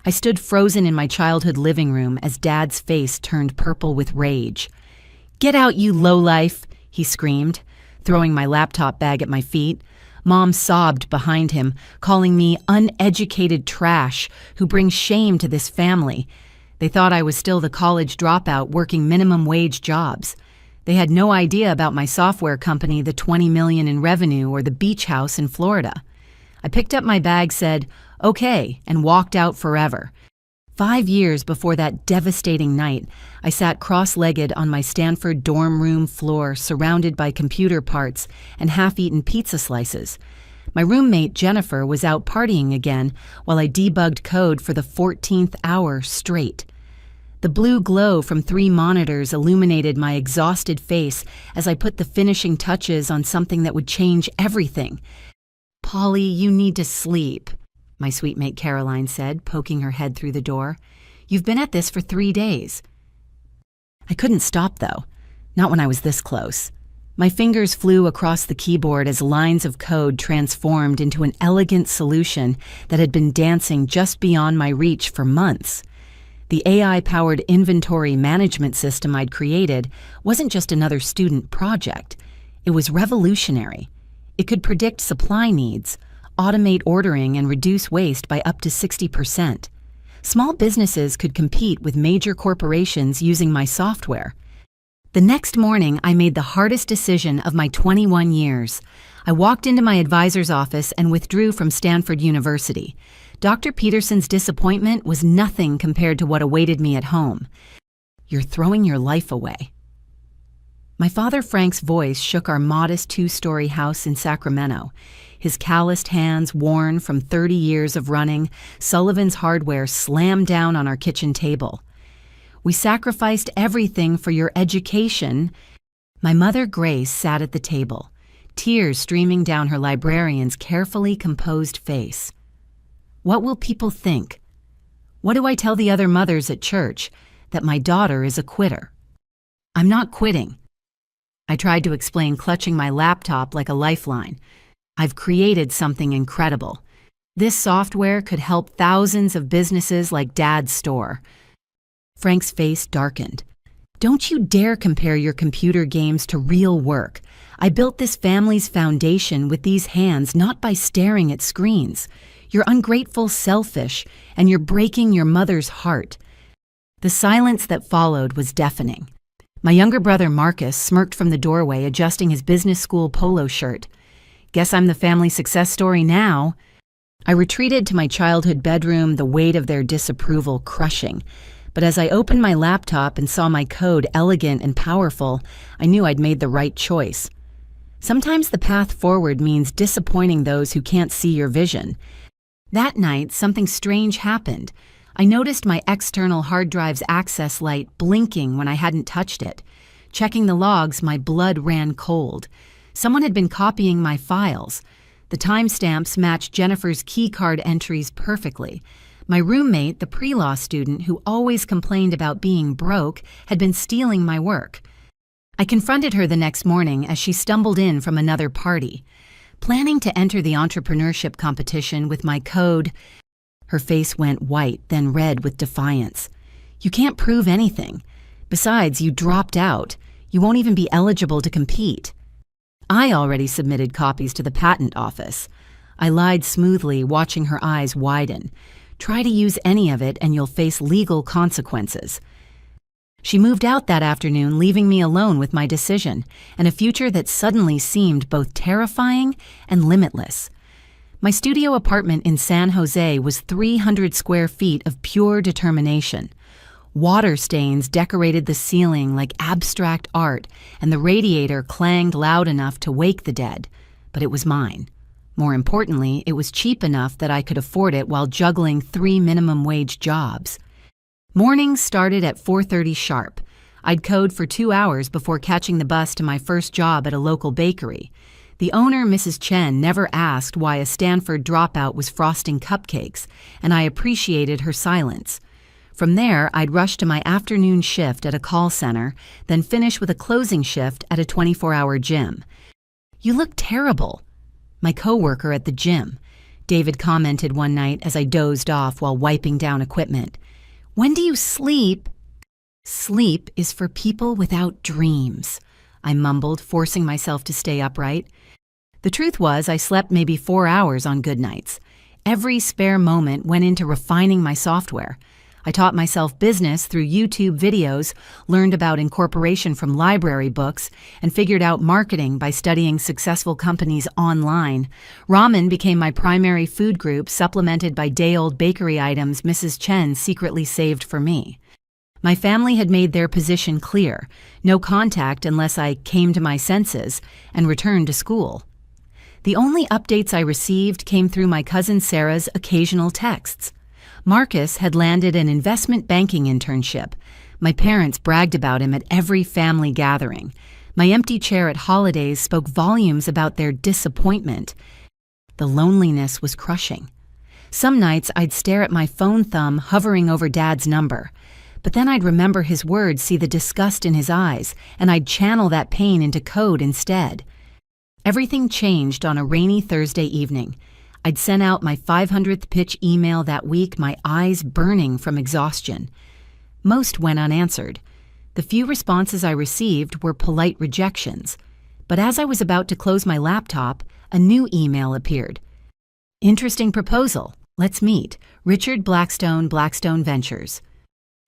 I stood frozen in my childhood living room as Dad's face turned purple with rage. "Get out, you lowlife!" he screamed, throwing my laptop bag at my feet. Mom sobbed behind him, calling me uneducated trash who brings shame to this family. They thought I was still the college dropout working minimum wage jobs. They had no idea about my software company, the $20 million in revenue, or the beach house in Florida. I picked up my bag, said, "Okay," and walked out forever. 5 years before that devastating night, I sat cross-legged on my Stanford dorm room floor, surrounded by computer parts and half-eaten pizza slices. My roommate, Jennifer, was out partying again while I debugged code for the 14th hour straight. The blue glow from 3 monitors illuminated my exhausted face as I put the finishing touches on something that would change everything. "Polly, you need to sleep," my sweet mate Caroline said, poking her head through the door. "You've been at this for 3 days. I couldn't stop, though. Not when I was this close. My fingers flew across the keyboard as lines of code transformed into an elegant solution that had been dancing just beyond my reach for months. The AI-powered inventory management system I'd created wasn't just another student project. It was revolutionary. It could predict supply needs, automate ordering, and reduce waste by up to 60%. Small businesses could compete with major corporations using my software. The next morning, I made the hardest decision of my 21 years. I walked into my advisor's office and withdrew from Stanford University. Dr. Peterson's disappointment was nothing compared to what awaited me at home. "You're throwing your life away." My father Frank's voice shook our modest 2-story house in Sacramento. His calloused hands, worn from 30 years of running, Sullivan's Hardware slammed down on our kitchen table. "We sacrificed everything for your education." My mother Grace sat at the table, tears streaming down her librarian's carefully composed face. "What will people think? What do I tell the other mothers at church? That my daughter is a quitter?" "I'm not quitting," I tried to explain, clutching my laptop like a lifeline. "I've created something incredible. This software could help thousands of businesses like Dad's store." Frank's face darkened. "Don't you dare compare your computer games to real work. I built this family's foundation with these hands, not by staring at screens. You're ungrateful, selfish, and you're breaking your mother's heart." The silence that followed was deafening. My younger brother Marcus smirked from the doorway, adjusting his business school polo shirt. "Guess I'm the family success story now." I retreated to my childhood bedroom, the weight of their disapproval crushing. But as I opened my laptop and saw my code elegant and powerful, I knew I'd made the right choice. Sometimes the path forward means disappointing those who can't see your vision. That night, something strange happened. I noticed my external hard drive's access light blinking when I hadn't touched it. Checking the logs, my blood ran cold. Someone had been copying my files. The timestamps matched Jennifer's keycard entries perfectly. My roommate, the pre-law student who always complained about being broke, had been stealing my work. I confronted her the next morning as she stumbled in from another party. Planning to enter the entrepreneurship competition with my code, her face went white, then red with defiance. "You can't prove anything. Besides, you dropped out. You won't even be eligible to compete." I already submitted copies to the patent office. I lied smoothly, watching her eyes widen. "Try to use any of it and you'll face legal consequences." She moved out that afternoon, leaving me alone with my decision and a future that suddenly seemed both terrifying and limitless. My studio apartment in San Jose was 300 square feet of pure determination. Water stains decorated the ceiling like abstract art, and the radiator clanged loud enough to wake the dead. But it was mine. More importantly, it was cheap enough that I could afford it while juggling 3 minimum wage jobs. Mornings started at 4:30 sharp. I'd code for 2 hours before catching the bus to my first job at a local bakery. The owner, Mrs. Chen, never asked why a Stanford dropout was frosting cupcakes, and I appreciated her silence. From there, I'd rush to my afternoon shift at a call center, then finish with a closing shift at a 24-hour gym. "You look terrible." My coworker at the gym. David commented one night as I dozed off while wiping down equipment. "When do you sleep?" "Sleep is for people without dreams," I mumbled, forcing myself to stay upright. The truth was, I slept maybe 4 hours on good nights. Every spare moment went into refining my software. I taught myself business through YouTube videos, learned about incorporation from library books, and figured out marketing by studying successful companies online. Ramen became my primary food group, supplemented by day-old bakery items Mrs. Chen secretly saved for me. My family had made their position clear: no contact unless I came to my senses and returned to school. The only updates I received came through my cousin Sarah's occasional texts. Marcus had landed an investment banking internship. My parents bragged about him at every family gathering. My empty chair at holidays spoke volumes about their disappointment. The loneliness was crushing. Some nights I'd stare at my phone thumb hovering over Dad's number. But then I'd remember his words, see the disgust in his eyes, and I'd channel that pain into code instead. Everything changed on a rainy Thursday evening. I'd sent out my 500th pitch email that week, my eyes burning from exhaustion. Most went unanswered. The few responses I received were polite rejections. But as I was about to close my laptop, a new email appeared. "Interesting proposal. Let's meet. Richard Blackstone, Blackstone Ventures."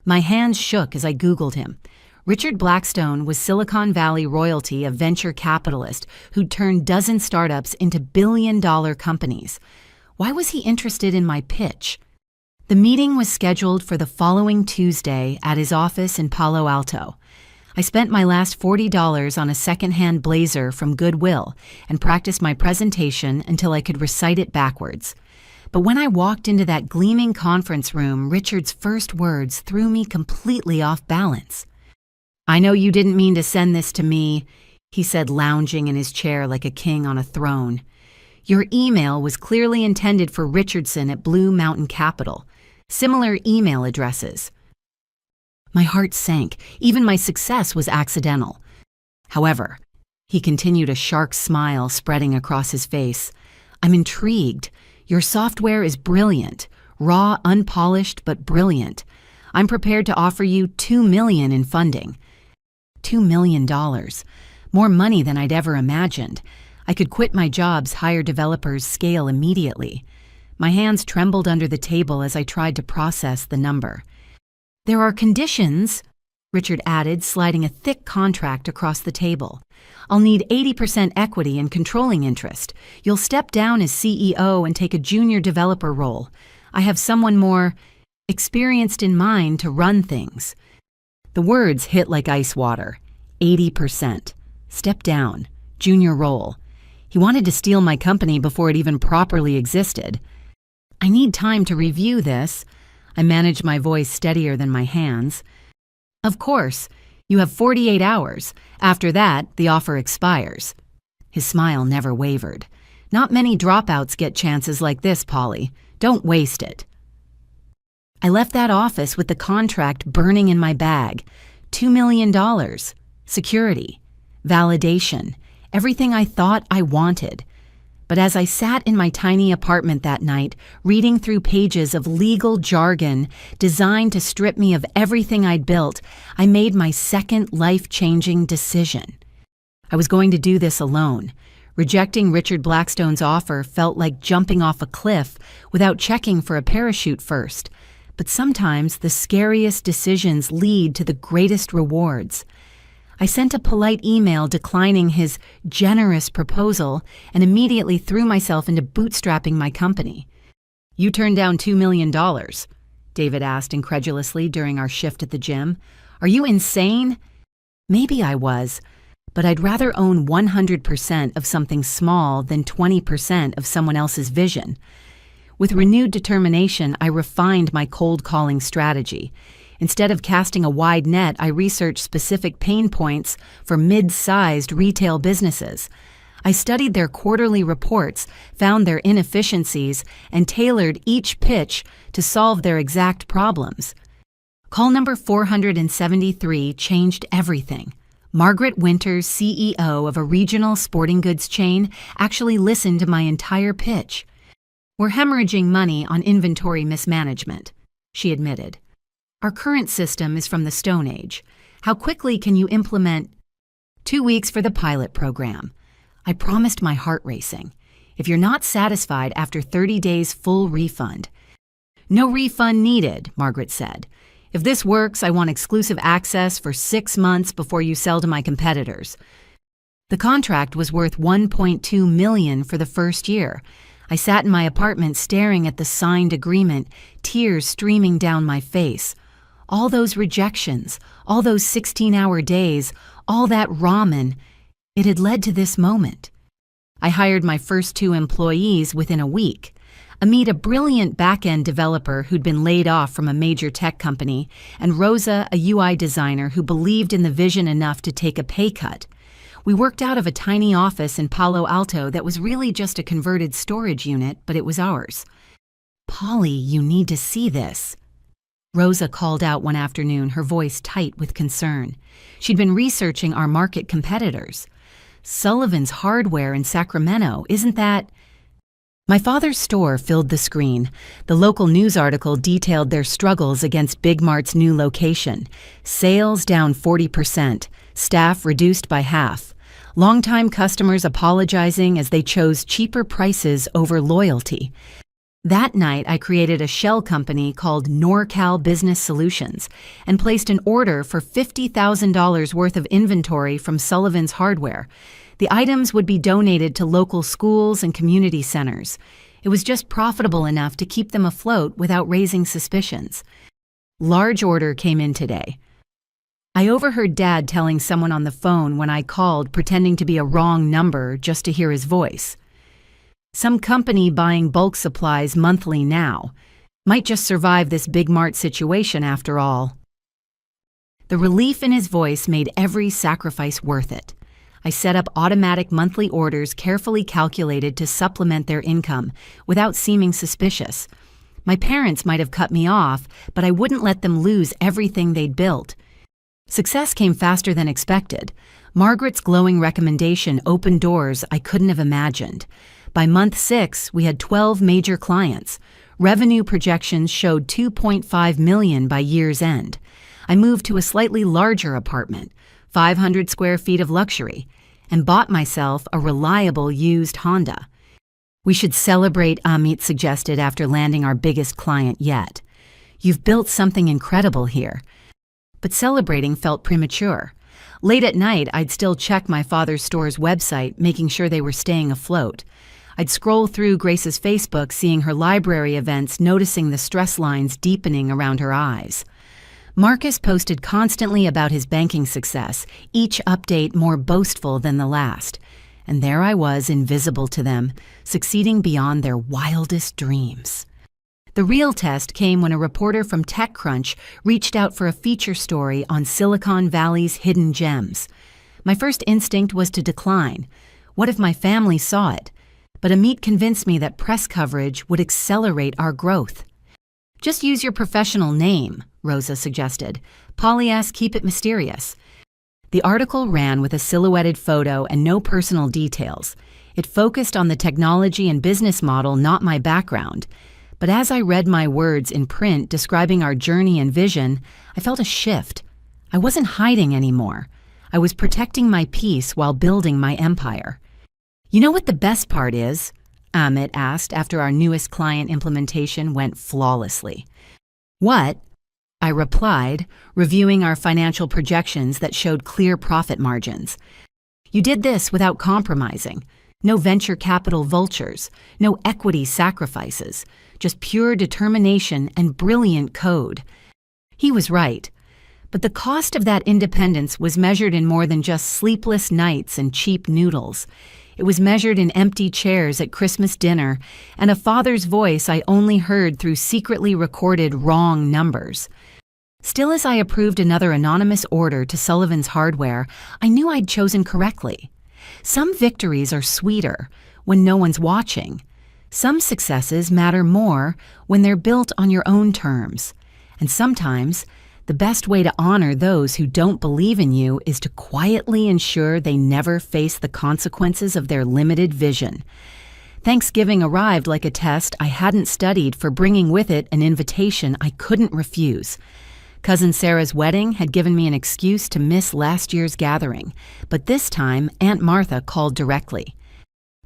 My hands shook as I Googled him. Richard Blackstone was Silicon Valley royalty, a venture capitalist who'd turned dozen startups into billion-dollar companies. Why was he interested in my pitch? The meeting was scheduled for the following Tuesday at his office in Palo Alto. I spent my last $40 on a second-hand blazer from Goodwill and practiced my presentation until I could recite it backwards. But when I walked into that gleaming conference room, Richard's first words threw me completely off balance. "I know you didn't mean to send this to me," he said, lounging in his chair like a king on a throne. "Your email was clearly intended for Richardson at Blue Mountain Capital. Similar email addresses." My heart sank. Even my success was accidental. However, he continued, a shark smile spreading across his face, "I'm intrigued. Your software is brilliant. Raw, unpolished, but brilliant. I'm prepared to offer you $2 million in funding." $2 million. More money than I'd ever imagined. I could quit my jobs, hire developers, scale immediately. My hands trembled under the table as I tried to process the number. "There are conditions," Richard added, sliding a thick contract across the table. "I'll need 80% equity and controlling interest. You'll step down as CEO and take a junior developer role. I have someone more experienced in mind to run things." The words hit like ice water. 80%. Step down. Junior role. He wanted to steal my company before it even properly existed. "I need time to review this." I managed my voice steadier than my hands. "Of course. You have 48 hours. After that, the offer expires." His smile never wavered. "Not many dropouts get chances like this, Polly. Don't waste it." I left that office with the contract burning in my bag. $2 million. Security. Validation. Everything I thought I wanted. But as I sat in my tiny apartment that night, reading through pages of legal jargon designed to strip me of everything I'd built, I made my second life-changing decision. I was going to do this alone. Rejecting Richard Blackstone's offer felt like jumping off a cliff without checking for a parachute first. But sometimes the scariest decisions lead to the greatest rewards. I sent a polite email declining his generous proposal and immediately threw myself into bootstrapping my company. "You turned down $2 million, David asked incredulously during our shift at the gym. "Are you insane?" Maybe I was, but I'd rather own 100% of something small than 20% of someone else's vision. With renewed determination, I refined my cold calling strategy. Instead of casting a wide net, I researched specific pain points for mid-sized retail businesses. I studied their quarterly reports, found their inefficiencies, and tailored each pitch to solve their exact problems. Call number 473 changed everything. Margaret Winters, CEO of a regional sporting goods chain, actually listened to my entire pitch. "We're hemorrhaging money on inventory mismanagement," she admitted. "Our current system is from the Stone Age. How quickly can you implement—" "2 weeks for the pilot program." I promised, my heart racing. "If you're not satisfied after 30 days, full refund." "No refund needed," Margaret said. "If this works, I want exclusive access for 6 months before you sell to my competitors." The contract was worth $1.2 million for the first year. I sat in my apartment staring at the signed agreement, tears streaming down my face. All those rejections, all those 16-hour days, all that ramen, it had led to this moment. I hired my first 2 employees within a week. Amit, a brilliant back-end developer who'd been laid off from a major tech company, and Rosa, a UI designer who believed in the vision enough to take a pay cut. We worked out of a tiny office in Palo Alto that was really just a converted storage unit, but it was ours. "Polly, you need to see this." Rosa called out one afternoon, her voice tight with concern. She'd been researching our market competitors. "Sullivan's Hardware in Sacramento, isn't that—" My father's store filled the screen. The local news article detailed their struggles against Big Mart's new location. Sales down 40%, staff reduced by half. Longtime customers apologizing as they chose cheaper prices over loyalty. That night, I created a shell company called NorCal Business Solutions and placed an order for $50,000 worth of inventory from Sullivan's Hardware. The items would be donated to local schools and community centers. It was just profitable enough to keep them afloat without raising suspicions. Large order came in today. I overheard Dad telling someone on the phone when I called, pretending to be a wrong number just to hear his voice. "Some company buying bulk supplies monthly now. Might just survive this Big Mart situation after all." The relief in his voice made every sacrifice worth it. I set up automatic monthly orders carefully calculated to supplement their income without seeming suspicious. My parents might have cut me off, but I wouldn't let them lose everything they'd built. Success came faster than expected. Margaret's glowing recommendation opened doors I couldn't have imagined. By month 6, we had 12 major clients. Revenue projections showed $2.5 million by year's end. I moved to a slightly larger apartment, 500 square feet of luxury, and bought myself a reliable used Honda. "We should celebrate," Amit suggested after landing our biggest client yet. "You've built something incredible here." But celebrating felt premature. Late at night, I'd still check my father's store's website, making sure they were staying afloat. I'd scroll through Grace's Facebook, seeing her library events, noticing the stress lines deepening around her eyes. Marcus posted constantly about his banking success, each update more boastful than the last. And there I was, invisible to them, succeeding beyond their wildest dreams. The real test came when a reporter from TechCrunch reached out for a feature story on Silicon Valley's hidden gems. My first instinct was to decline. What if my family saw it? But Amit convinced me that press coverage would accelerate our growth. "Just use your professional name," Rosa suggested. "Polly asked, keep it mysterious." The article ran with a silhouetted photo and no personal details. It focused on the technology and business model, not my background. But as I read my words in print describing our journey and vision, I felt a shift. I wasn't hiding anymore. I was protecting my peace while building my empire. "You know what the best part is?" Amit asked after our newest client implementation went flawlessly. "What?" I replied, reviewing our financial projections that showed clear profit margins. "You did this without compromising. No venture capital vultures, no equity sacrifices, just pure determination and brilliant code." He was right. But the cost of that independence was measured in more than just sleepless nights and cheap noodles. It was measured in empty chairs at Christmas dinner and a father's voice I only heard through secretly recorded wrong numbers. Still, as I approved another anonymous order to Sullivan's Hardware, I knew I'd chosen correctly. Some victories are sweeter when no one's watching. Some successes matter more when they're built on your own terms. And sometimes, the best way to honor those who don't believe in you is to quietly ensure they never face the consequences of their limited vision. Thanksgiving arrived like a test I hadn't studied for, bringing with it an invitation I couldn't refuse. Cousin Sarah's wedding had given me an excuse to miss last year's gathering, but this time Aunt Martha called directly.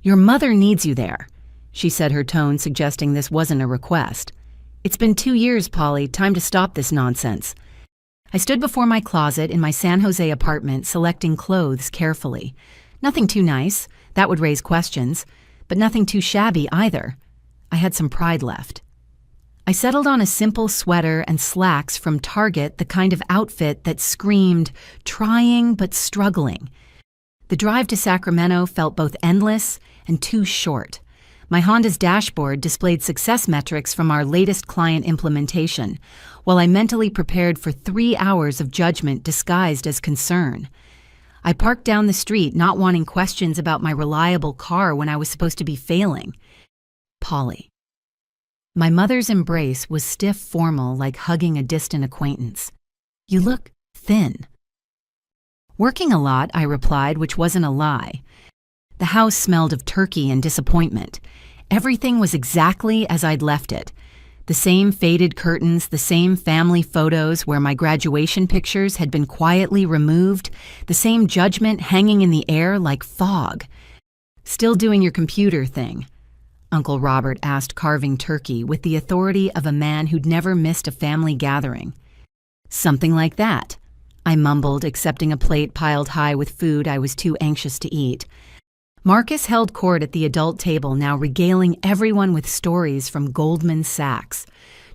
"Your mother needs you there," she said, her tone suggesting this wasn't a request. "It's been 2 years, Polly. Time to stop this nonsense." I stood before my closet in my San Jose apartment, selecting clothes carefully. Nothing too nice, that would raise questions, but nothing too shabby either. I had some pride left. I settled on a simple sweater and slacks from Target, the kind of outfit that screamed, trying but struggling. The drive to Sacramento felt both endless and too short. My Honda's dashboard displayed success metrics from our latest client implementation, while I mentally prepared for 3 hours of judgment disguised as concern. I parked down the street, not wanting questions about my reliable car when I was supposed to be failing. Polly. My mother's embrace was stiff formal, like hugging a distant acquaintance. "You look thin." "Working a lot," I replied, which wasn't a lie. The house smelled of turkey and disappointment. Everything was exactly as I'd left it. The same faded curtains, the same family photos where my graduation pictures had been quietly removed, the same judgment hanging in the air like fog. "Still doing your computer thing?" Uncle Robert asked, carving turkey with the authority of a man who'd never missed a family gathering. "Something like that," I mumbled, accepting a plate piled high with food I was too anxious to eat. Marcus held court at the adult table, now regaling everyone with stories from Goldman Sachs.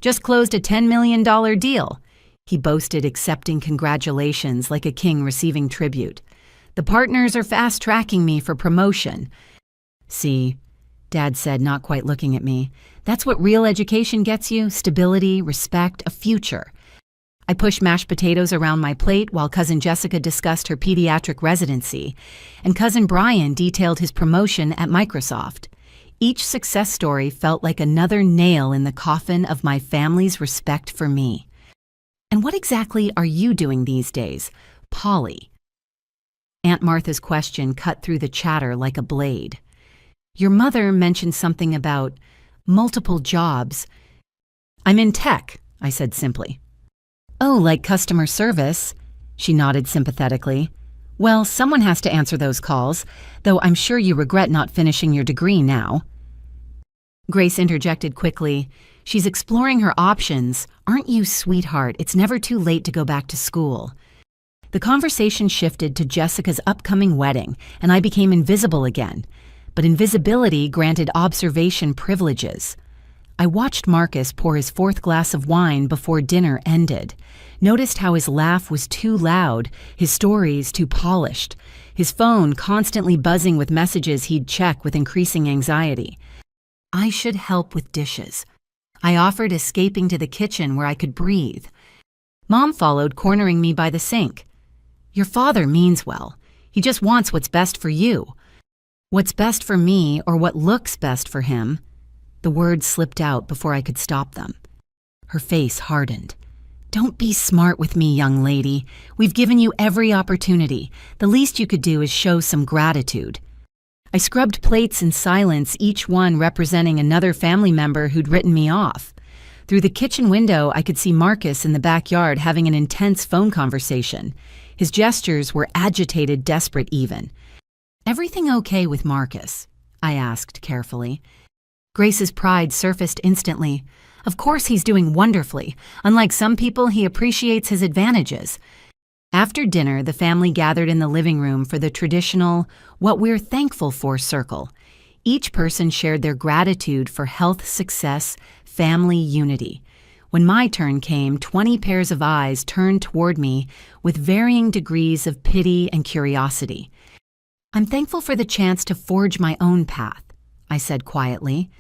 "Just closed a $10 million deal," he boasted, accepting congratulations like a king receiving tribute. "The partners are fast-tracking me for promotion." "See," Dad said, not quite looking at me. "That's what real education gets you: stability, respect, a future." I pushed mashed potatoes around my plate while Cousin Jessica discussed her pediatric residency, and Cousin Brian detailed his promotion at Microsoft. Each success story felt like another nail in the coffin of my family's respect for me. "And what exactly are you doing these days, Polly?" Aunt Martha's question cut through the chatter like a blade. "Your mother mentioned something about multiple jobs." "I'm in tech," I said simply. "Oh, like customer service?" She nodded sympathetically. "Well, someone has to answer those calls, though I'm sure you regret not finishing your degree now." Grace interjected quickly. "She's exploring her options. Aren't you, sweetheart? It's never too late to go back to school." The conversation shifted to Jessica's upcoming wedding, and I became invisible again. But invisibility granted observation privileges. I watched Marcus pour his 4th glass of wine before dinner ended, noticed how his laugh was too loud, his stories too polished, his phone constantly buzzing with messages he'd check with increasing anxiety. I should help with dishes. I offered, escaping to the kitchen where I could breathe. Mom followed, cornering me by the sink. "Your father means well. He just wants what's best for you." What's best for me, or what looks best for him? The words slipped out before I could stop them. Her face hardened. "Don't be smart with me, young lady. We've given you every opportunity. The least you could do is show some gratitude." I scrubbed plates in silence, each one representing another family member who'd written me off. Through the kitchen window, I could see Marcus in the backyard having an intense phone conversation. His gestures were agitated, desperate even. "Everything okay with Marcus?" I asked carefully. Grace's pride surfaced instantly. "Of course he's doing wonderfully. Unlike some people, he appreciates his advantages." After dinner, the family gathered in the living room for the traditional "what we're thankful for" circle. Each person shared their gratitude for health, success, family unity. When my turn came, 20 pairs of eyes turned toward me with varying degrees of pity and curiosity. "I'm thankful for the chance to forge my own path," I said quietly,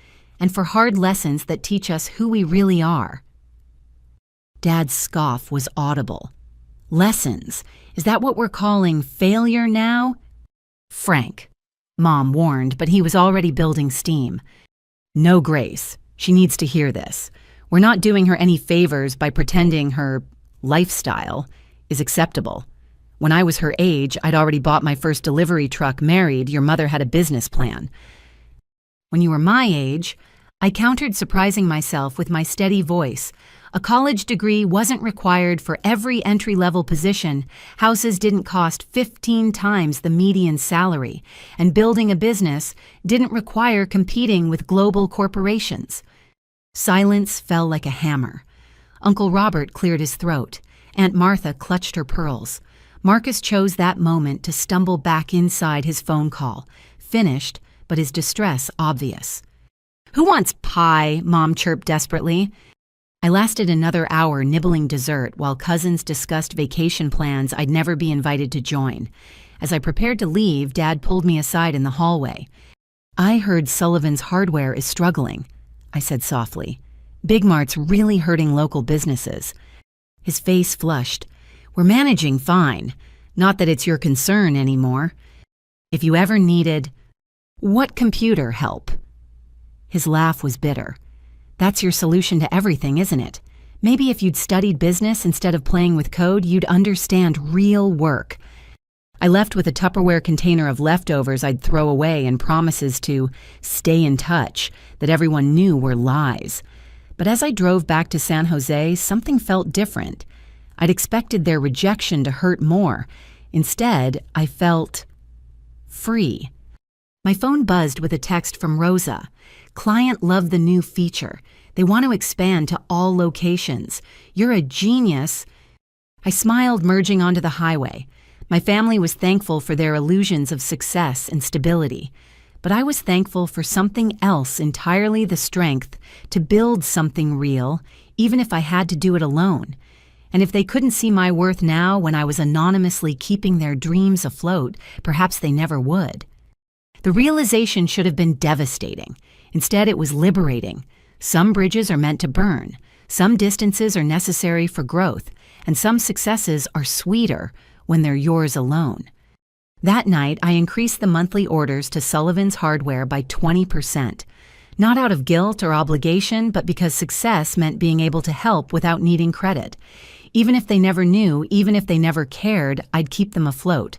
"and for hard lessons that teach us who we really are." Dad's scoff was audible. "Lessons? Is that what we're calling failure now?" "Frank," Mom warned, but he was already building steam. "No, Grace. She needs to hear this. We're not doing her any favors by pretending her lifestyle is acceptable. When I was her age, I'd already bought my first delivery truck, married, your mother had a business plan." When you were my age, I countered, surprising myself with my steady voice. A college degree wasn't required for every entry-level position, houses didn't cost 15 times the median salary, and building a business didn't require competing with global corporations. Silence fell like a hammer. Uncle Robert cleared his throat. Aunt Martha clutched her pearls. Marcus chose that moment to stumble back inside his phone call, finished, but his distress obvious. "Who wants pie?" Mom chirped desperately. I lasted another hour nibbling dessert while cousins discussed vacation plans I'd never be invited to join. As I prepared to leave, Dad pulled me aside in the hallway. "I heard Sullivan's Hardware is struggling," I said softly. "Big Mart's really hurting local businesses." His face flushed. "We're managing fine. Not that it's your concern anymore. If you ever needed—" "What computer help?" His laugh was bitter. "That's your solution to everything, isn't it? Maybe if you'd studied business instead of playing with code, you'd understand real work." I left with a Tupperware container of leftovers I'd throw away and promises to stay in touch that everyone knew were lies. But as I drove back to San Jose, something felt different. I'd expected their rejection to hurt more. Instead, I felt free. My phone buzzed with a text from Rosa. "Client loved the new feature. They want to expand to all locations. You're a genius." I smiled, merging onto the highway. My family was thankful for their illusions of success and stability. But I was thankful for something else entirely, the strength to build something real, even if I had to do it alone. And if they couldn't see my worth now when I was anonymously keeping their dreams afloat, perhaps they never would. The realization should have been devastating. Instead, it was liberating. Some bridges are meant to burn. Some distances are necessary for growth. And some successes are sweeter when they're yours alone. That night, I increased the monthly orders to Sullivan's Hardware by 20%. Not out of guilt or obligation, but because success meant being able to help without needing credit. Even if they never knew, even if they never cared, I'd keep them afloat.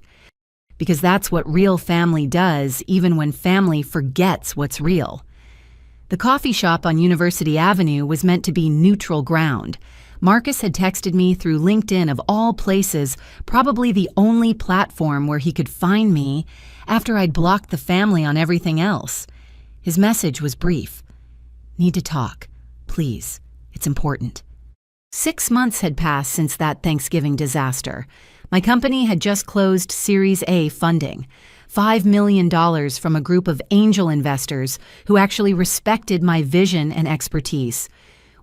Because that's what real family does, even when family forgets what's real. The coffee shop on University Avenue was meant to be neutral ground. Marcus had texted me through LinkedIn, of all places, probably the only platform where he could find me after I'd blocked the family on everything else. His message was brief. "Need to talk. Please. It's important." 6 months had passed since that Thanksgiving disaster. My company had just closed Series A funding, $5 million from a group of angel investors who actually respected my vision and expertise.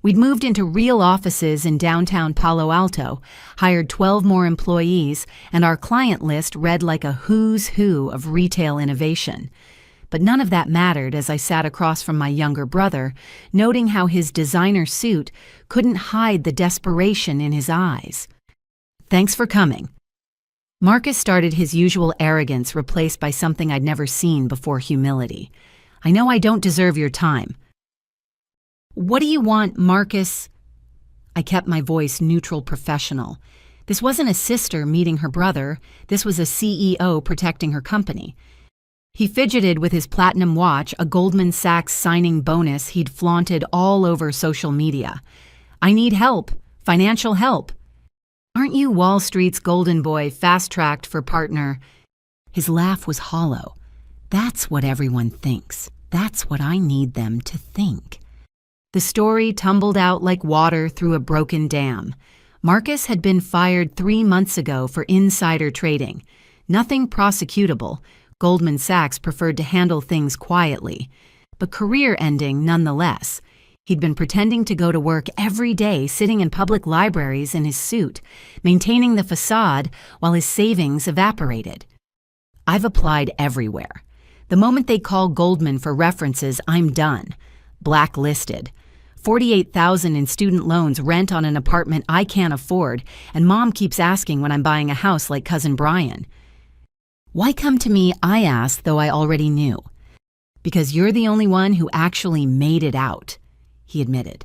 We'd moved into real offices in downtown Palo Alto, hired 12 more employees, and our client list read like a who's who of retail innovation. But none of that mattered as I sat across from my younger brother, noting how his designer suit couldn't hide the desperation in his eyes. "Thanks for coming." Marcus started his usual arrogance, replaced by something I'd never seen before: humility. "I know I don't deserve your time." "What do you want, Marcus?" I kept my voice neutral, professional. This wasn't a sister meeting her brother. This was a CEO protecting her company. He fidgeted with his platinum watch, a Goldman Sachs signing bonus he'd flaunted all over social media. "I need help. Financial help." "Aren't you Wall Street's golden boy, fast-tracked for partner?" His laugh was hollow. "That's what everyone thinks. That's what I need them to think." The story tumbled out like water through a broken dam. Marcus had been fired 3 months ago for insider trading. Nothing prosecutable. Goldman Sachs preferred to handle things quietly. But career-ending nonetheless. He'd been pretending to go to work every day, sitting in public libraries in his suit, maintaining the facade while his savings evaporated. I've applied everywhere. The moment they call Goldman for references, I'm done. Blacklisted. $48,000 in student loans, rent on an apartment I can't afford, and Mom keeps asking when I'm buying a house like Cousin Brian. "Why come to me?" I asked, though I already knew. "Because you're the only one who actually made it out," he admitted.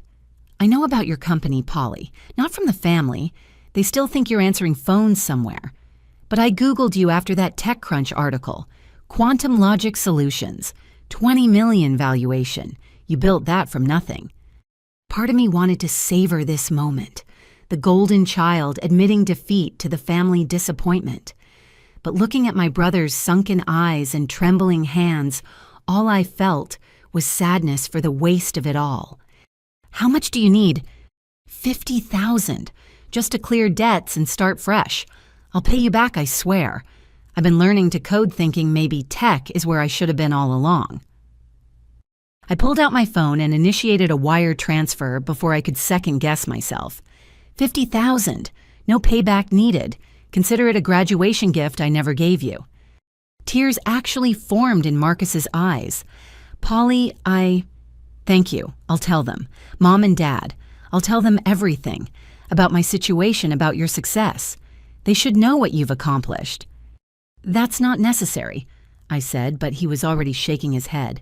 "I know about your company, Polly, not from the family. They still think you're answering phones somewhere. But I Googled you after that TechCrunch article. Quantum Logic Solutions. $20 million valuation. You built that from nothing. Part of me wanted to savor this moment, the golden child admitting defeat to the family disappointment. But looking at my brother's sunken eyes and trembling hands, all I felt was sadness for the waste of it all. How much do you need? $50,000, just to clear debts and start fresh. I'll pay you back, I swear. I've been learning to code thinking maybe tech is where I should have been all along. I pulled out my phone and initiated a wire transfer before I could second-guess myself. $50,000, no payback needed. Consider it a graduation gift I never gave you. Tears actually formed in Marcus's eyes. Polly, Thank you. I'll tell them. Mom and Dad. I'll tell them everything. About my situation, about your success. They should know what you've accomplished. That's not necessary, I said, but he was already shaking his head.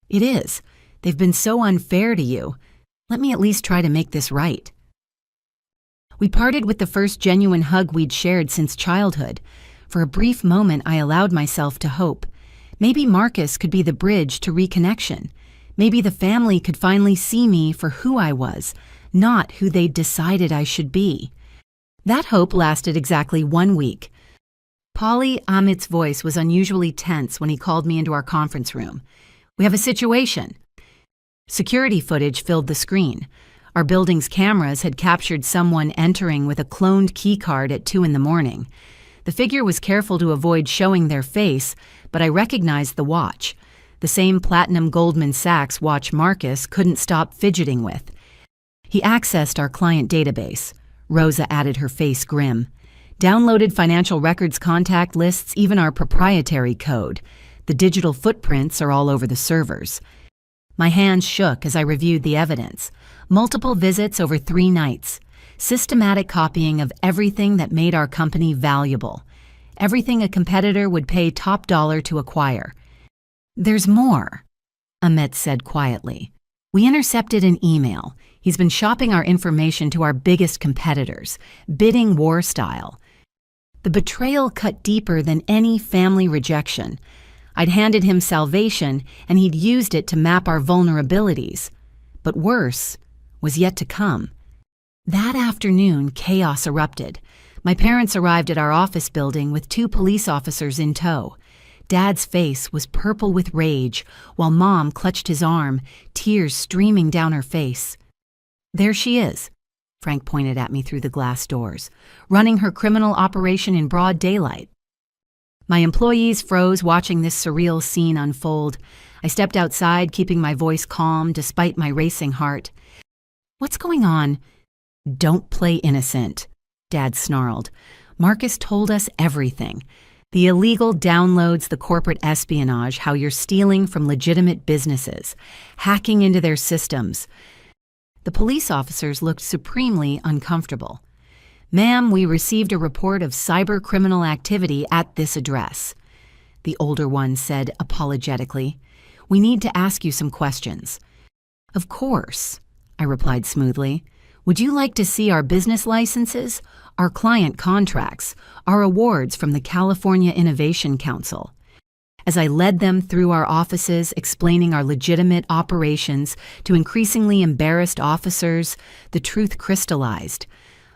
It is. They've been so unfair to you. Let me at least try to make this right. We parted with the first genuine hug we'd shared since childhood. For a brief moment, I allowed myself to hope. Maybe Marcus could be the bridge to reconnection. Maybe the family could finally see me for who I was, not who they'd decided I should be. That hope lasted exactly 1 week. Polly, Amit's voice was unusually tense when he called me into our conference room. We have a situation. Security footage filled the screen. Our building's cameras had captured someone entering with a cloned keycard at 2 a.m. The figure was careful to avoid showing their face, but I recognized the watch. The same platinum Goldman Sachs watch Marcus couldn't stop fidgeting with. He accessed our client database. Rosa added her face grim. Downloaded financial records contact lists, even our proprietary code. The digital footprints are all over the servers. My hands shook as I reviewed the evidence. Multiple visits over 3 nights. Systematic copying of everything that made our company valuable. Everything a competitor would pay top dollar to acquire. There's more, Amit said quietly. We intercepted an email. He's been shopping our information to our biggest competitors, bidding war style. The betrayal cut deeper than any family rejection. I'd handed him salvation, and he'd used it to map our vulnerabilities. But worse was yet to come. That afternoon, chaos erupted. My parents arrived at our office building with 2 police officers in tow. Dad's face was purple with rage, while Mom clutched his arm, tears streaming down her face. There she is, Frank pointed at me through the glass doors, running her criminal operation in broad daylight. My employees froze watching this surreal scene unfold. I stepped outside, keeping my voice calm despite my racing heart. What's going on? Don't play innocent, Dad snarled. Marcus told us everything. The illegal downloads, the corporate espionage, how you're stealing from legitimate businesses, hacking into their systems. The police officers looked supremely uncomfortable. Ma'am, we received a report of cyber criminal activity at this address, the older one said apologetically. We need to ask you some questions. Of course, I replied smoothly. Would you like to see our business licenses, our client contracts, our awards from the California Innovation Council? As I led them through our offices, explaining our legitimate operations to increasingly embarrassed officers, the truth crystallized.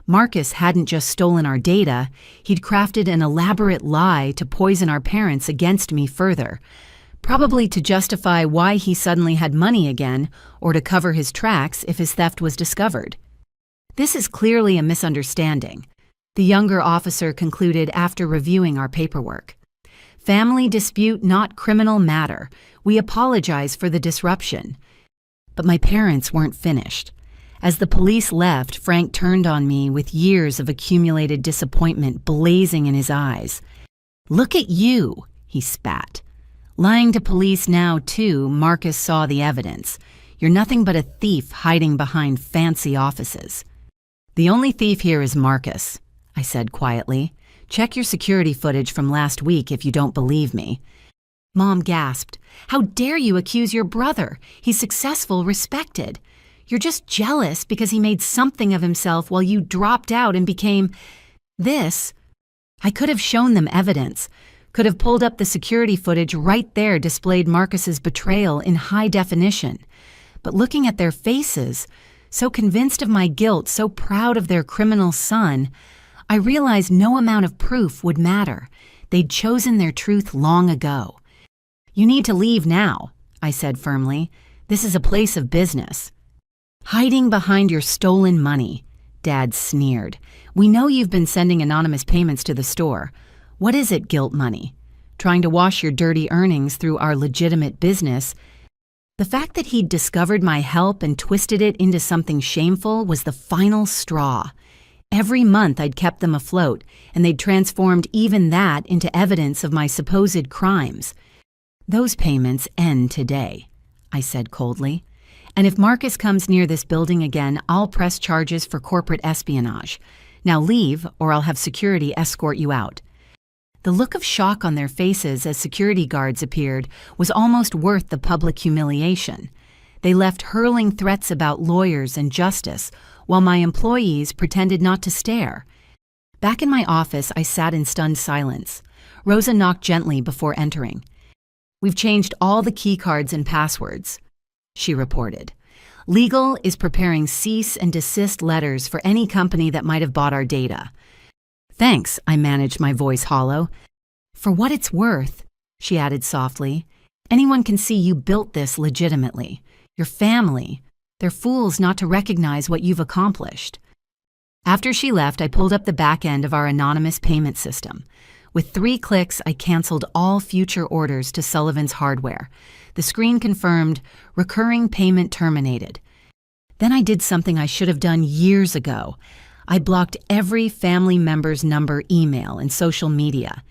Marcus hadn't just stolen our data, he'd crafted an elaborate lie to poison our parents against me further, probably to justify why he suddenly had money again or to cover his tracks if his theft was discovered. This is clearly a misunderstanding, the younger officer concluded after reviewing our paperwork. Family dispute, not criminal matter. We apologize for the disruption. But my parents weren't finished. As the police left, Frank turned on me with years of accumulated disappointment blazing in his eyes. Look at you, he spat. Lying to police now, too, Marcus saw the evidence. You're nothing but a thief hiding behind fancy offices. The only thief here is Marcus, I said quietly. Check your security footage from last week if you don't believe me. Mom gasped. How dare you accuse your brother? He's successful, respected. You're just jealous because he made something of himself while you dropped out and became this. I could have shown them evidence. Could have pulled up the security footage right there displayed Marcus's betrayal in high definition. But looking at their faces, so convinced of my guilt, so proud of their criminal son, I realized no amount of proof would matter. They'd chosen their truth long ago. "You need to leave now," I said firmly. "This is a place of business." "Hiding behind your stolen money," Dad sneered. "We know you've been sending anonymous payments to the store. What is it, guilt money? Trying to wash your dirty earnings through our legitimate business?" The fact that he'd discovered my help and twisted it into something shameful was the final straw. Every month I'd kept them afloat, and they'd transformed even that into evidence of my supposed crimes. "Those payments end today," I said coldly. "And if Marcus comes near this building again, I'll press charges for corporate espionage. Now leave, or I'll have security escort you out." The look of shock on their faces as security guards appeared was almost worth the public humiliation. They left hurling threats about lawyers and justice, while my employees pretended not to stare. Back in my office, I sat in stunned silence. Rosa knocked gently before entering. "We've changed all the key cards and passwords," she reported. "Legal is preparing cease and desist letters for any company that might have bought our data." "Thanks," I managed, my voice hollow. "For what it's worth," she added softly, "anyone can see you built this legitimately. Your family. They're fools not to recognize what you've accomplished." After she left, I pulled up the back end of our anonymous payment system. With 3 clicks, I canceled all future orders to Sullivan's Hardware. The screen confirmed, "Recurring payment terminated." Then I did something I should have done years ago. I blocked every family member's number, email, and social media.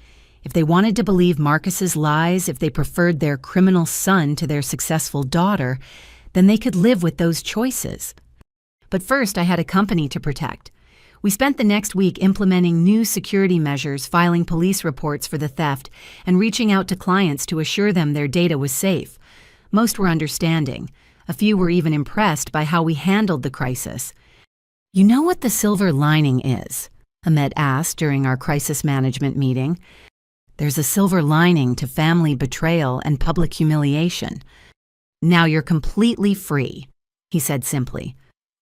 If they wanted to believe Marcus's lies, if they preferred their criminal son to their successful daughter, then they could live with those choices. But first, I had a company to protect. We spent the next week implementing new security measures, filing police reports for the theft, and reaching out to clients to assure them their data was safe. Most were understanding. A few were even impressed by how we handled the crisis. "You know what the silver lining is?" Ahmed asked during our crisis management meeting. "There's a silver lining to family betrayal and public humiliation. Now you're completely free," he said simply.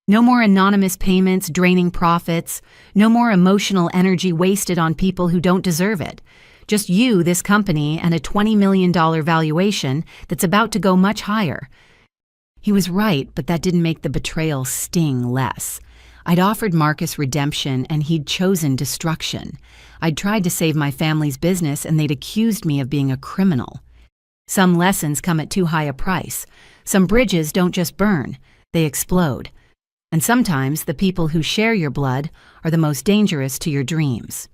"No more anonymous payments draining profits. No more emotional energy wasted on people who don't deserve it. Just you, this company, and a $20 million valuation that's about to go much higher." He was right, but that didn't make the betrayal sting less. I'd offered Marcus redemption, and he'd chosen destruction. I'd tried to save my family's business, and they'd accused me of being a criminal. Some lessons come at too high a price. Some bridges don't just burn, they explode. And sometimes the people who share your blood are the most dangerous to your dreams.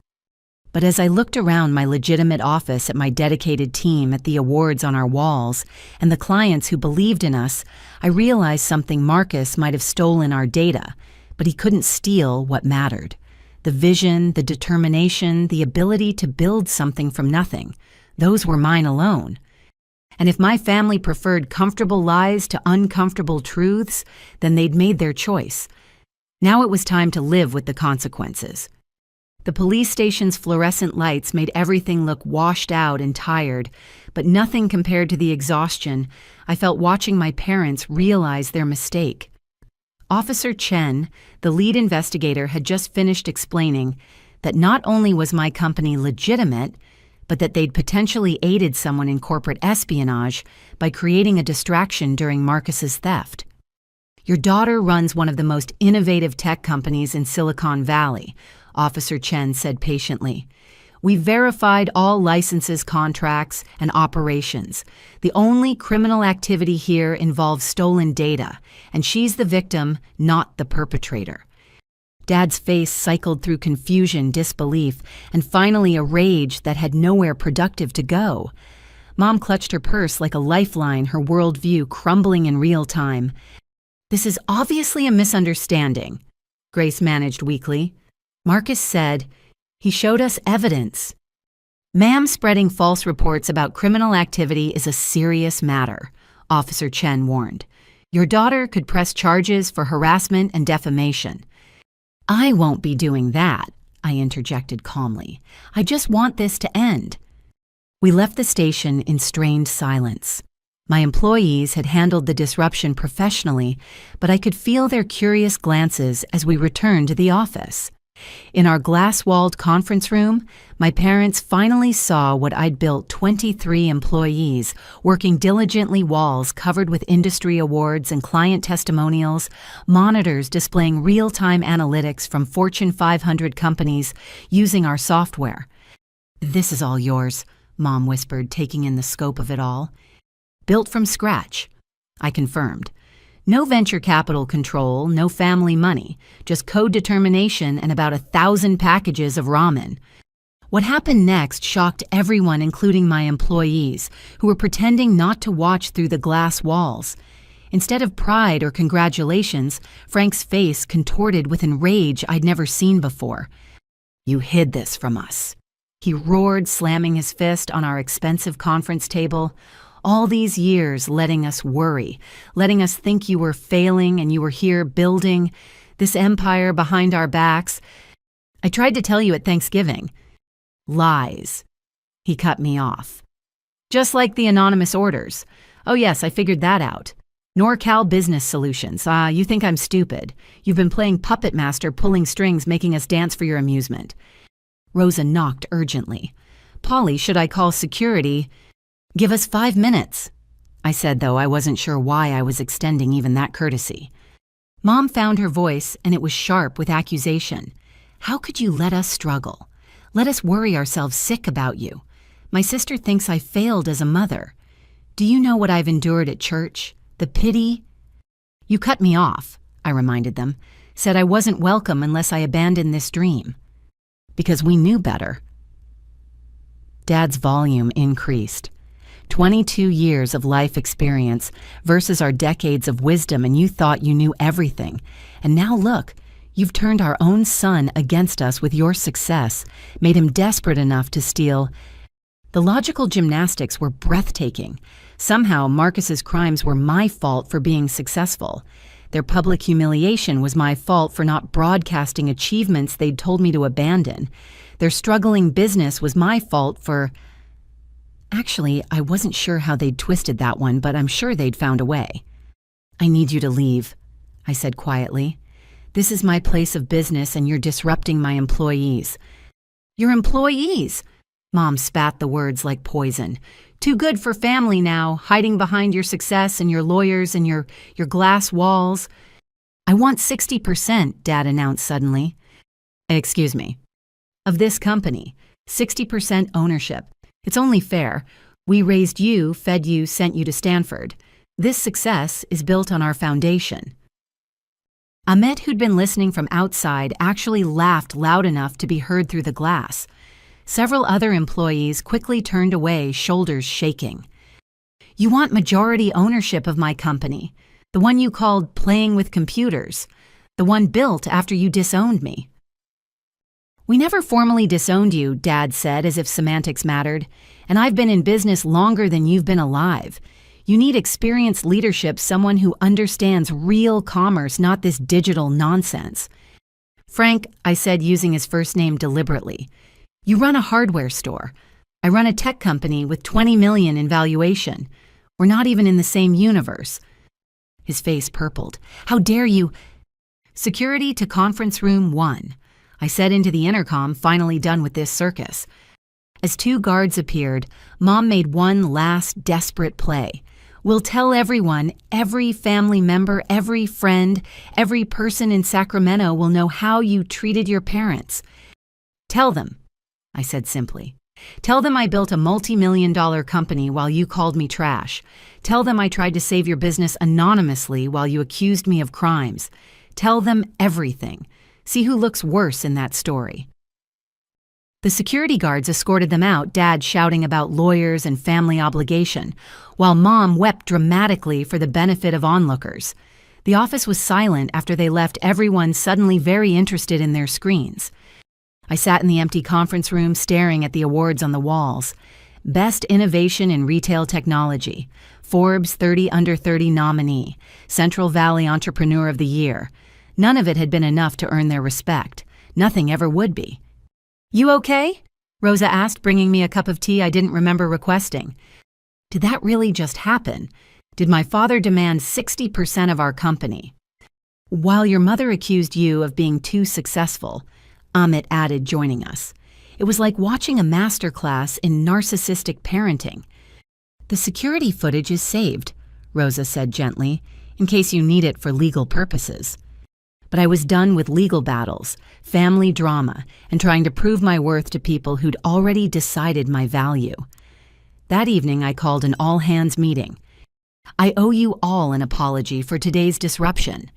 But as I looked around my legitimate office, at my dedicated team, at the awards on our walls, and the clients who believed in us, I realized something. Marcus might have stolen our data, but he couldn't steal what mattered. The vision, the determination, the ability to build something from nothing. Those were mine alone. And if my family preferred comfortable lies to uncomfortable truths, then they'd made their choice. Now it was time to live with the consequences. The police station's fluorescent lights made everything look washed out and tired, but nothing compared to the exhaustion I felt watching my parents realize their mistake. Officer Chen, the lead investigator, had just finished explaining that not only was my company legitimate, but that they'd potentially aided someone in corporate espionage by creating a distraction during Marcus's theft. "Your daughter runs one of the most innovative tech companies in Silicon Valley," Officer Chen said patiently. "We verified all licenses, contracts, and operations. The only criminal activity here involves stolen data, and she's the victim, not the perpetrator." Dad's face cycled through confusion, disbelief, and finally a rage that had nowhere productive to go. Mom clutched her purse like a lifeline, her worldview crumbling in real time. "This is obviously a misunderstanding," Grace managed weakly. "Marcus said he showed us evidence." "Ma'am, spreading false reports about criminal activity is a serious matter," Officer Chen warned. "Your daughter could press charges for harassment and defamation." "I won't be doing that," I interjected calmly. "I just want this to end." We left the station in strained silence. My employees had handled the disruption professionally, but I could feel their curious glances as we returned to the office. In our glass-walled conference room, my parents finally saw what I'd built: 23 employees, working diligently, walls covered with industry awards and client testimonials, monitors displaying real-time analytics from Fortune 500 companies using our software. "This is all yours," Mom whispered, taking in the scope of it all. "Built from scratch," I confirmed. "No venture capital control, no family money, just code determination and about 1,000 packages of ramen." What happened next shocked everyone, including my employees, who were pretending not to watch through the glass walls. Instead of pride or congratulations, Frank's face contorted with enrage I'd never seen before. "You hid this from us," he roared, slamming his fist on our expensive conference table. "All these years letting us worry, letting us think you were failing and you were here building this empire behind our backs. I tried to tell you at Thanksgiving." "Lies." He cut me off. "Just like the anonymous orders. Oh yes, I figured that out. NorCal Business Solutions. You think I'm stupid. You've been playing puppet master, pulling strings, making us dance for your amusement." Rosa knocked urgently. "Polly, should I call security?" "Give us 5 minutes," I said, though I wasn't sure why I was extending even that courtesy. Mom found her voice, and it was sharp with accusation. "How could you let us struggle? Let us worry ourselves sick about you? My sister thinks I failed as a mother. Do you know what I've endured at church? The pity—" "You cut me off," I reminded them. "Said I wasn't welcome unless I abandoned this dream." "Because we knew better." Dad's volume increased. 22 years of life experience versus our decades of wisdom, and you thought you knew everything. And now look, you've turned our own son against us with your success, made him desperate enough to steal. The logical gymnastics were breathtaking. Somehow Marcus's crimes were my fault for being successful. Their public humiliation was my fault for not broadcasting achievements they'd told me to abandon. Their struggling business was my fault for— Actually, I wasn't sure how they'd twisted that one, but I'm sure they'd found a way. "I need you to leave," I said quietly. "This is my place of business and you're disrupting my employees." "Your employees?" Mom spat the words like poison. "Too good for family now, hiding behind your success and your lawyers and your glass walls." "I want 60%, Dad announced suddenly. "Excuse me." "Of this company. 60% ownership. It's only fair. We raised you, fed you, sent you to Stanford. This success is built on our foundation." Ahmet, who'd been listening from outside, actually laughed loud enough to be heard through the glass. Several other employees quickly turned away, shoulders shaking. "You want majority ownership of my company, the one you called playing with computers, the one built after you disowned me." "We never formally disowned you," Dad said, as if semantics mattered. "And I've been in business longer than you've been alive. You need experienced leadership, someone who understands real commerce, not this digital nonsense." "Frank," I said, using his first name deliberately, "you run a hardware store. I run a tech company with 20 million in valuation. We're not even in the same universe." His face purpled. "How dare you—" "Security to conference room 1. I said into the intercom, finally done with this circus. As 2 guards appeared, Mom made one last desperate play. "We'll tell everyone, every family member, every friend, every person in Sacramento will know how you treated your parents. Tell them," I said simply. "Tell them I built a multi-million-dollar company while you called me trash. Tell them I tried to save your business anonymously while you accused me of crimes. Tell them everything. See who looks worse in that story." The security guards escorted them out, Dad shouting about lawyers and family obligation, while Mom wept dramatically for the benefit of onlookers. The office was silent after they left, everyone suddenly very interested in their screens. I sat in the empty conference room staring at the awards on the walls. Best Innovation in Retail Technology, Forbes 30 Under 30 nominee, Central Valley Entrepreneur of the Year. None of it had been enough to earn their respect. Nothing ever would be. "You okay?" Rosa asked, bringing me a cup of tea I didn't remember requesting. Did that really just happen? Did my father demand 60% of our company? While your mother accused you of being too successful, Amit added, joining us. It was like watching a masterclass in narcissistic parenting. The security footage is saved, Rosa said gently, in case you need it for legal purposes. But I was done with legal battles, family drama, and trying to prove my worth to people who'd already decided my value. That evening, I called an all-hands meeting. I owe you all an apology for today's disruption.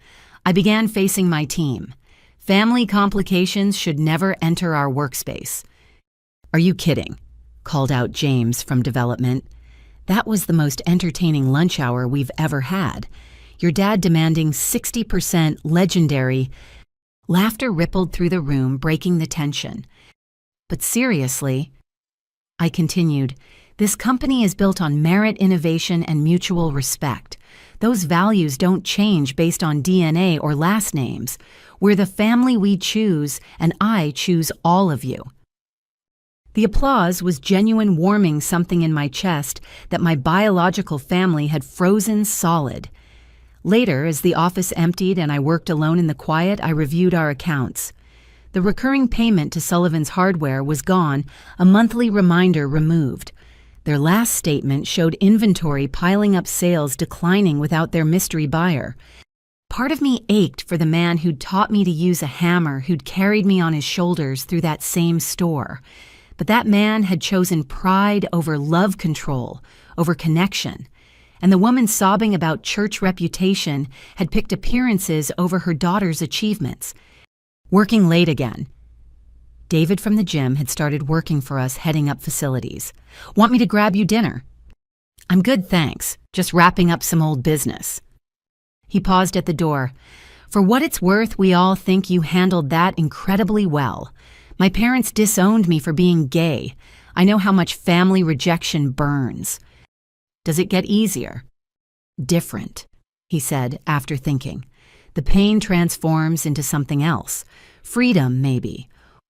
I began facing my team. Family complications should never enter our workspace. Are you kidding? Called out James from development. That was the most entertaining lunch hour we've ever had. Your dad demanding 60% legendary. Laughter rippled through the room, breaking the tension. But seriously, I continued, this company is built on merit, innovation, and mutual respect. Those values don't change based on DNA or last names. We're the family we choose, and I choose all of you. The applause was genuine, warming something in my chest that my biological family had frozen solid. Later, as the office emptied and I worked alone in the quiet, I reviewed our accounts. The recurring payment to Sullivan's Hardware was gone, a monthly reminder removed. Their last statement showed inventory piling up, sales declining without their mystery buyer. Part of me ached for the man who'd taught me to use a hammer, who'd carried me on his shoulders through that same store. But that man had chosen pride over love, control, over connection. And the woman sobbing about church reputation had picked appearances over her daughter's achievements. Working late again. David from the gym had started working for us, heading up facilities. Want me to grab you dinner? I'm good, thanks. Just wrapping up some old business. He paused at the door. For what it's worth, we all think you handled that incredibly well. My parents disowned me for being gay. I know how much family rejection burns. Does it get easier? Different, he said after thinking. The pain transforms into something else. Freedom, maybe.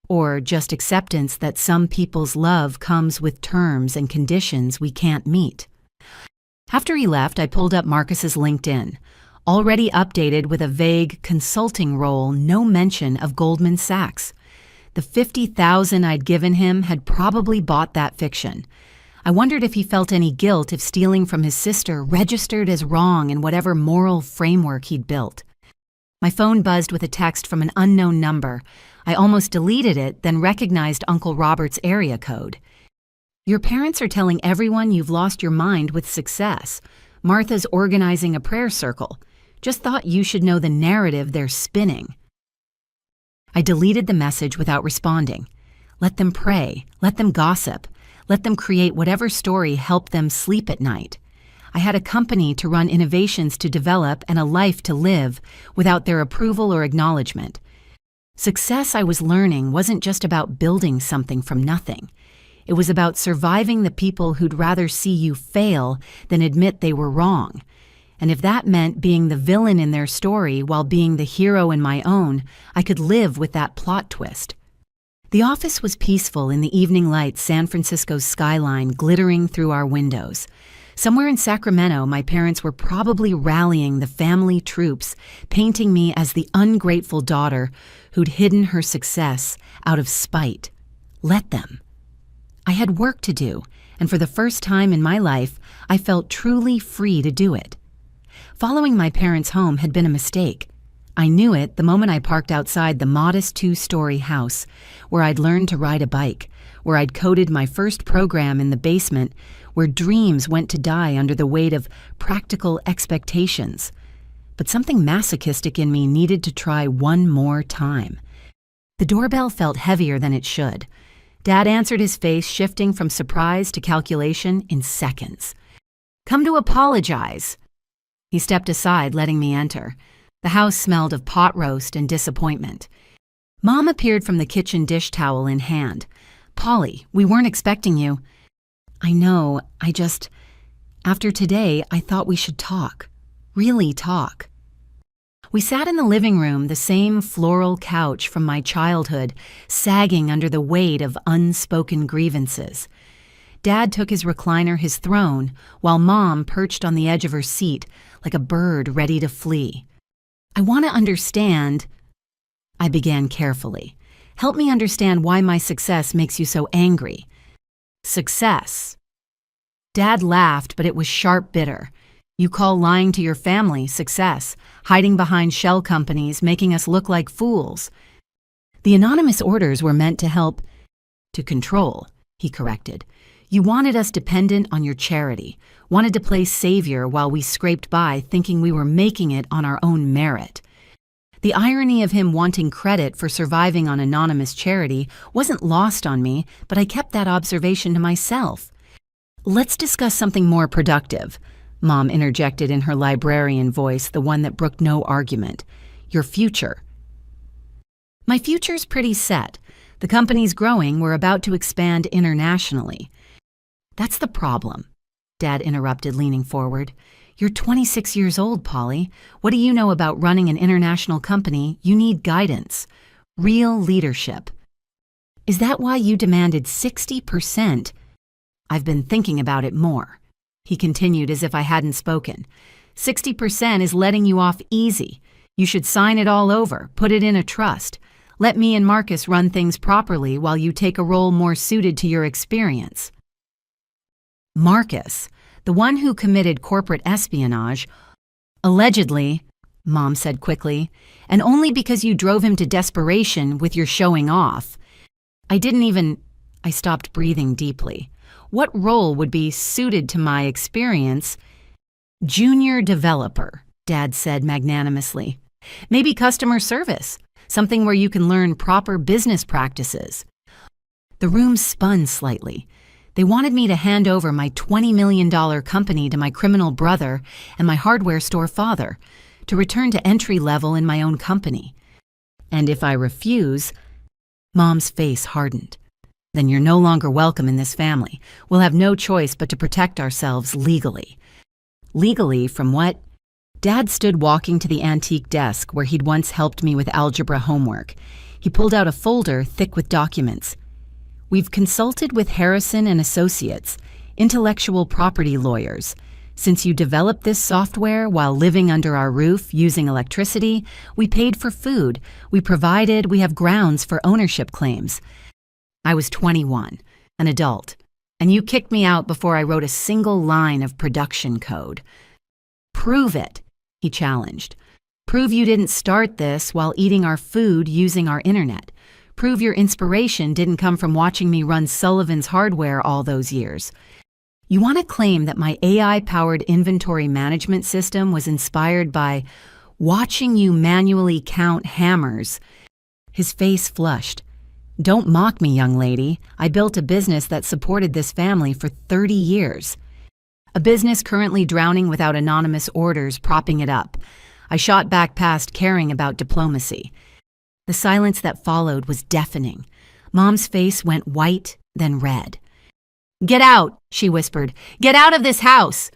Or just acceptance that some people's love comes with terms and conditions we can't meet. After he left, I pulled up Marcus's LinkedIn. Already updated with a vague consulting role, no mention of Goldman Sachs. The $50,000 I'd given him had probably bought that fiction. I wondered if he felt any guilt if stealing from his sister registered as wrong in whatever moral framework he'd built. My phone buzzed with a text from an unknown number. I almost deleted it, then recognized Uncle Robert's area code. Your parents are telling everyone you've lost your mind with success. Martha's organizing a prayer circle. Just thought you should know the narrative they're spinning. I deleted the message without responding. Let them pray, let them gossip, let them create whatever story helped them sleep at night. I had a company to run, innovations to develop, and a life to live without their approval or acknowledgement. Success, I was learning, wasn't just about building something from nothing. It was about surviving the people who'd rather see you fail than admit they were wrong. And if that meant being the villain in their story while being the hero in my own, I could live with that plot twist. The office was peaceful in the evening light, San Francisco's skyline glittering through our windows. Somewhere in Sacramento, my parents were probably rallying the family troops, painting me as the ungrateful daughter who'd hidden her success out of spite. Let them. I had work to do, and for the first time in my life, I felt truly free to do it. Following my parents home had been a mistake. I knew it the moment I parked outside the modest 2-story house, where I'd learned to ride a bike, where I'd coded my first program in the basement, where dreams went to die under the weight of practical expectations. But something masochistic in me needed to try one more time. The doorbell felt heavier than it should. Dad answered, his face shifting from surprise to calculation in seconds. "Come to apologize." He stepped aside, letting me enter. The house smelled of pot roast and disappointment. Mom appeared from the kitchen, dish towel in hand. "Polly, we weren't expecting you." "I know, after today, I thought we should talk. Really talk." We sat in the living room, the same floral couch from my childhood, sagging under the weight of unspoken grievances. Dad took his recliner, his throne, while Mom perched on the edge of her seat like a bird ready to flee. "I want to understand," I began carefully. "Help me understand why my success makes you so angry." "Success." Dad laughed, but it was sharp bitter. "You call lying to your family success, hiding behind shell companies, making us look like fools." "The anonymous orders were meant to help, to control," he corrected. "You wanted us dependent on your charity, wanted to play savior while we scraped by thinking we were making it on our own merit." The irony of him wanting credit for surviving on anonymous charity wasn't lost on me, but I kept that observation to myself. "Let's discuss something more productive," Mom interjected in her librarian voice, the one that brooked no argument. "Your future." "My future's pretty set. The company's growing. We're about to expand internationally." "That's the problem," Dad interrupted, leaning forward. "You're 26 years old, Polly. What do you know about running an international company? You need guidance. Real leadership." "Is that why you demanded 60%? "I've been thinking about it more," he continued as if I hadn't spoken. 60% is letting you off easy. You should sign it all over, put it in a trust. Let me and Marcus run things properly while you take a role more suited to your experience." "Marcus, the one who committed corporate espionage, allegedly," Mom said quickly, "and only because you drove him to desperation with your showing off." I stopped breathing deeply. What role would be suited to my experience? "Junior developer," Dad said magnanimously. "Maybe customer service, something where you can learn proper business practices." The room spun slightly. They wanted me to hand over my $20 million company to my criminal brother and my hardware store father, to return to entry level in my own company. And if I refuse, Mom's face hardened. "Then you're no longer welcome in this family. We'll have no choice but to protect ourselves legally." "Legally from what?" Dad stood walking to the antique desk where he'd once helped me with algebra homework. He pulled out a folder thick with documents. "We've consulted with Harrison and Associates, intellectual property lawyers. Since you developed this software while living under our roof using electricity, we paid for food, we have grounds for ownership claims. I was 21, an adult, and you kicked me out before I wrote a single line of production code." "Prove it," he challenged. "Prove you didn't start this while eating our food using our internet. Prove your inspiration didn't come from watching me run Sullivan's Hardware all those years. You want to claim that my AI-powered inventory management system was inspired by watching you manually count hammers." His face flushed. "Don't mock me, young lady. I built a business that supported this family for 30 years. A business currently drowning without anonymous orders propping it up." I shot back past caring about diplomacy. The silence that followed was deafening. Mom's face went white, then red. "Get out," she whispered. "Get out of this house."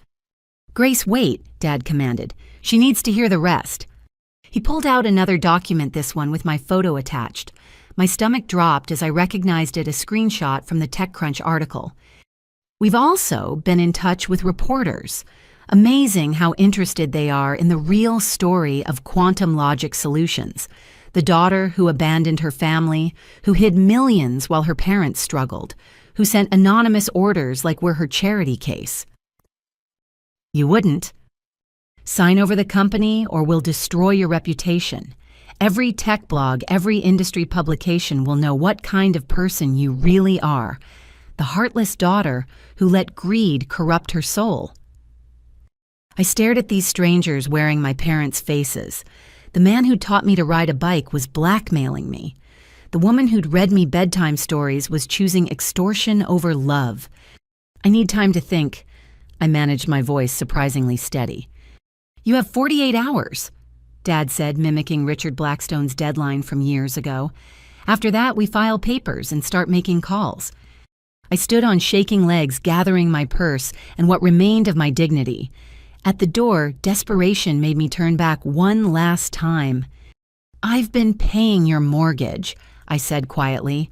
"Grace, wait," Dad commanded. "She needs to hear the rest." He pulled out another document, this one with my photo attached. My stomach dropped as I recognized it, a screenshot from the TechCrunch article. "We've also been in touch with reporters. Amazing how interested they are in the real story of quantum logic solutions. The daughter who abandoned her family, who hid millions while her parents struggled, who sent anonymous orders like we're her charity case." "You wouldn't." "Sign over the company or we'll destroy your reputation. Every tech blog, every industry publication will know what kind of person you really are. The heartless daughter who let greed corrupt her soul." I stared at these strangers wearing my parents' faces. The man who taught me to ride a bike was blackmailing me. The woman who'd read me bedtime stories was choosing extortion over love. "I need time to think." I managed my voice surprisingly steady. "You have 48 hours, Dad said, mimicking Richard Blackstone's deadline from years ago. "After that, we file papers and start making calls." I stood on shaking legs, gathering my purse and what remained of my dignity. At the door, desperation made me turn back one last time. "I've been paying your mortgage," I said quietly.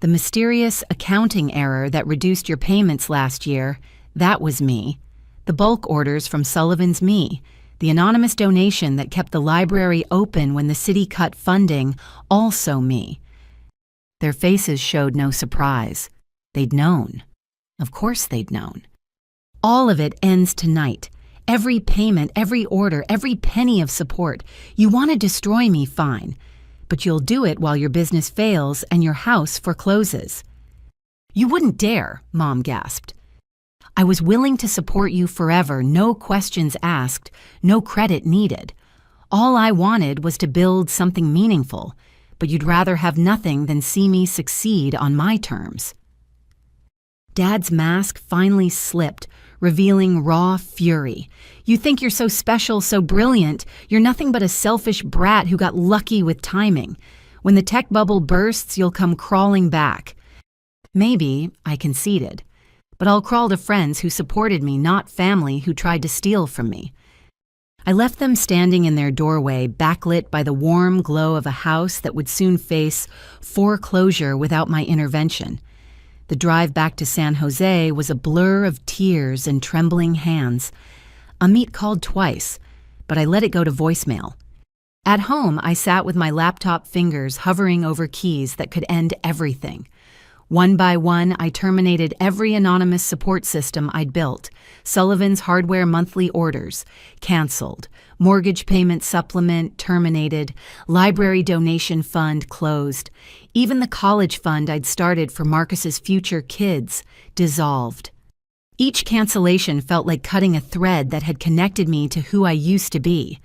"The mysterious accounting error that reduced your payments last year, that was me. The bulk orders from Sullivan's me. The anonymous donation that kept the library open when the city cut funding, also me." Their faces showed no surprise. They'd known. Of course they'd known. "All of it ends tonight. Every payment, every order, every penny of support. You want to destroy me, fine. But you'll do it while your business fails and your house forecloses." "You wouldn't dare," Mom gasped. "I was willing to support you forever, no questions asked, no credit needed. All I wanted was to build something meaningful, but you'd rather have nothing than see me succeed on my terms." Dad's mask finally slipped, revealing raw fury. "You think you're so special, so brilliant. You're nothing but a selfish brat who got lucky with timing. When the tech bubble bursts, you'll come crawling back." "Maybe," I conceded. "But I'll crawl to friends who supported me, not family who tried to steal from me." I left them standing in their doorway, backlit by the warm glow of a house that would soon face foreclosure without my intervention. The drive back to San Jose was a blur of tears and trembling hands. Amit called twice, but I let it go to voicemail. At home, I sat with my laptop fingers hovering over keys that could end everything. One by one, I terminated every anonymous support system I'd built. Sullivan's hardware monthly orders, canceled. Mortgage payment supplement, terminated. Library donation fund, closed. Even the college fund I'd started for Marcus's future kids, dissolved. Each cancellation felt like cutting a thread that had connected me to who I used to be.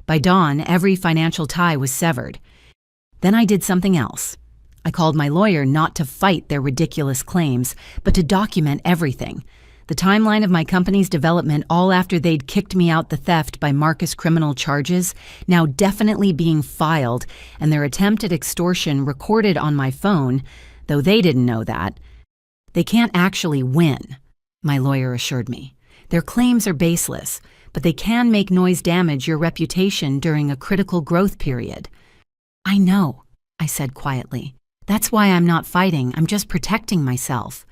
By dawn, every financial tie was severed. Then I did something else. I called my lawyer not to fight their ridiculous claims, but to document everything. The timeline of my company's development all after they'd kicked me out the theft by Marcus criminal charges, now definitely being filed, and their attempt at extortion recorded on my phone, though they didn't know that. "They can't actually win," my lawyer assured me. "Their claims are baseless, but they can make noise damage your reputation during a critical growth period." "I know," I said quietly. "That's why I'm not fighting, I'm just protecting myself."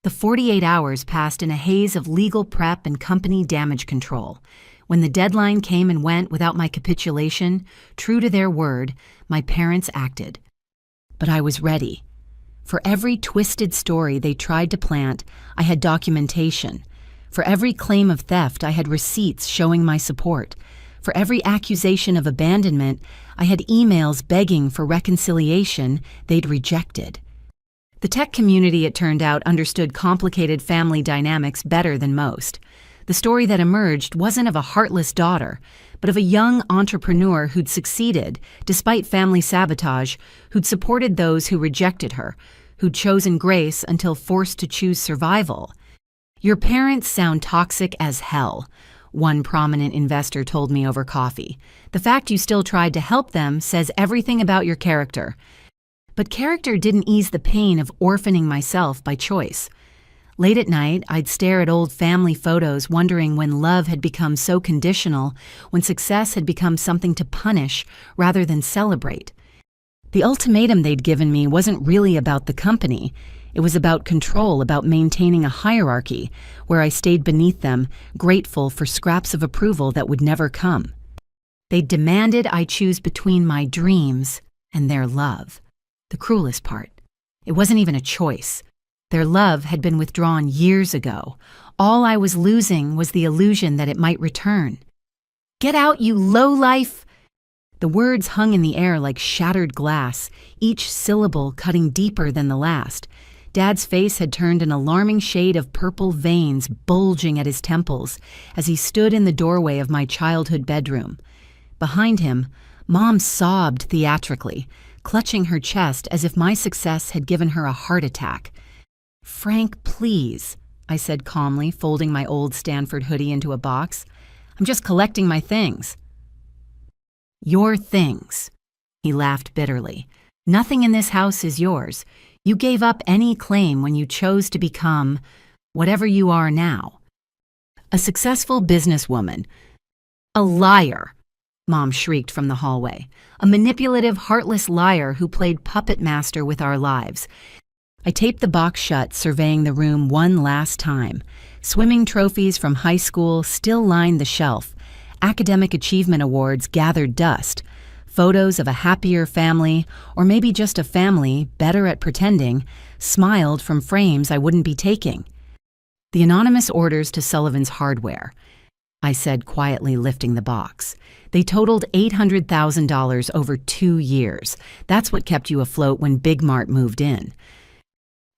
The 48 hours passed in a haze of legal prep and company damage control. When the deadline came and went without my capitulation, true to their word, my parents acted. But I was ready. For every twisted story they tried to plant, I had documentation. For every claim of theft, I had receipts showing my support. For every accusation of abandonment, I had emails begging for reconciliation they'd rejected. The tech community, it turned out, understood complicated family dynamics better than most. The story that emerged wasn't of a heartless daughter, but of a young entrepreneur who'd succeeded, despite family sabotage, who'd supported those who rejected her, who'd chosen grace until forced to choose survival. "Your parents sound toxic as hell," one prominent investor told me over coffee. "The fact you still tried to help them says everything about your character." But character didn't ease the pain of orphaning myself by choice. Late at night, I'd stare at old family photos wondering when love had become so conditional, when success had become something to punish rather than celebrate. The ultimatum they'd given me wasn't really about the company. It was about control, about maintaining a hierarchy, where I stayed beneath them, grateful for scraps of approval that would never come. They demanded I choose between my dreams and their love. The cruelest part, it wasn't even a choice. Their love had been withdrawn years ago. All I was losing was the illusion that it might return. "Get out, you lowlife!" The words hung in the air like shattered glass, each syllable cutting deeper than the last. Dad's face had turned an alarming shade of purple veins bulging at his temples as he stood in the doorway of my childhood bedroom. Behind him, Mom sobbed theatrically, clutching her chest as if my success had given her a heart attack. "Frank, please," I said calmly, folding my old Stanford hoodie into a box. "I'm just collecting my things." "Your things," he laughed bitterly. "Nothing in this house is yours. You gave up any claim when you chose to become whatever you are now." A successful businesswoman. A liar, Mom shrieked from the hallway. A manipulative, heartless liar who played puppet master with our lives. I taped the box shut, surveying the room one last time. Swimming trophies from high school still lined the shelf. Academic achievement awards gathered dust. Photos of a happier family, or maybe just a family better at pretending, smiled from frames I wouldn't be taking. The anonymous orders to Sullivan's Hardware, I said, quietly lifting the box. They totaled $800,000 over 2 years. That's what kept you afloat when Big Mart moved in.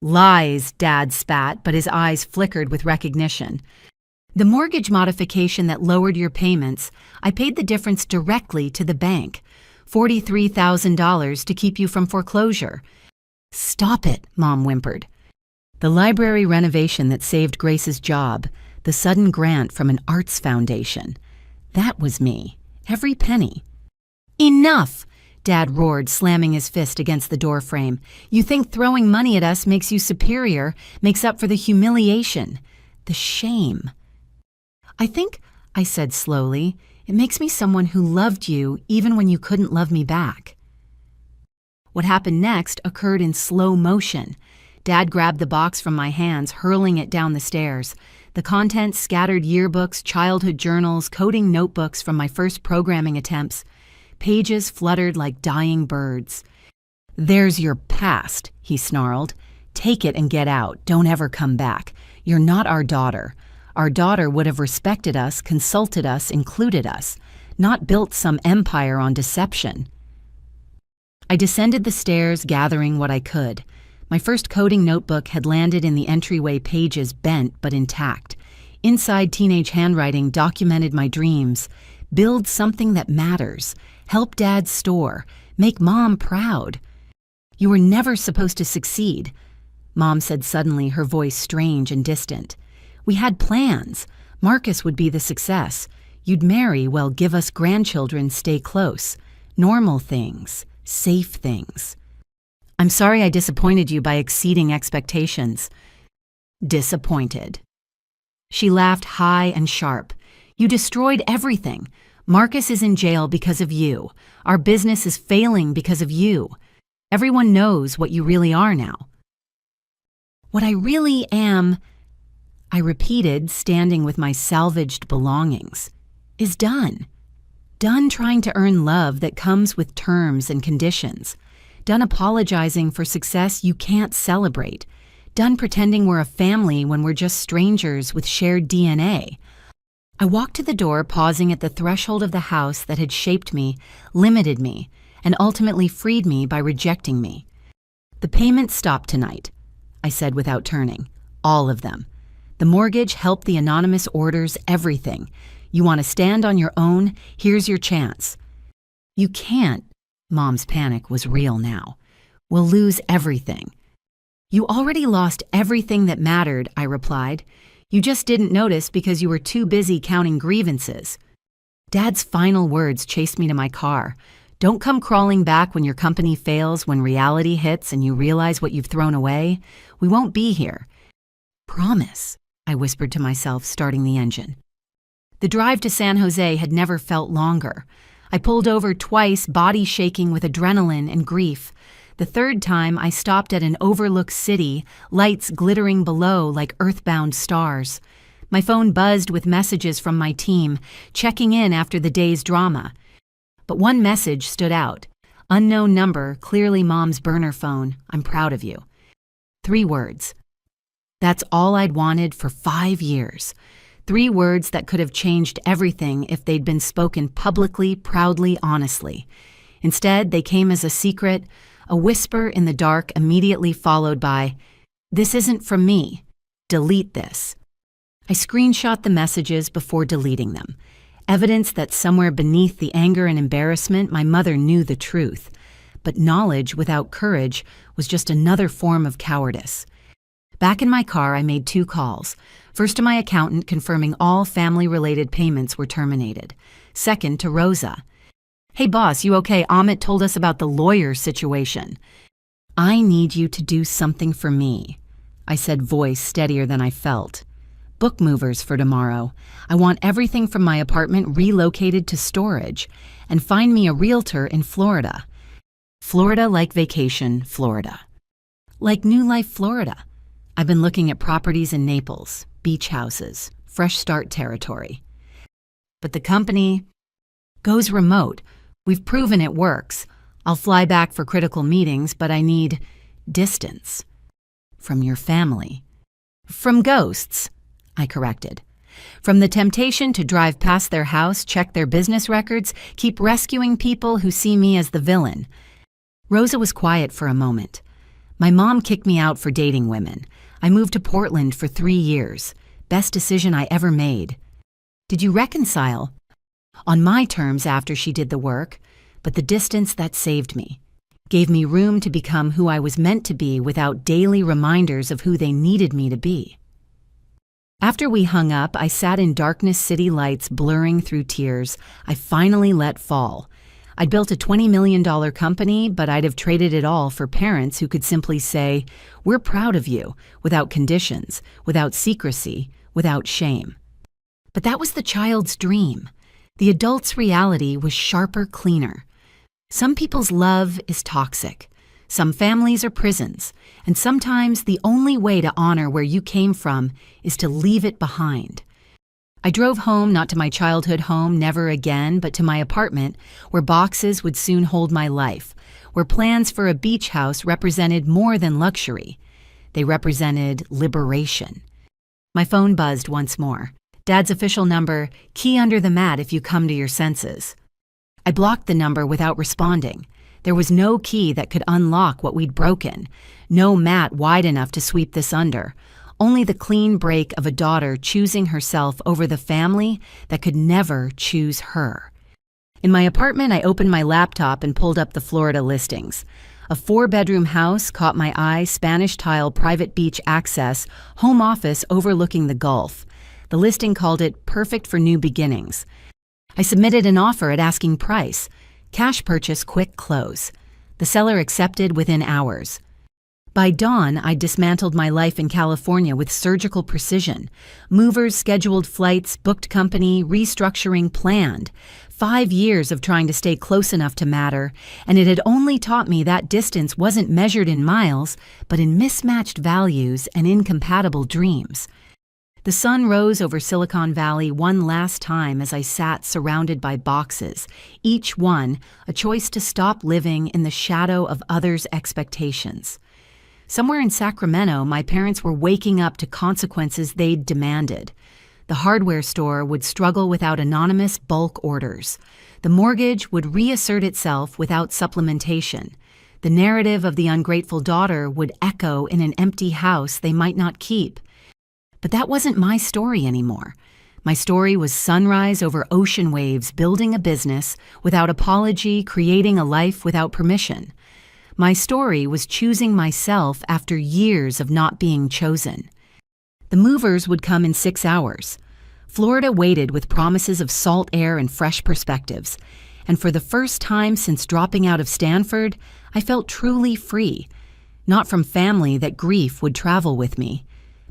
Lies, Dad spat, but his eyes flickered with recognition. The mortgage modification that lowered your payments, I paid the difference directly to the bank. $43,000 to keep you from foreclosure. Stop it, Mom whimpered. The library renovation that saved Grace's job, the sudden grant from an arts foundation. That was me. Every penny. Enough! Dad roared, slamming his fist against the doorframe. You think throwing money at us makes you superior, makes up for the humiliation, the shame. I think, I said slowly, it makes me someone who loved you even when you couldn't love me back. What happened next occurred in slow motion. Dad grabbed the box from my hands, hurling it down the stairs. The contents scattered yearbooks, childhood journals, coding notebooks from my first programming attempts. Pages fluttered like dying birds. There's your past, he snarled. Take it and get out. Don't ever come back. You're not our daughter. Our daughter would have respected us, consulted us, included us, not built some empire on deception. I descended the stairs, gathering what I could. My first coding notebook had landed in the entryway, pages bent but intact. Inside, teenage handwriting documented my dreams. Build something that matters. Help Dad soar. Make Mom proud. You were never supposed to succeed, Mom said suddenly, her voice strange and distant. We had plans. Marcus would be the success. You'd marry, well, give us grandchildren, stay close. Normal things. Safe things. I'm sorry I disappointed you by exceeding expectations. Disappointed. She laughed high and sharp. You destroyed everything. Marcus is in jail because of you. Our business is failing because of you. Everyone knows what you really are now. What I really am, I repeated, standing with my salvaged belongings, is done. Done trying to earn love that comes with terms and conditions. Done apologizing for success you can't celebrate. Done pretending we're a family when we're just strangers with shared DNA. I walked to the door, pausing at the threshold of the house that had shaped me, limited me, and ultimately freed me by rejecting me. The payments stopped tonight, I said without turning. All of them. The mortgage, help, the anonymous orders, everything. You want to stand on your own? Here's your chance. You can't. Mom's panic was real now. We'll lose everything. You already lost everything that mattered, I replied. You just didn't notice because you were too busy counting grievances. Dad's final words chased me to my car. Don't come crawling back when your company fails, when reality hits and you realize what you've thrown away. We won't be here. Promise, I whispered to myself, starting the engine. The drive to San Jose had never felt longer. I pulled over twice, body shaking with adrenaline and grief. The third time, I stopped at an overlooked city, lights glittering below like earthbound stars. My phone buzzed with messages from my team, checking in after the day's drama. But one message stood out. Unknown number, clearly Mom's burner phone. I'm proud of you. 3 words. That's all I'd wanted for 5 years. 3 words that could have changed everything if they'd been spoken publicly, proudly, honestly. Instead, they came as a secret, a whisper in the dark, immediately followed by, "This isn't from me. Delete this." I screenshot the messages before deleting them. Evidence that somewhere beneath the anger and embarrassment, my mother knew the truth. But knowledge without courage was just another form of cowardice. Back in my car, I made 2 calls. First to my accountant, confirming all family-related payments were terminated. Second to Rosa. "Hey boss, you okay? Amit told us about the lawyer situation." "I need you to do something for me," I said, voice steadier than I felt. Book movers for tomorrow. I want everything from my apartment relocated to storage. And find me a realtor in Florida. Florida like vacation, Florida. Like New Life, Florida. I've been looking at properties in Naples, beach houses, fresh start territory. But the company goes remote. We've proven it works. I'll fly back for critical meetings, but I need distance. From your family. From ghosts, I corrected. From the temptation to drive past their house, check their business records, keep rescuing people who see me as the villain. Rosa was quiet for a moment. My mom kicked me out for dating women. I moved to Portland for 3 years. Best decision I ever made. Did you reconcile? On my terms after she did the work, but the distance that saved me. Gave me room to become who I was meant to be without daily reminders of who they needed me to be. After we hung up, I sat in darkness, city lights blurring through tears. I finally let fall. I'd built a $20 million company, but I'd have traded it all for parents who could simply say, "We're proud of you," without conditions, without secrecy, without shame. But that was the child's dream. The adult's reality was sharper, cleaner. Some people's love is toxic. Some families are prisons, and sometimes the only way to honor where you came from is to leave it behind. I drove home, not to my childhood home, never again, but to my apartment, where boxes would soon hold my life, where plans for a beach house represented more than luxury. They represented liberation. My phone buzzed once more. Dad's official number, key under the mat if you come to your senses. I blocked the number without responding. There was no key that could unlock what we'd broken, no mat wide enough to sweep this under, only the clean break of a daughter choosing herself over the family that could never choose her. In my apartment, I opened my laptop and pulled up the Florida listings. A 4-bedroom house caught my eye, Spanish tile, private beach access, home office overlooking the Gulf. The listing called it perfect for new beginnings. I submitted an offer at asking price. Cash purchase, quick close. The seller accepted within hours. By dawn, I dismantled my life in California with surgical precision. Movers, scheduled flights, booked company, restructuring planned. 5 years of trying to stay close enough to matter, and it had only taught me that distance wasn't measured in miles, but in mismatched values and incompatible dreams. The sun rose over Silicon Valley one last time as I sat surrounded by boxes, each one a choice to stop living in the shadow of others' expectations. Somewhere in Sacramento, my parents were waking up to consequences they'd demanded. The hardware store would struggle without anonymous bulk orders. The mortgage would reassert itself without supplementation. The narrative of the ungrateful daughter would echo in an empty house they might not keep. But that wasn't my story anymore. My story was sunrise over ocean waves, building a business without apology, creating a life without permission. My story was choosing myself after years of not being chosen. The movers would come in 6 hours. Florida waited with promises of salt air and fresh perspectives. And for the first time since dropping out of Stanford, I felt truly free. Not from family that grief would travel with me,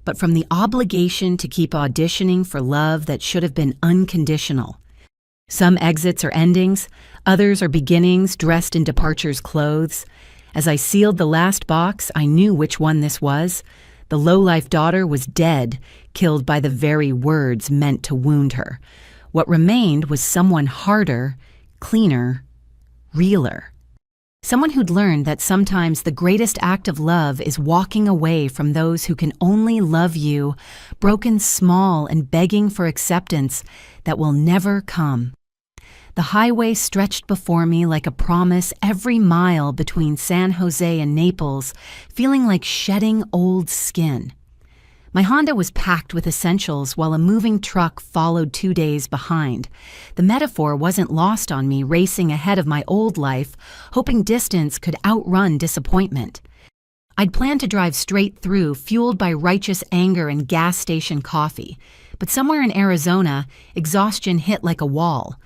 but from the obligation to keep auditioning for love that should have been unconditional. Some exits are endings, others are beginnings dressed in departure's clothes. As I sealed the last box, I knew which one this was. The low-life daughter was dead, killed by the very words meant to wound her. What remained was someone harder, cleaner, realer. Someone who'd learned that sometimes the greatest act of love is walking away from those who can only love you, broken small and begging for acceptance that will never come. The highway stretched before me like a promise every mile between San Jose and Naples, feeling like shedding old skin. My Honda was packed with essentials while a moving truck followed 2 days behind. The metaphor wasn't lost on me, racing ahead of my old life, hoping distance could outrun disappointment. I'd planned to drive straight through, fueled by righteous anger and gas station coffee. But somewhere in Arizona, exhaustion hit like a wall.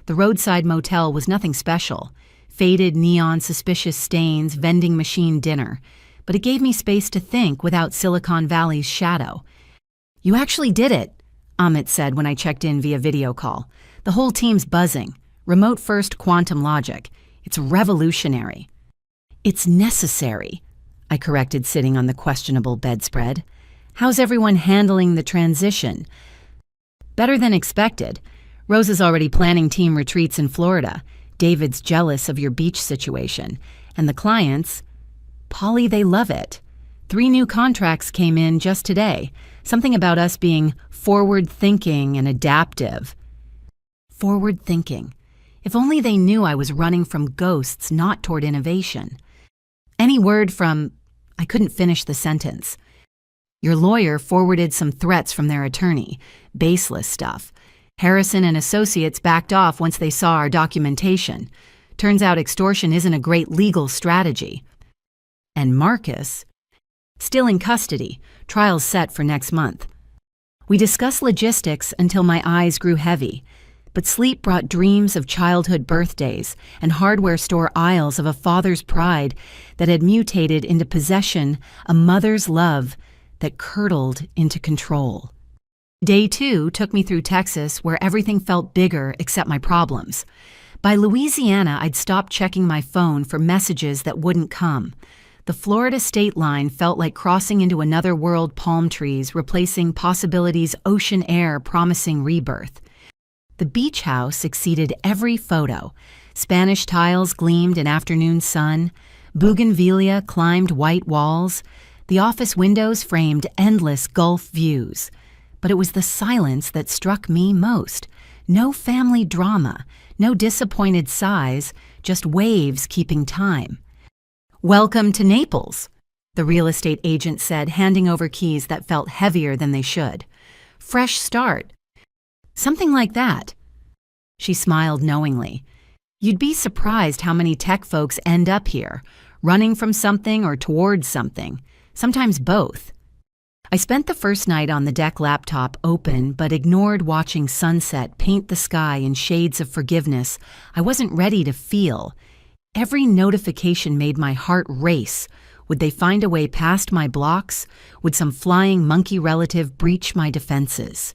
The roadside motel was nothing special. Faded neon, suspicious stains, vending machine dinner. But it gave me space to think without Silicon Valley's shadow. "You actually did it," Amit said when I checked in via video call. "The whole team's buzzing. Remote-first quantum logic. It's revolutionary." "It's necessary," I corrected, sitting on the questionable bedspread. "How's everyone handling the transition?" "Better than expected. Rose is already planning team retreats in Florida. David's jealous of your beach situation. And the clients, Polly, they love it. 3 new contracts came in just today. Something about us being forward-thinking and adaptive." Forward-thinking. If only they knew I was running from ghosts, not toward innovation. "Any word from—" I couldn't finish the sentence. "Your lawyer forwarded some threats from their attorney. Baseless stuff. Harrison and Associates backed off once they saw our documentation. Turns out extortion isn't a great legal strategy." "And Marcus?" "Still in custody. Trial's set for next month." We discussed logistics until my eyes grew heavy, but sleep brought dreams of childhood birthdays and hardware store aisles of a father's pride that had mutated into possession, a mother's love that curdled into control. Day 2 took me through Texas, where everything felt bigger except my problems. By Louisiana, I'd stopped checking my phone for messages that wouldn't come. The Florida state line felt like crossing into another world, palm trees replacing possibilities, ocean air promising rebirth. The beach house exceeded every photo. Spanish tiles gleamed in afternoon sun. Bougainvillea climbed white walls. The office windows framed endless Gulf views. But it was the silence that struck me most. No family drama, no disappointed sighs, just waves keeping time. "Welcome to Naples," the real estate agent said, handing over keys that felt heavier than they should. "Fresh start." "Something like that." She smiled knowingly. "You'd be surprised how many tech folks end up here, running from something or towards something, sometimes both." I spent the first night on the deck, laptop open, but ignored watching sunset paint the sky in shades of forgiveness I wasn't ready to feel. Every notification made my heart race. Would they find a way past my blocks? Would some flying monkey relative breach my defenses?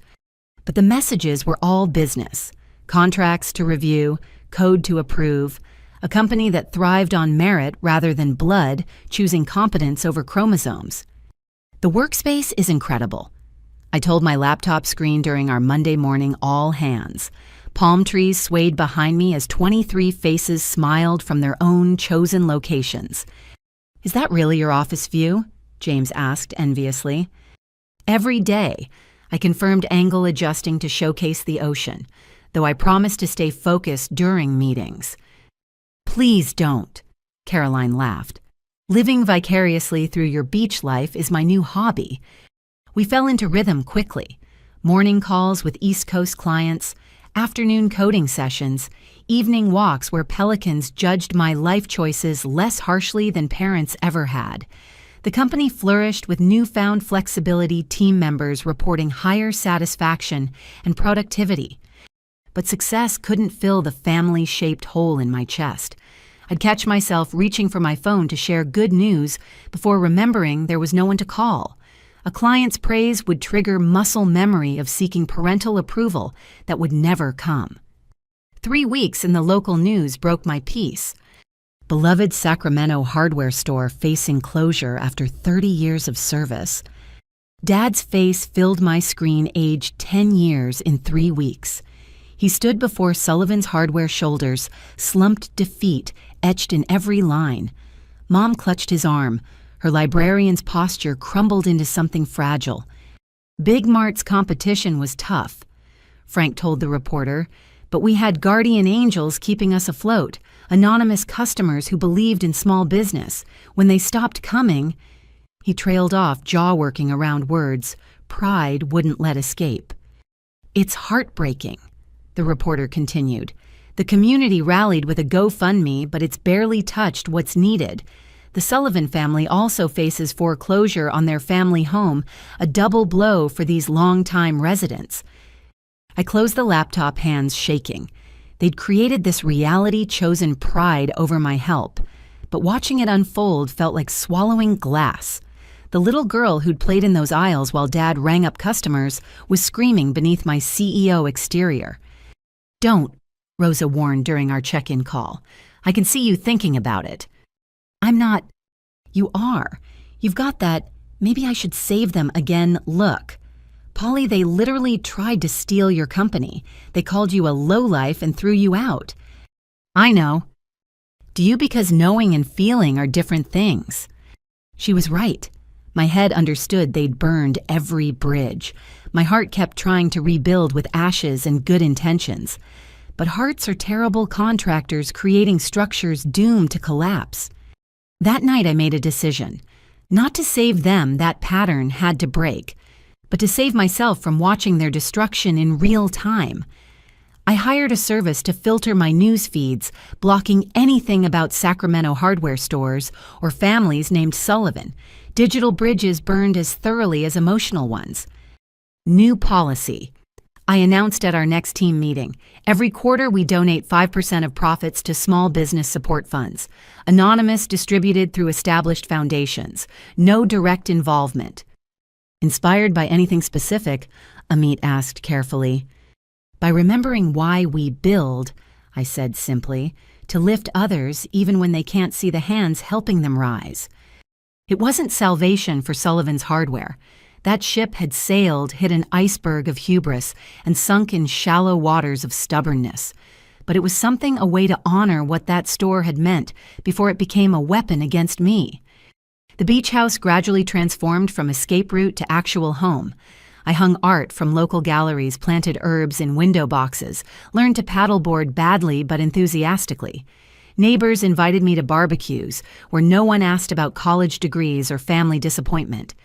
But the messages were all business. Contracts to review, code to approve, a company that thrived on merit rather than blood, choosing competence over chromosomes. "The workspace is incredible," I told my laptop screen during our Monday morning all hands. Palm trees swayed behind me as 23 faces smiled from their own chosen locations. "Is that really your office view?" James asked enviously. "Every day," I confirmed, angle adjusting to showcase the ocean, though I promised to stay focused during meetings. "Please don't," Caroline laughed. "Living vicariously through your beach life is my new hobby." We fell into rhythm quickly. Morning calls with East Coast clients, afternoon coding sessions, evening walks where pelicans judged my life choices less harshly than parents ever had. The company flourished with newfound flexibility, team members reporting higher satisfaction and productivity. But success couldn't fill the family-shaped hole in my chest. I'd catch myself reaching for my phone to share good news before remembering there was no one to call. A client's praise would trigger muscle memory of seeking parental approval that would never come. 3 weeks in the local news broke my peace. Beloved Sacramento hardware store facing closure after 30 years of service. Dad's face filled my screen, aged 10 years in 3 weeks. He stood before Sullivan's hardware shoulders, slumped defeat etched in every line. Mom clutched his arm. Her librarian's posture crumbled into something fragile. Big Mart's competition was tough, Frank told the reporter, but we had guardian angels keeping us afloat, anonymous customers who believed in small business. When they stopped coming, he trailed off, jaw working around words. Pride wouldn't let escape. "It's heartbreaking," the reporter continued. "The community rallied with a GoFundMe, but it's barely touched what's needed. The Sullivan family also faces foreclosure on their family home, a double blow for these longtime residents." I closed the laptop, hands shaking. They'd created this reality-chosen pride over my help, but watching it unfold felt like swallowing glass. The little girl who'd played in those aisles while Dad rang up customers was screaming beneath my CEO exterior. "Don't," Rosa warned during our check-in call. "I can see you thinking about it." "I'm not." "You are. You've got that, maybe I should save them again look. Polly, they literally tried to steal your company. They called you a lowlife and threw you out." "I know." "Do you? Because knowing and feeling are different things." She was right. My head understood they'd burned every bridge. My heart kept trying to rebuild with ashes and good intentions. But hearts are terrible contractors creating structures doomed to collapse. That night I made a decision. Not to save them, that pattern had to break, but to save myself from watching their destruction in real time. I hired a service to filter my news feeds, blocking anything about Sacramento hardware stores or families named Sullivan. Digital bridges burned as thoroughly as emotional ones. New policy. I announced at our next team meeting. Every quarter we donate 5% of profits to small business support funds. Anonymous, distributed through established foundations. No direct involvement. "Inspired by anything specific?" Amit asked carefully. "By remembering why we build," I said simply, "to lift others even when they can't see the hands helping them rise." It wasn't salvation for Sullivan's hardware. That ship had sailed, hit an iceberg of hubris, and sunk in shallow waters of stubbornness. But it was something, a way to honor what that store had meant before it became a weapon against me. The beach house gradually transformed from escape route to actual home. I hung art from local galleries, planted herbs in window boxes, learned to paddleboard badly but enthusiastically. Neighbors invited me to barbecues, where no one asked about college degrees or family disappointment.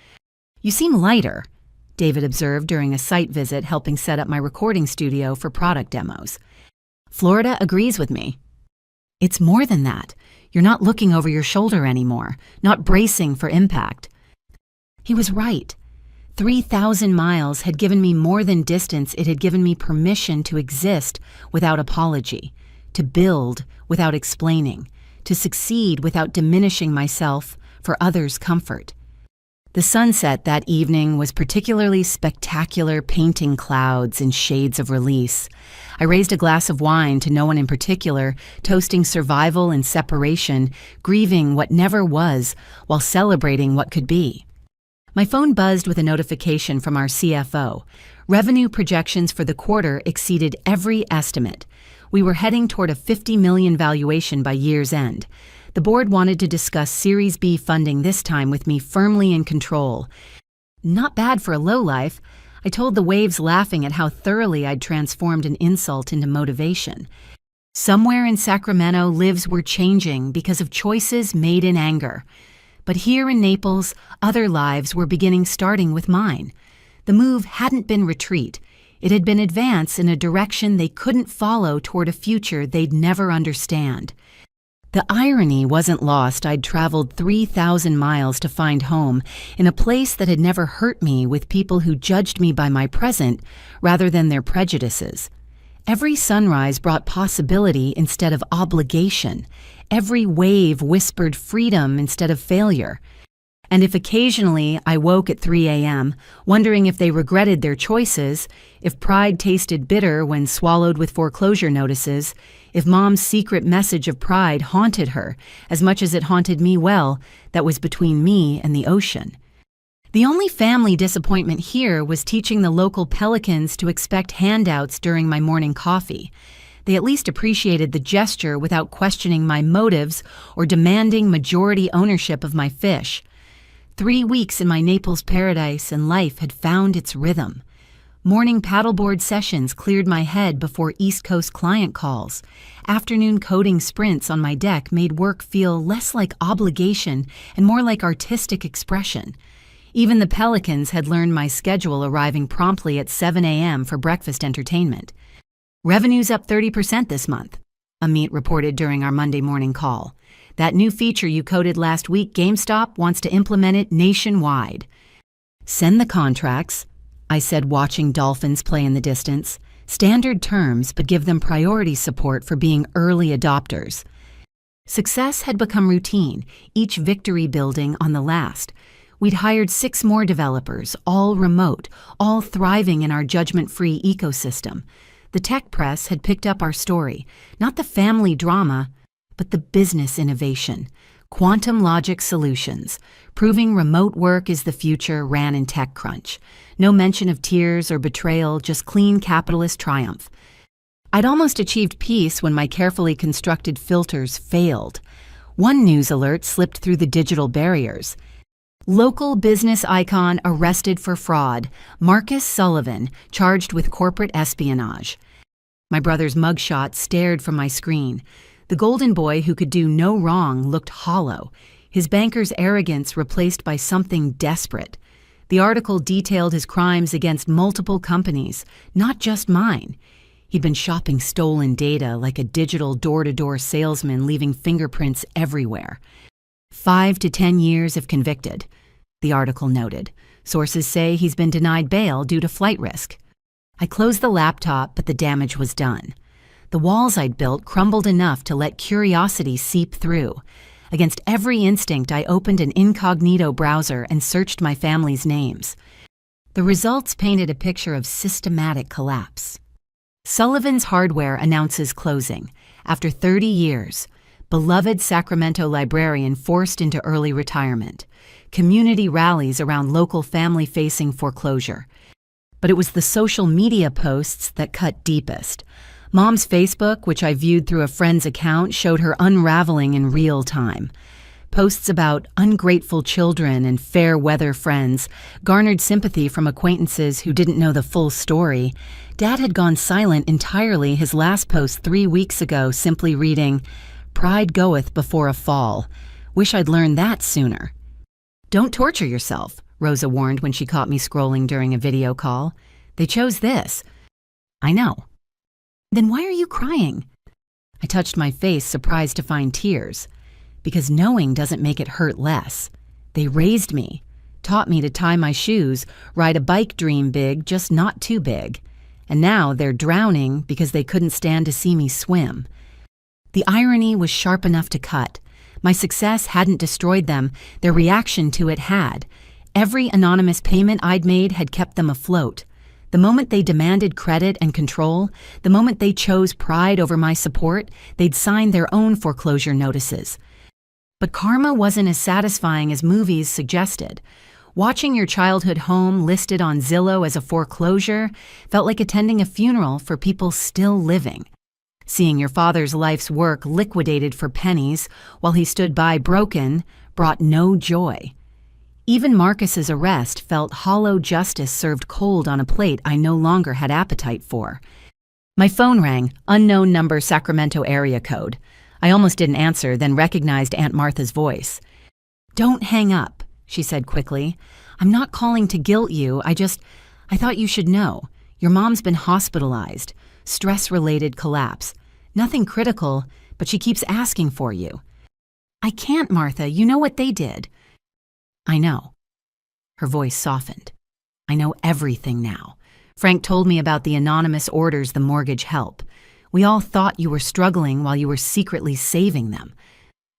"You seem lighter," David observed during a site visit helping set up my recording studio for product demos. "Florida agrees with me." "It's more than that. You're not looking over your shoulder anymore, not bracing for impact." He was right. 3,000 miles had given me more than distance. It had given me permission to exist without apology, to build without explaining, to succeed without diminishing myself for others' comfort. The sunset that evening was particularly spectacular, painting clouds in shades of release. I raised a glass of wine to no one in particular, toasting survival and separation, grieving what never was while celebrating what could be. My phone buzzed with a notification from our CFO. Revenue projections for the quarter exceeded every estimate. We were heading toward a $50 million valuation by year's end. The board wanted to discuss Series B funding this time with me firmly in control. Not bad for a lowlife, I told the waves, laughing at how thoroughly I'd transformed an insult into motivation. Somewhere in Sacramento, lives were changing because of choices made in anger. But here in Naples, other lives were beginning, starting with mine. The move hadn't been retreat. It had been advance in a direction they couldn't follow toward a future they'd never understand. The irony wasn't lost. I'd traveled 3,000 miles to find home in a place that had never hurt me, with people who judged me by my present rather than their prejudices. Every sunrise brought possibility instead of obligation. Every wave whispered freedom instead of failure. And if occasionally I woke at 3 a.m., wondering if they regretted their choices, if pride tasted bitter when swallowed with foreclosure notices, if Mom's secret message of pride haunted her as much as it haunted me, well, that was between me and the ocean. The only family disappointment here was teaching the local Pelicans to expect handouts during my morning coffee. They at least appreciated the gesture without questioning my motives or demanding majority ownership of my fish. 3 weeks in my Naples paradise and life had found its rhythm. Morning paddleboard sessions cleared my head before East Coast client calls. Afternoon coding sprints on my deck made work feel less like obligation and more like artistic expression. Even the Pelicans had learned my schedule, arriving promptly at 7 a.m. for breakfast entertainment. "Revenue's up 30% this month," Amit reported during our Monday morning call. "That new feature you coded last week, GameStop wants to implement it nationwide." "Send the contracts," I said, watching dolphins play in the distance. "Standard terms, but give them priority support for being early adopters." Success had become routine, each victory building on the last. We'd hired 6 more developers, all remote, all thriving in our judgment-free ecosystem. The tech press had picked up our story, not the family drama, but the business innovation. Quantum logic solutions, proving remote work is the future, ran in TechCrunch. No mention of tears or betrayal, just clean capitalist triumph. I'd almost achieved peace when my carefully constructed filters failed. One news alert slipped through the digital barriers. Local business icon arrested for fraud. Marcus Sullivan, charged with corporate espionage. My brother's mugshot stared from my screen. The golden boy who could do no wrong looked hollow, his banker's arrogance replaced by something desperate. The article detailed his crimes against multiple companies, not just mine. He'd been shopping stolen data like a digital door-to-door salesman, leaving fingerprints everywhere. 5 to 10 years if convicted, the article noted. Sources say he's been denied bail due to flight risk. I closed the laptop, but the damage was done. The walls I'd built crumbled enough to let curiosity seep through. Against every instinct, I opened an incognito browser and searched my family's names. The results painted a picture of systematic collapse. Sullivan's Hardware announces closing. After 30 years, beloved Sacramento librarian forced into early retirement. Community rallies around local family-facing foreclosure. But it was the social media posts that cut deepest. Mom's Facebook, which I viewed through a friend's account, showed her unraveling in real time. Posts about ungrateful children and fair weather friends garnered sympathy from acquaintances who didn't know the full story. Dad had gone silent entirely, his last post 3 weeks ago simply reading, "Pride goeth before a fall. Wish I'd learned that sooner." "Don't torture yourself," Rosa warned when she caught me scrolling during a video call. "They chose this." "I know." "Then why are you crying?" I touched my face, surprised to find tears. Because knowing doesn't make it hurt less. They raised me, taught me to tie my shoes, ride a bike, dream big, just not too big. And now they're drowning because they couldn't stand to see me swim. The irony was sharp enough to cut. My success hadn't destroyed them, their reaction to it had. Every anonymous payment I'd made had kept them afloat. The moment they demanded credit and control, the moment they chose pride over my support, they'd sign their own foreclosure notices. But karma wasn't as satisfying as movies suggested. Watching your childhood home listed on Zillow as a foreclosure felt like attending a funeral for people still living. Seeing your father's life's work liquidated for pennies while he stood by broken brought no joy. Even Marcus's arrest felt hollow justice served cold on a plate I no longer had appetite for. My phone rang, unknown number, Sacramento area code. I almost didn't answer, then recognized Aunt Martha's voice. "Don't hang up," she said quickly. "I'm not calling to guilt you, I thought you should know. Your mom's been hospitalized, stress-related collapse. Nothing critical, but she keeps asking for you." "I can't, Martha, you know what they did." "I know." Her voice softened. "I know everything now. Frank told me about the anonymous orders the mortgage help. We all thought you were struggling while you were secretly saving them.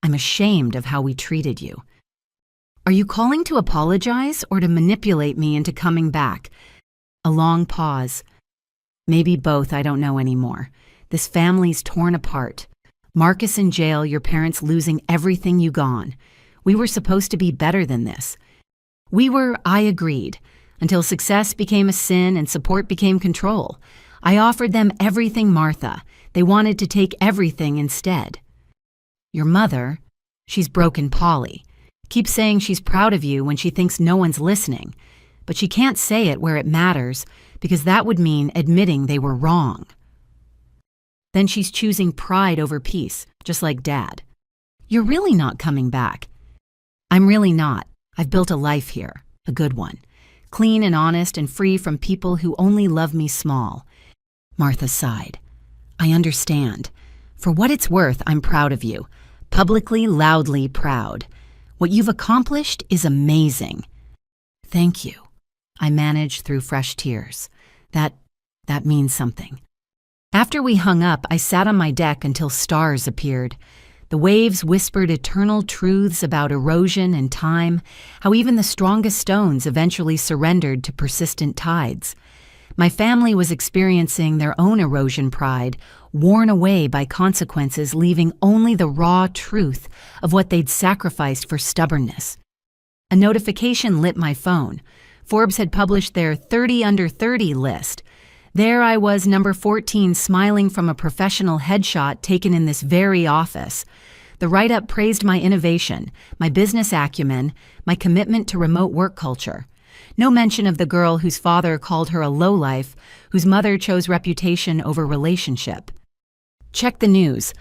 I'm ashamed of how we treated you." "Are you calling to apologize or to manipulate me into coming back?" A long pause. "Maybe both, I don't know anymore. This family's torn apart. Marcus in jail, your parents losing everything you gone. We were supposed to be better than this. I agreed, until success became a sin and support became control. I offered them everything, Martha. They wanted to take everything instead. Your mother, she's broken Polly. Keeps saying she's proud of you when she thinks no one's listening. But she can't say it where it matters, because that would mean admitting they were wrong. Then she's choosing pride over peace, just like Dad. You're really not coming back." "I'm really not. I've built a life here, a good one. Clean and honest and free from people who only love me small." Martha sighed. "I understand. For what it's worth, I'm proud of you. Publicly, loudly proud. What you've accomplished is amazing." "Thank you." I managed through fresh tears. That means something. After we hung up, I sat on my deck until stars appeared. The waves whispered eternal truths about erosion and time, how even the strongest stones eventually surrendered to persistent tides. My family was experiencing their own erosion pride, worn away by consequences, leaving only the raw truth of what they'd sacrificed for stubbornness. A notification lit my phone. Forbes had published their 30 under 30 list. There I was, number 14, smiling from a professional headshot taken in this very office. The write-up praised my innovation, my business acumen, my commitment to remote work culture. No mention of the girl whose father called her a lowlife, whose mother chose reputation over relationship. "Check the news,"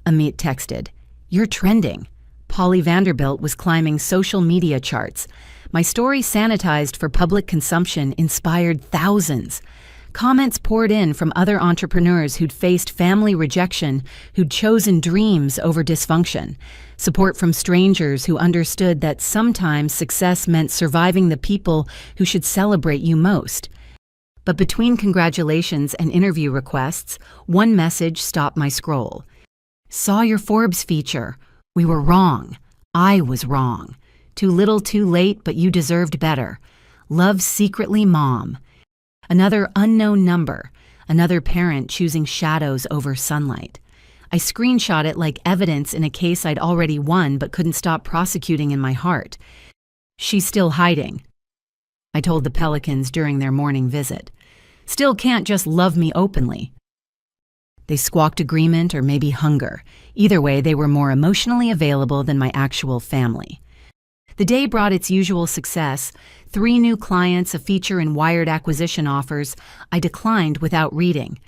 Amit texted. "You're trending." Polly Vanderbilt was climbing social media charts. My story, sanitized for public consumption, inspired thousands. Comments poured in from other entrepreneurs who'd faced family rejection, who'd chosen dreams over dysfunction. Support from strangers who understood that sometimes success meant surviving the people who should celebrate you most. But between congratulations and interview requests, one message stopped my scroll. "Saw your Forbes feature. We were wrong. I was wrong. Too little, too late, but you deserved better. Love secretly, Mom." Another unknown number, another parent choosing shadows over sunlight. I screenshot it like evidence in a case I'd already won but couldn't stop prosecuting in my heart. "She's still hiding," I told the Pelicans during their morning visit. "Still can't just love me openly." They squawked agreement or maybe hunger. Either way, they were more emotionally available than my actual family. The day brought its usual success: 3 new clients, a feature in Wired acquisition offers. I declined without reading.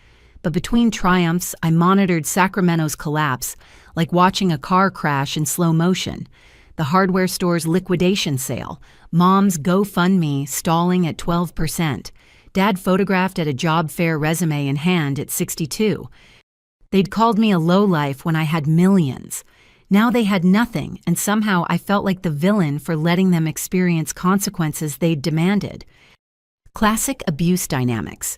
But between triumphs, I monitored Sacramento's collapse, like watching a car crash in slow motion. The hardware store's liquidation sale, Mom's GoFundMe stalling at 12%, Dad photographed at a job fair, resume in hand at 62. They'd called me a lowlife when I had millions. Now they had nothing, and somehow I felt like the villain for letting them experience consequences they'd demanded. Classic abuse dynamics.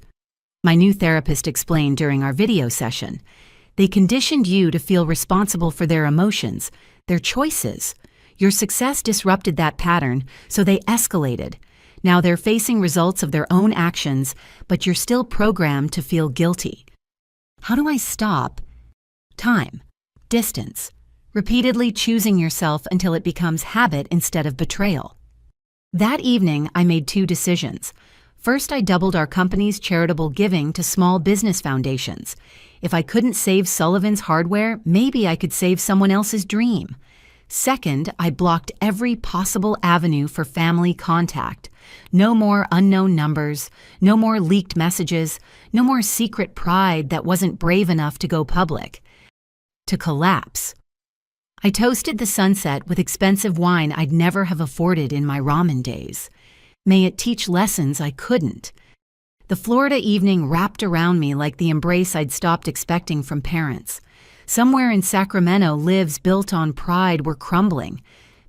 My new therapist explained during our video session. They conditioned you to feel responsible for their emotions, their choices. Your success disrupted that pattern, so they escalated. Now they're facing results of their own actions, but you're still programmed to feel guilty. How do I stop? Time. Distance. Repeatedly choosing yourself until it becomes habit instead of betrayal. That evening, I made 2 decisions. First, I doubled our company's charitable giving to small business foundations. If I couldn't save Sullivan's hardware, maybe I could save someone else's dream. Second, I blocked every possible avenue for family contact. No more unknown numbers, no more leaked messages, no more secret pride that wasn't brave enough to go public. To collapse. I toasted the sunset with expensive wine I'd never have afforded in my ramen days. May it teach lessons I couldn't. The Florida evening wrapped around me like the embrace I'd stopped expecting from parents. Somewhere in Sacramento, lives built on pride were crumbling.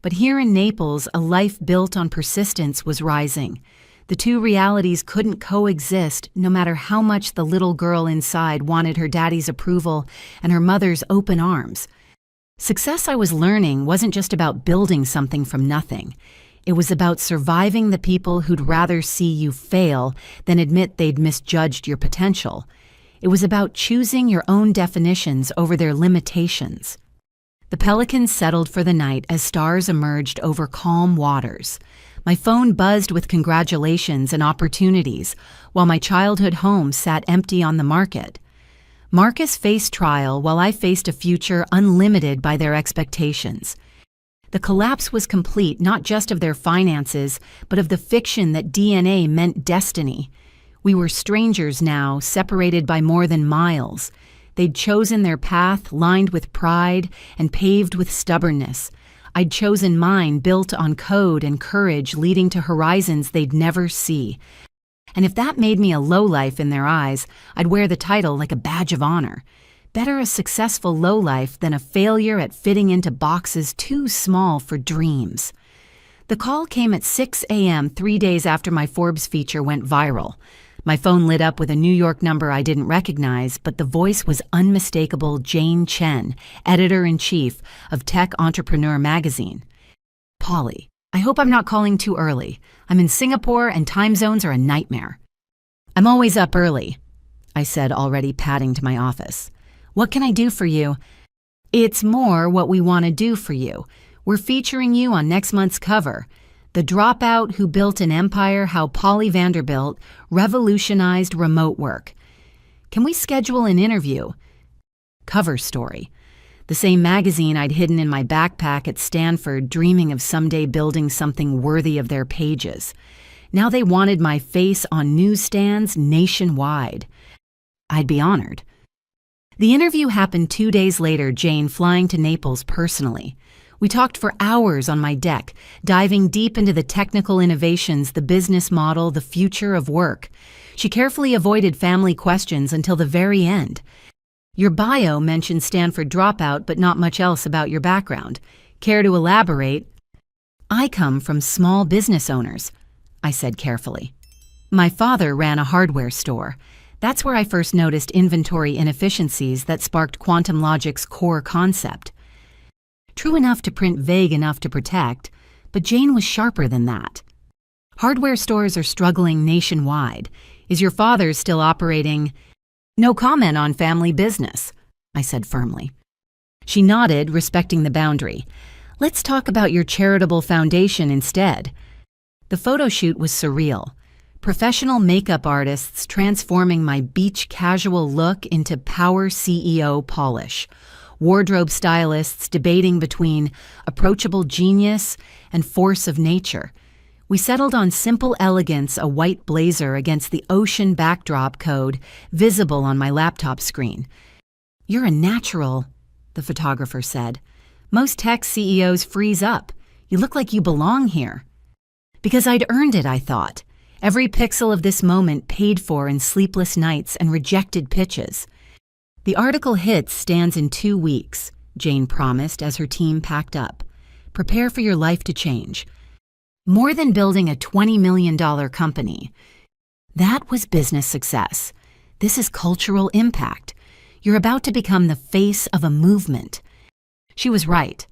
But here in Naples, a life built on persistence was rising. The 2 realities couldn't coexist, no matter how much the little girl inside wanted her daddy's approval and her mother's open arms. Success, I was learning, wasn't just about building something from nothing. It was about surviving the people who'd rather see you fail than admit they'd misjudged your potential. It was about choosing your own definitions over their limitations. The Pelicans settled for the night as stars emerged over calm waters. My phone buzzed with congratulations and opportunities, while my childhood home sat empty on the market. Marcus faced trial while I faced a future unlimited by their expectations. The collapse was complete not just of their finances, but of the fiction that DNA meant destiny. We were strangers now, separated by more than miles. They'd chosen their path lined with pride and paved with stubbornness. I'd chosen mine built on code and courage leading to horizons they'd never see. And if that made me a lowlife in their eyes, I'd wear the title like a badge of honor. Better a successful lowlife than a failure at fitting into boxes too small for dreams. The call came at 6 a.m. 3 days after my Forbes feature went viral. My phone lit up with a New York number I didn't recognize, but the voice was unmistakable Jane Chen, editor-in-chief of Tech Entrepreneur magazine. "Polly, I hope I'm not calling too early. I'm in Singapore and time zones are a nightmare." "I'm always up early," I said, already padding to my office. "What can I do for you?" "It's more what we want to do for you. We're featuring you on next month's cover. The Dropout Who Built an Empire, How Polly Vanderbilt Revolutionized Remote Work. Can we schedule an interview?" Cover story. The same magazine I'd hidden in my backpack at Stanford, dreaming of someday building something worthy of their pages. Now they wanted my face on newsstands nationwide. I'd be honored. The interview happened 2 days later, Jane flying to Naples personally. We talked for hours on my deck, diving deep into the technical innovations, the business model, the future of work. She carefully avoided family questions until the very end. "Your bio mentioned Stanford dropout, but not much else about your background. Care to elaborate?" "I come from small business owners," I said carefully. "My father ran a hardware store. That's where I first noticed inventory inefficiencies that sparked quantum logic's core concept." True enough to print, vague enough to protect, but Jane was sharper than that. "Hardware stores are struggling nationwide. Is your father still operating?" "No comment on family business," I said firmly. She nodded, respecting the boundary. "Let's talk about your charitable foundation instead." The photo shoot was surreal. Professional makeup artists transforming my beach casual look into power CEO polish. Wardrobe stylists debating between approachable genius and force of nature. We settled on simple elegance, a white blazer against the ocean backdrop code visible on my laptop screen. "You're a natural," the photographer said. "Most tech CEOs freeze up. You look like you belong here." Because I'd earned it, I thought. Every pixel of this moment paid for in sleepless nights and rejected pitches. "The article hits stands in 2 weeks, Jane promised as her team packed up. "Prepare for your life to change." More than building a $20 million company. That was business success. This is cultural impact. You're about to become the face of a movement. She was right.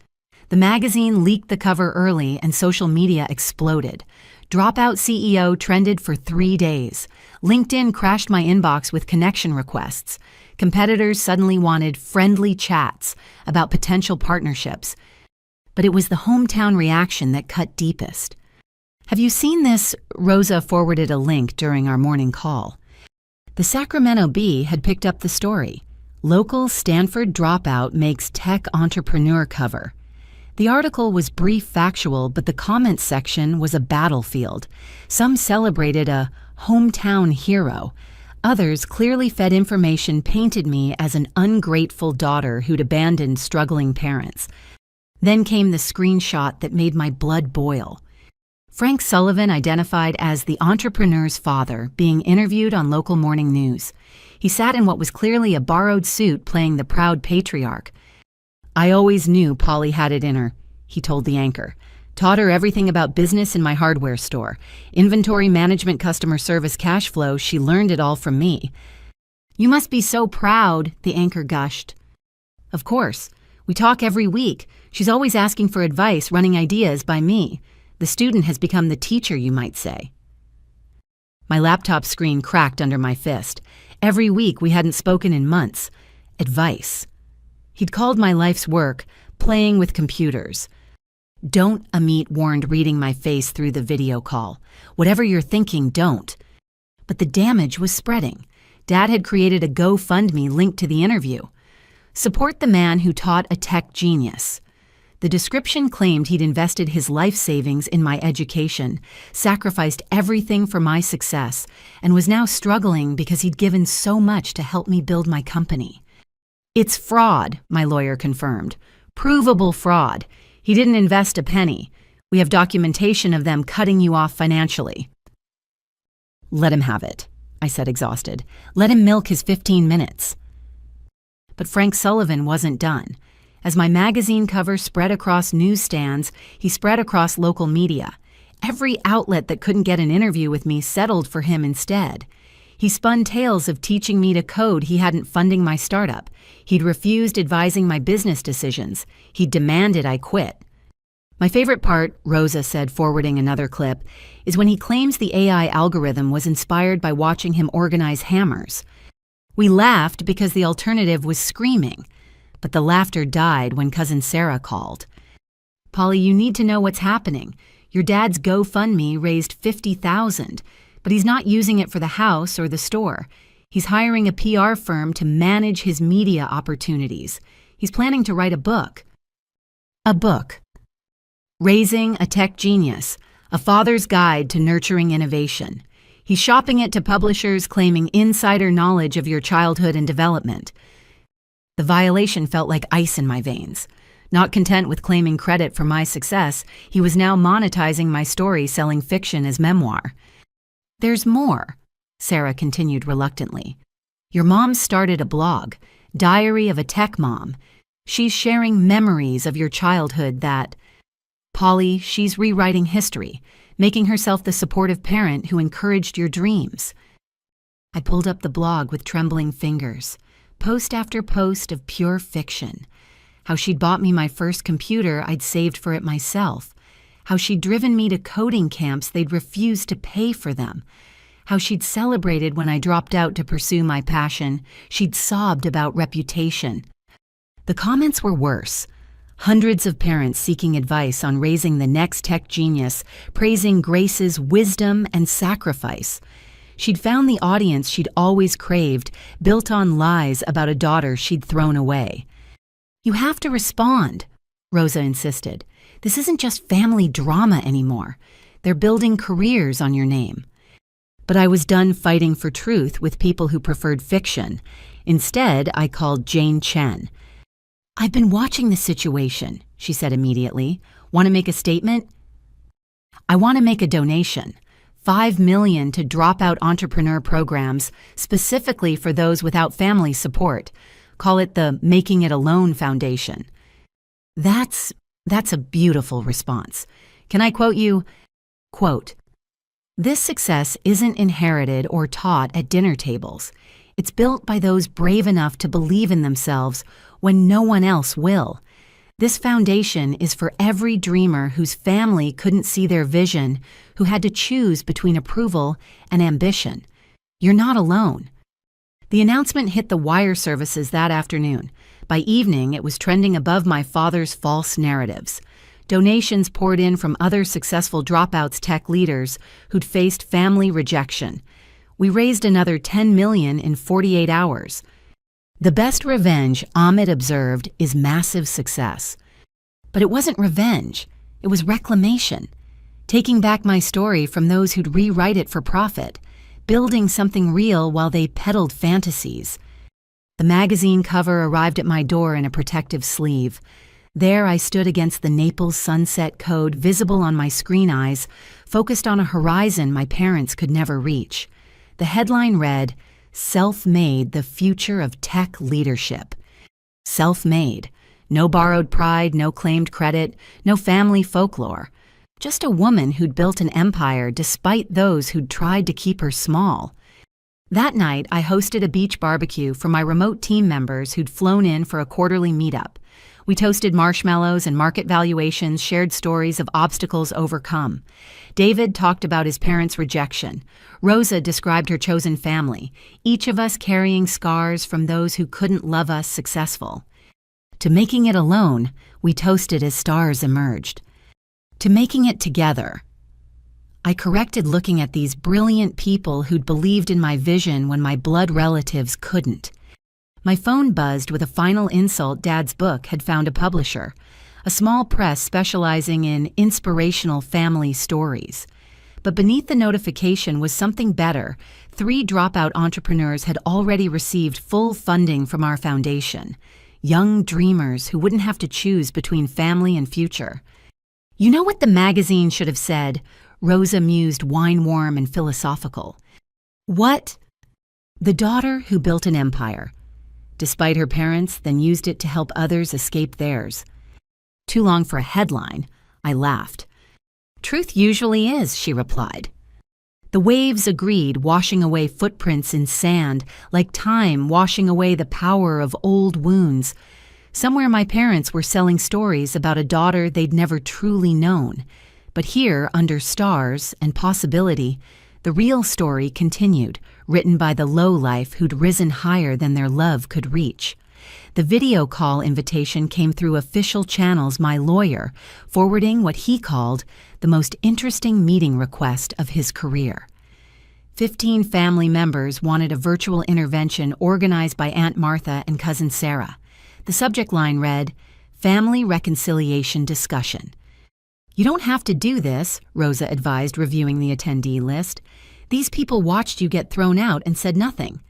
The magazine leaked the cover early and social media exploded. Dropout CEO trended for 3 days. LinkedIn crashed my inbox with connection requests. Competitors suddenly wanted friendly chats about potential partnerships. But it was the hometown reaction that cut deepest. "Have you seen this?" Rosa forwarded a link during our morning call. The Sacramento Bee had picked up the story. Local Stanford dropout makes tech entrepreneur cover. The article was brief, factual, but the comments section was a battlefield. Some celebrated a hometown hero. Others, clearly fed information, painted me as an ungrateful daughter who'd abandoned struggling parents. Then came the screenshot that made my blood boil. Frank Sullivan identified as the entrepreneur's father, being interviewed on local morning news. He sat in what was clearly a borrowed suit playing the proud patriarch. "I always knew Polly had it in her," he told the anchor. "Taught her everything about business in my hardware store. Inventory management, customer service, cash flow, she learned it all from me." "You must be so proud," the anchor gushed. "Of course. We talk every week. She's always asking for advice, running ideas by me. The student has become the teacher, you might say." My laptop screen cracked under my fist. Every week we hadn't spoken in months. Advice. He'd called my life's work playing with computers. "Don't," Amit warned, reading my face through the video call. "Whatever you're thinking, don't." But the damage was spreading. Dad had created a GoFundMe linked to the interview. "Support the man who taught a tech genius." The description claimed he'd invested his life savings in my education, sacrificed everything for my success, and was now struggling because he'd given so much to help me build my company. "It's fraud," my lawyer confirmed. "Provable fraud. He didn't invest a penny. We have documentation of them cutting you off financially." "Let him have it," I said, exhausted. "Let him milk his 15 minutes. But Frank Sullivan wasn't done. As my magazine cover spread across newsstands, he spread across local media. Every outlet that couldn't get an interview with me settled for him instead. He spun tales of teaching me to code he hadn't funding my startup. He'd refused advising my business decisions. He demanded I quit. My favorite part, Rosa said, forwarding another clip, is when he claims the AI algorithm was inspired by watching him organize hammers. We laughed because the alternative was screaming, but the laughter died when cousin Sarah called. Polly, you need to know what's happening. Your dad's GoFundMe raised $50,000, but he's not using it for the house or the store. He's hiring a PR firm to manage his media opportunities. He's planning to write a book. A book. Raising a Tech Genius, a father's guide to nurturing innovation. He's shopping it to publishers claiming insider knowledge of your childhood and development. The violation felt like ice in my veins. Not content with claiming credit for my success, he was now monetizing my story, selling fiction as memoir. There's more, Sarah continued reluctantly. Your mom started a blog, Diary of a Tech Mom. She's sharing memories of your childhood that... Polly, she's rewriting history, making herself the supportive parent who encouraged your dreams. I pulled up the blog with trembling fingers, post after post of pure fiction. How she'd bought me my first computer I'd saved for it myself. How she'd driven me to coding camps they'd refused to pay for them. How she'd celebrated when I dropped out to pursue my passion. She'd sobbed about reputation. The comments were worse. Hundreds of parents seeking advice on raising the next tech genius, praising Grace's wisdom and sacrifice. She'd found the audience she'd always craved, built on lies about a daughter she'd thrown away. You have to respond, Rosa insisted. This isn't just family drama anymore. They're building careers on your name. But I was done fighting for truth with people who preferred fiction. Instead, I called Jane Chen. I've been watching the situation, she said immediately. Want to make a statement? I want to make a donation. $5 million to dropout entrepreneur programs, specifically for those without family support. Call it the Making It Alone Foundation. That's a beautiful response. Can I quote you? Quote, this success isn't inherited or taught at dinner tables. It's built by those brave enough to believe in themselves when no one else will. This foundation is for every dreamer whose family couldn't see their vision, who had to choose between approval and ambition. You're not alone. The announcement hit the wire services that afternoon. By evening, it was trending above my father's false narratives. Donations poured in from other successful dropouts tech leaders who'd faced family rejection. We raised another $10 million in 48 hours. The best revenge, Ahmed observed, is massive success. But it wasn't revenge. It was reclamation. Taking back my story from those who'd rewrite it for profit. Building something real while they peddled fantasies. The magazine cover arrived at my door in a protective sleeve. There I stood against the Naples sunset code visible on my screen eyes, focused on a horizon my parents could never reach. The headline read, Self-Made, the Future of Tech Leadership. Self-made. No borrowed pride, no claimed credit, no family folklore. Just a woman who'd built an empire despite those who'd tried to keep her small. That night, I hosted a beach barbecue for my remote team members who'd flown in for a quarterly meetup. We toasted marshmallows and market valuations, shared stories of obstacles overcome. David talked about his parents' rejection. Rosa described her chosen family, each of us carrying scars from those who couldn't love us successful. To making it alone, we toasted as stars emerged. To making it together, I corrected looking at these brilliant people who'd believed in my vision when my blood relatives couldn't. My phone buzzed with a final insult. Dad's book had found a publisher, a small press specializing in inspirational family stories. But beneath the notification was something better. 3 dropout entrepreneurs had already received full funding from our foundation. Young dreamers who wouldn't have to choose between family and future. You know what the magazine should have said? Rosa mused, wine-warm and philosophical. What? The daughter who built an empire. Despite her parents, then used it to help others escape theirs. Too long for a headline, I laughed. Truth usually is, she replied. The waves agreed, washing away footprints in sand, like time washing away the power of old wounds. Somewhere my parents were selling stories about a daughter they'd never truly known. But here, under stars and possibility, the real story continued, written by the lowlife who'd risen higher than their love could reach. The video call invitation came through official channels my lawyer, forwarding what he called the most interesting meeting request of his career. 15 family members wanted a virtual intervention organized by Aunt Martha and Cousin Sarah. The subject line read, "Family Reconciliation Discussion." "You don't have to do this," Rosa advised, reviewing the attendee list. "These people watched you get thrown out and said nothing."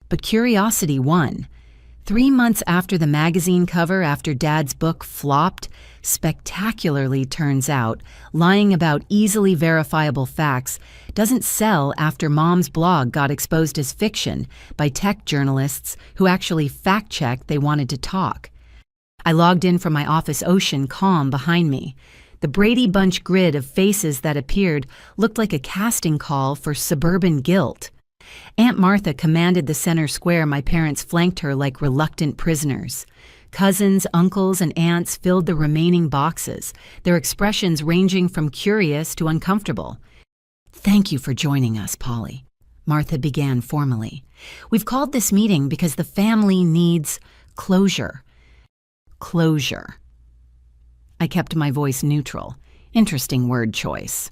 But curiosity won. 3 months after the magazine cover after Dad's book flopped, spectacularly turns out, lying about easily verifiable facts doesn't sell after Mom's blog got exposed as fiction by tech journalists who actually fact-checked they wanted to talk. I logged in from my office, ocean calm behind me. The Brady Bunch grid of faces that appeared looked like a casting call for suburban guilt. Aunt Martha commanded the center square. My parents flanked her like reluctant prisoners. Cousins, uncles, and aunts filled the remaining boxes, their expressions ranging from curious to uncomfortable. "Thank you for joining us, Polly," Martha began formally. "We've called this meeting because the family needs closure." Closure. I kept my voice neutral. Interesting word choice.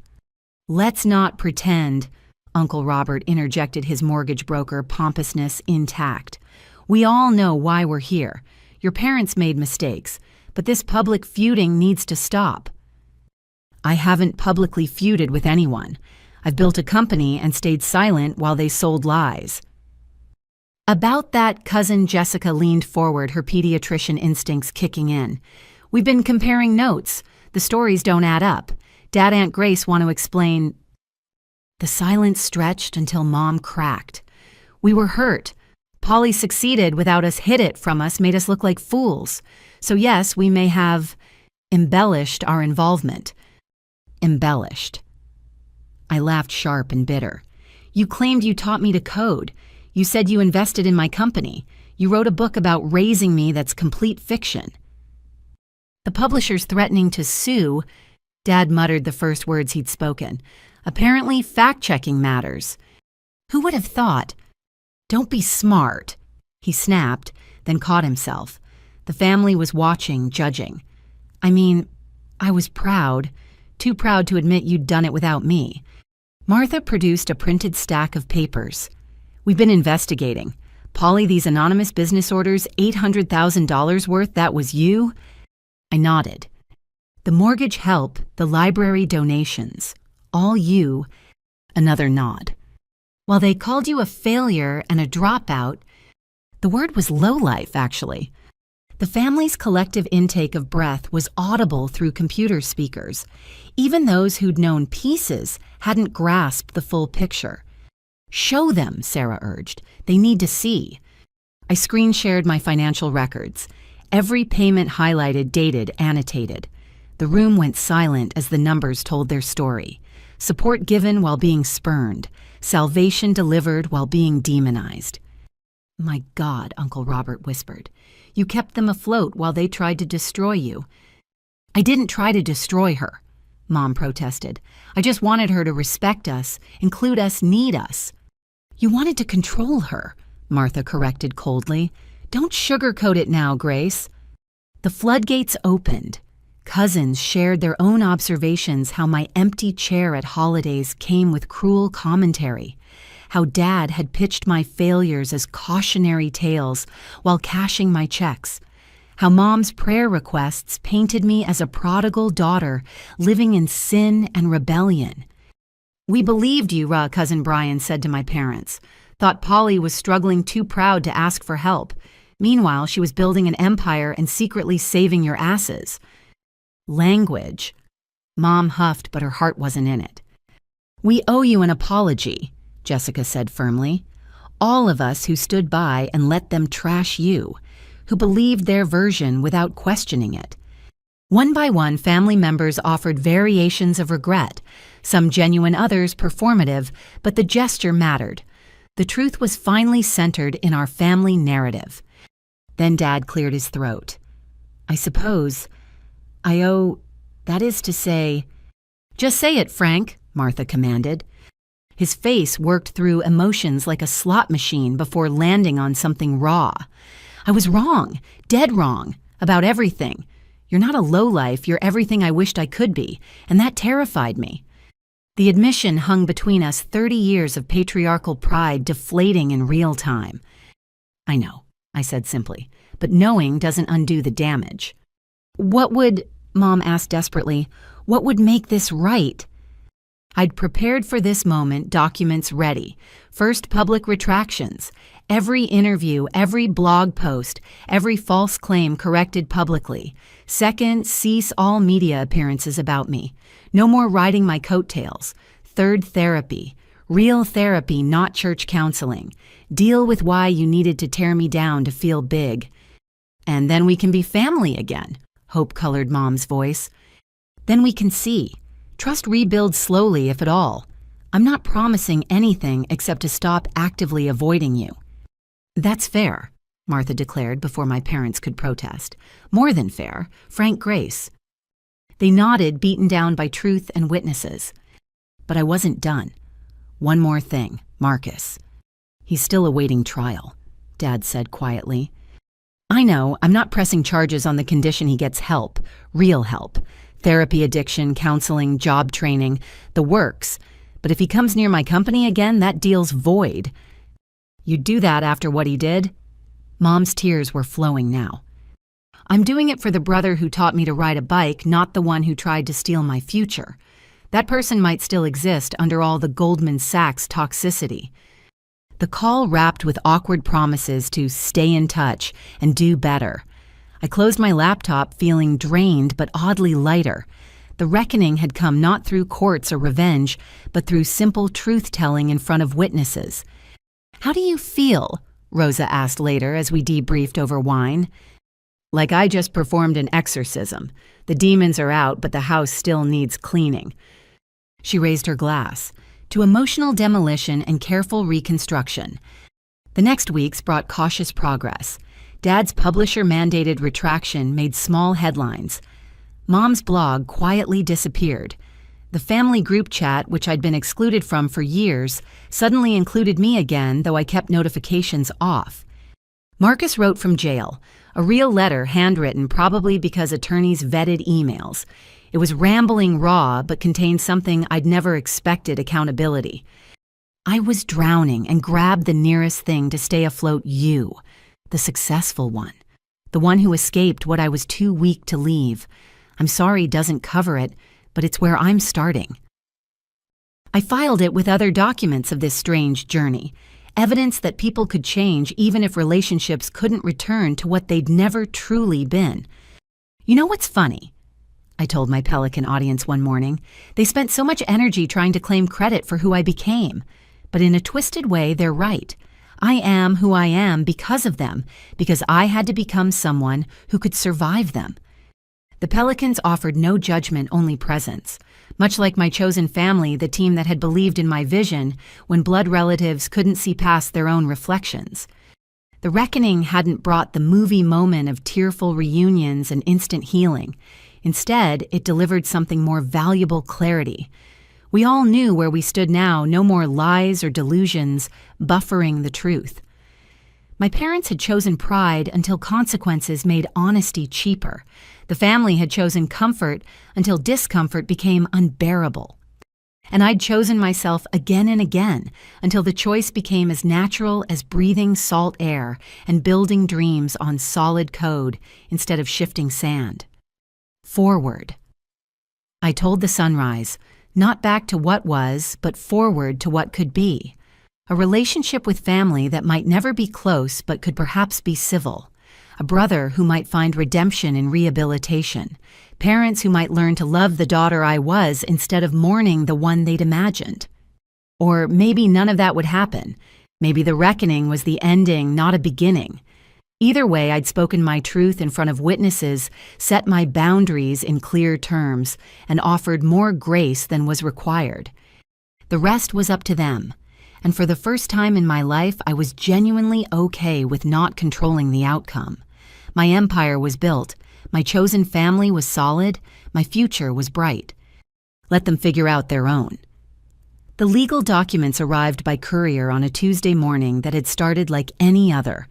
"Let's not pretend," Uncle Robert interjected, his mortgage broker pompousness intact. "We all know why we're here. Your parents made mistakes, but this public feuding needs to stop." "I haven't publicly feuded with anyone. I've built a company and stayed silent while they sold lies." About that, Cousin Jessica leaned forward, her pediatrician instincts kicking in. "We've been comparing notes. The stories don't add up. Dad, Aunt Grace want to explain." The silence stretched until Mom cracked. "We were hurt. Polly succeeded without us, hid it from us, made us look like fools. So yes, we may have embellished our involvement." Embellished. I laughed sharp and bitter. "You claimed you taught me to code. You said you invested in my company. You wrote a book about raising me that's complete fiction." "The publisher's threatening to sue," Dad muttered the first words he'd spoken. "Apparently fact-checking matters." "Who would have thought?" "Don't be smart," he snapped, then caught himself. The family was watching, judging. "I mean, I was proud. Too proud to admit you'd done it without me." Martha produced a printed stack of papers. "We've been investigating. Polly, these anonymous business orders, $800,000 worth, that was you?" I nodded. "The mortgage help, the library donations, all you." Another nod. "While they called you a failure and a dropout," the word was lowlife, actually. The family's collective intake of breath was audible through computer speakers. Even those who'd known pieces hadn't grasped the full picture. "Show them," Sarah urged. "They need to see." I screen shared my financial records. Every payment highlighted, dated, annotated. The room went silent as the numbers told their story. Support given while being spurned. Salvation delivered while being demonized. "My God," Uncle Robert whispered. "You kept them afloat while they tried to destroy you." "I didn't try to destroy her," Mom protested. "I just wanted her to respect us, include us, need us." "You wanted to control her," Martha corrected coldly. "Don't sugarcoat it now, Grace." The floodgates opened. Cousins shared their own observations how my empty chair at holidays came with cruel commentary, how Dad had pitched my failures as cautionary tales while cashing my checks, how Mom's prayer requests painted me as a prodigal daughter living in sin and rebellion. "We believed you," Cousin Brian said to my parents. "Thought Polly was struggling, too proud to ask for help. Meanwhile, she was building an empire and secretly saving your asses." Language. Mom huffed, but her heart wasn't in it. "We owe you an apology," Jessica said firmly. "All of us who stood by and let them trash you, who believed their version without questioning it." One by one, family members offered variations of regret. some genuine, others performative, but the gesture mattered. The truth was finally centered in our family narrative. Then Dad cleared his throat. I suppose I owe, that is to say— Just say it, Frank, Martha commanded. His face worked through emotions like a slot machine before landing on something raw. I was wrong, dead wrong, about everything. You're not a lowlife, you're everything I wished I could be, and that terrified me. The admission hung between us 30 years of patriarchal pride deflating in real time. I know, I said simply, but knowing doesn't undo the damage. What would, Mom asked desperately, what would make this right? I'd prepared for this moment, documents ready. First, public retractions. Every interview, every blog post, every false claim corrected publicly. Second, cease all media appearances about me. No more riding my coattails. Third, therapy. Real therapy, not church counseling. Deal with why you needed to tear me down to feel big. And then we can be family again, hope-colored Mom's voice. Then we can see. Trust rebuilds slowly, if at all. I'm not promising anything except to stop actively avoiding you. That's fair, Martha declared before my parents could protest. More than fair, frank grace. They nodded, beaten down by truth and witnesses. But I wasn't done. One more thing, Marcus. He's still awaiting trial, Dad said quietly. I know, I'm not pressing charges on the condition he gets help, real help. Therapy, addiction, counseling, job training, the works. But if he comes near my company again, that deal's void. You'd do that after what he did? Mom's tears were flowing now. I'm doing it for the brother who taught me to ride a bike, not the one who tried to steal my future. That person might still exist under all the Goldman Sachs toxicity. The call wrapped with awkward promises to stay in touch and do better. I closed my laptop feeling drained but oddly lighter. The reckoning had come not through courts or revenge, but through simple truth-telling in front of witnesses. How do you feel? Rosa asked later as we debriefed over wine. Like I just performed an exorcism. The demons are out, but the house still needs cleaning. She raised her glass. To emotional demolition and careful reconstruction. The next weeks brought cautious progress. Dad's publisher-mandated retraction made small headlines. Mom's blog quietly disappeared. The family group chat, which I'd been excluded from for years, suddenly included me again, though I kept notifications off. Marcus wrote from jail, a real letter handwritten probably because attorneys vetted emails. It was rambling raw, but contained something I'd never expected: accountability. I was drowning and grabbed the nearest thing to stay afloat: you. The successful one. The one who escaped what I was too weak to leave. I'm sorry doesn't cover it, but it's where I'm starting. I filed it with other documents of this strange journey, evidence that people could change even if relationships couldn't return to what they'd never truly been. You know what's funny? I told my Pelican audience one morning. They spent so much energy trying to claim credit for who I became. But in a twisted way, they're right. I am who I am because of them, because I had to become someone who could survive them. The Pelicans offered no judgment, only presence. Much like my chosen family, the team that had believed in my vision when blood relatives couldn't see past their own reflections. The reckoning hadn't brought the movie moment of tearful reunions and instant healing. Instead, it delivered something more valuable: clarity. We all knew where we stood now, no more lies or delusions buffering the truth. My parents had chosen pride until consequences made honesty cheaper. The family had chosen comfort until discomfort became unbearable. And I'd chosen myself again and again until the choice became as natural as breathing salt air and building dreams on solid code instead of shifting sand. Forward. I told the sunrise, not back to what was, but forward to what could be. A relationship with family that might never be close but could perhaps be civil. A brother who might find redemption in rehabilitation. Parents who might learn to love the daughter I was instead of mourning the one they'd imagined. Or maybe none of that would happen. Maybe the reckoning was the ending, not a beginning. Either way, I'd spoken my truth in front of witnesses, set my boundaries in clear terms, and offered more grace than was required. The rest was up to them, and for the first time in my life, I was genuinely okay with not controlling the outcome. My empire was built, my chosen family was solid, my future was bright. Let them figure out their own. The legal documents arrived by courier on a Tuesday morning that had started like any other.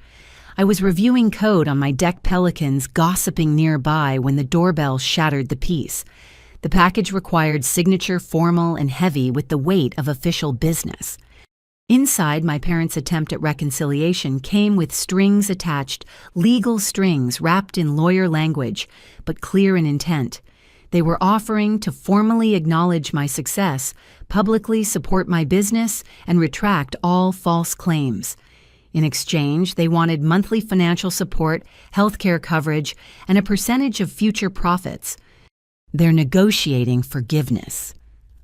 I was reviewing code on my deck Pelicans, gossiping nearby when the doorbell shattered the peace. The package required signature formal and heavy with the weight of official business. Inside, my parents' attempt at reconciliation came with strings attached, legal strings wrapped in lawyer language, but clear in intent. They were offering to formally acknowledge my success, publicly support my business, and retract all false claims. In exchange, they wanted monthly financial support, healthcare coverage, and a percentage of future profits. They're negotiating forgiveness,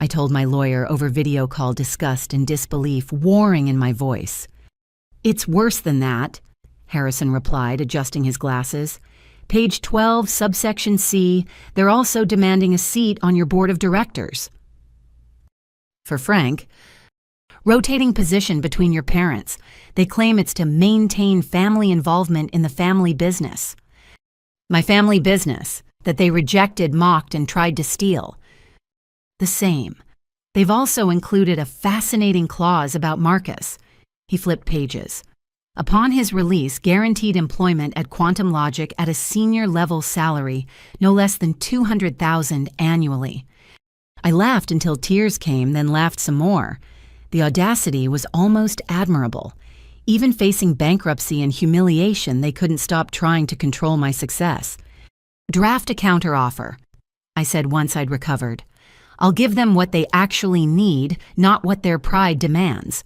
I told my lawyer over video call, disgust and disbelief warring in my voice. It's worse than that, Harrison replied, adjusting his glasses. Page 12, subsection C, they're also demanding a seat on your board of directors. For Frank, rotating position between your parents. They claim it's to maintain family involvement in the family business. My family business, that they rejected, mocked, and tried to steal. The same. They've also included a fascinating clause about Marcus. He flipped pages. Upon his release, guaranteed employment at Quantum Logic at a senior-level salary, no less than $200,000 annually. I laughed until tears came, then laughed some more. The audacity was almost admirable. Even facing bankruptcy and humiliation, they couldn't stop trying to control my success. Draft a counteroffer, I said once I'd recovered. I'll give them what they actually need, not what their pride demands.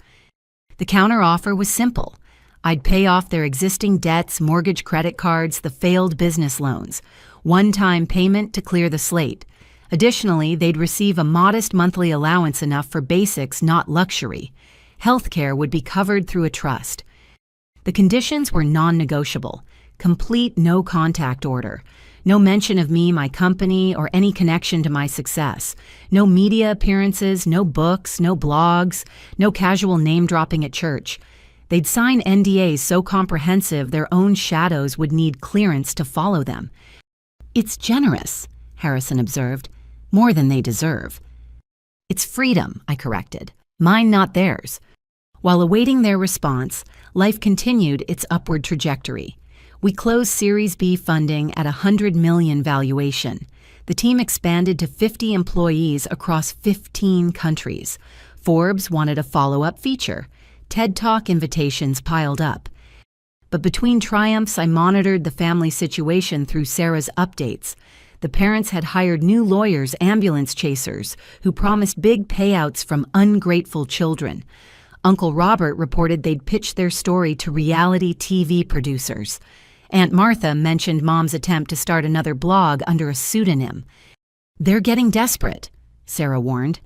The counteroffer was simple. I'd pay off their existing debts, mortgage, credit cards, the failed business loans. One-time payment to clear the slate. Additionally, they'd receive a modest monthly allowance enough for basics, not luxury. Healthcare would be covered through a trust. The conditions were non-negotiable. Complete no-contact order. No mention of me, my company, or any connection to my success. No media appearances, no books, no blogs, no casual name-dropping at church. They'd sign NDAs so comprehensive their own shadows would need clearance to follow them. It's generous, Harrison observed. More than they deserve. It's freedom, I corrected. Mine, not theirs. While awaiting their response, life continued its upward trajectory. We closed Series B funding at $100 million valuation. The team expanded to 50 employees across 15 countries. Forbes wanted a follow-up feature. TED Talk invitations piled up. But between triumphs, I monitored the family situation through Sarah's updates. The parents had hired new lawyers, ambulance chasers, who promised big payouts from ungrateful children. Uncle Robert reported they'd pitched their story to reality TV producers. Aunt Martha mentioned Mom's attempt to start another blog under a pseudonym. They're getting desperate, Sarah warned.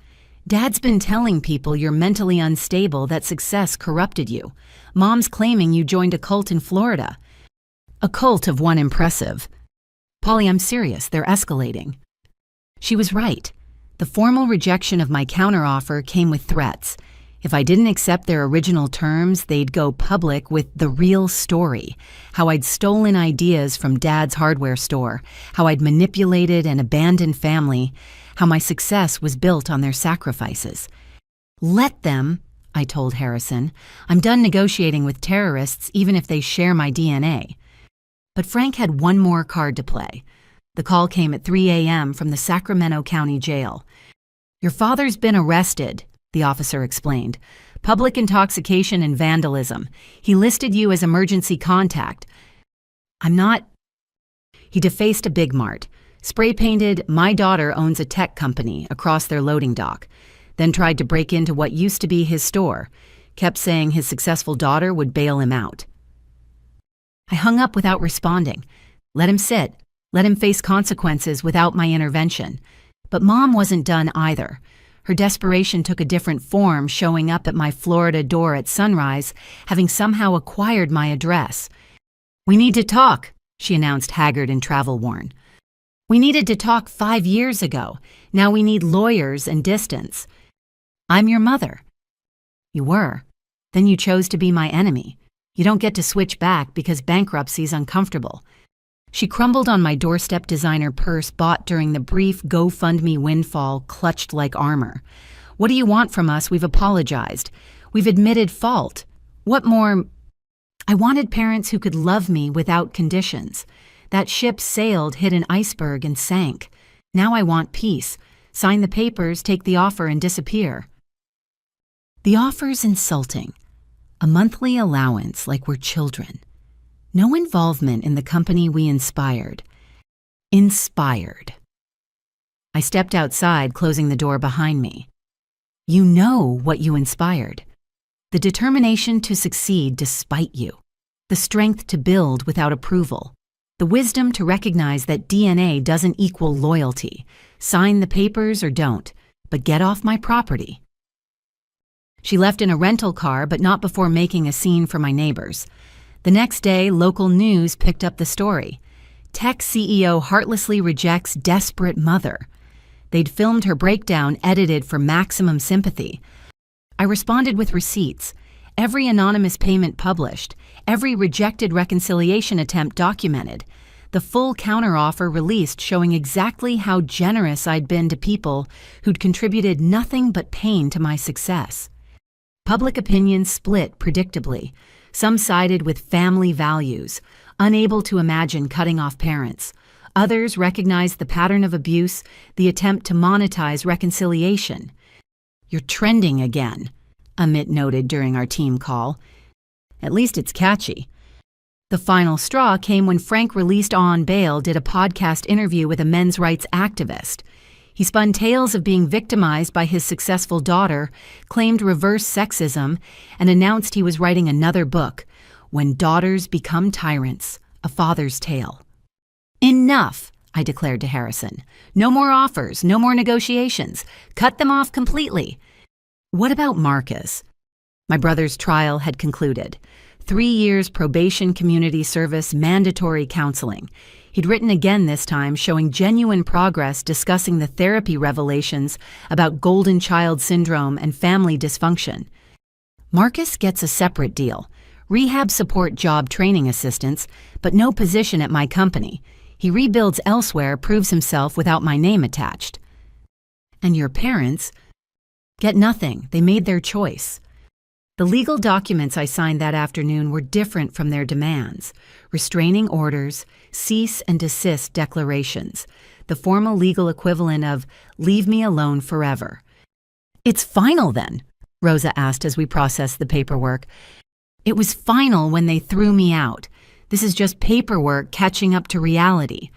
Dad's been telling people you're mentally unstable, that success corrupted you. Mom's claiming you joined a cult in Florida. A cult of one impressive. Polly, I'm serious, they're escalating. She was right. The formal rejection of my counteroffer came with threats. If I didn't accept their original terms, they'd go public with the real story. How I'd stolen ideas from Dad's hardware store, how I'd manipulated and abandoned family, how my success was built on their sacrifices. Let them, I told Harrison. I'm done negotiating with terrorists even if they share my DNA. But Frank had one more card to play. The call came at 3 a.m. from the Sacramento County Jail. Your father's been arrested, the officer explained. Public intoxication and vandalism. He listed you as emergency contact. I'm not... He defaced a Big Mart. Spray-painted, "My daughter owns a tech company" across their loading dock. Then tried to break into what used to be his store. Kept saying his successful daughter would bail him out. I hung up without responding. Let him sit. Let him face consequences without my intervention. But Mom wasn't done either. Her desperation took a different form, showing up at my Florida door at sunrise, having somehow acquired my address. "We need to talk," she announced, haggard and travel-worn. "We needed to talk 5 years ago. Now we need lawyers and distance. I'm your mother." "You were. Then you chose to be my enemy. You don't get to switch back because bankruptcy's uncomfortable." She crumbled on my doorstep designer purse bought during the brief GoFundMe windfall, clutched like armor. "What do you want from us? We've apologized. We've admitted fault. What more?" "I wanted parents who could love me without conditions. That ship sailed, hit an iceberg, and sank. Now I want peace. Sign the papers, take the offer, and disappear." The offer's insulting. A monthly allowance like we're children. No involvement in the company we inspired. Inspired. I stepped outside, closing the door behind me. You know what you inspired. The determination to succeed despite you. The strength to build without approval. The wisdom to recognize that DNA doesn't equal loyalty. Sign the papers or don't, but get off my property. She left in a rental car, but not before making a scene for my neighbors. The next day, local news picked up the story. Tech CEO heartlessly rejects desperate mother. They'd filmed her breakdown, edited for maximum sympathy. I responded with receipts. Every anonymous payment published. Every rejected reconciliation attempt documented. The full counteroffer released, showing exactly how generous I'd been to people who'd contributed nothing but pain to my success. Public opinion split predictably. Some sided with family values, unable to imagine cutting off parents. Others recognized the pattern of abuse, the attempt to monetize reconciliation. "You're trending again," Amit noted during our team call. "At least it's catchy." The final straw came when Frank, released on bail, did a podcast interview with a men's rights activist. He spun tales of being victimized by his successful daughter, claimed reverse sexism, and announced he was writing another book, When Daughters Become Tyrants, A Father's Tale. "Enough," I declared to Harrison. "No more offers, no more negotiations. Cut them off completely." What about Marcus? My brother's trial had concluded. 3 years probation, community service, mandatory counseling. He'd written again this time, showing genuine progress, discussing the therapy revelations about golden child syndrome and family dysfunction. Marcus gets a separate deal. Rehab support job training assistance, but no position at my company. He rebuilds elsewhere, proves himself without my name attached. And your parents get nothing. They made their choice. The legal documents I signed that afternoon were different from their demands. Restraining orders, cease and desist declarations, the formal legal equivalent of "leave me alone forever." "It's final then?" Rosa asked as we processed the paperwork. "It was final when they threw me out. This is just paperwork catching up to reality."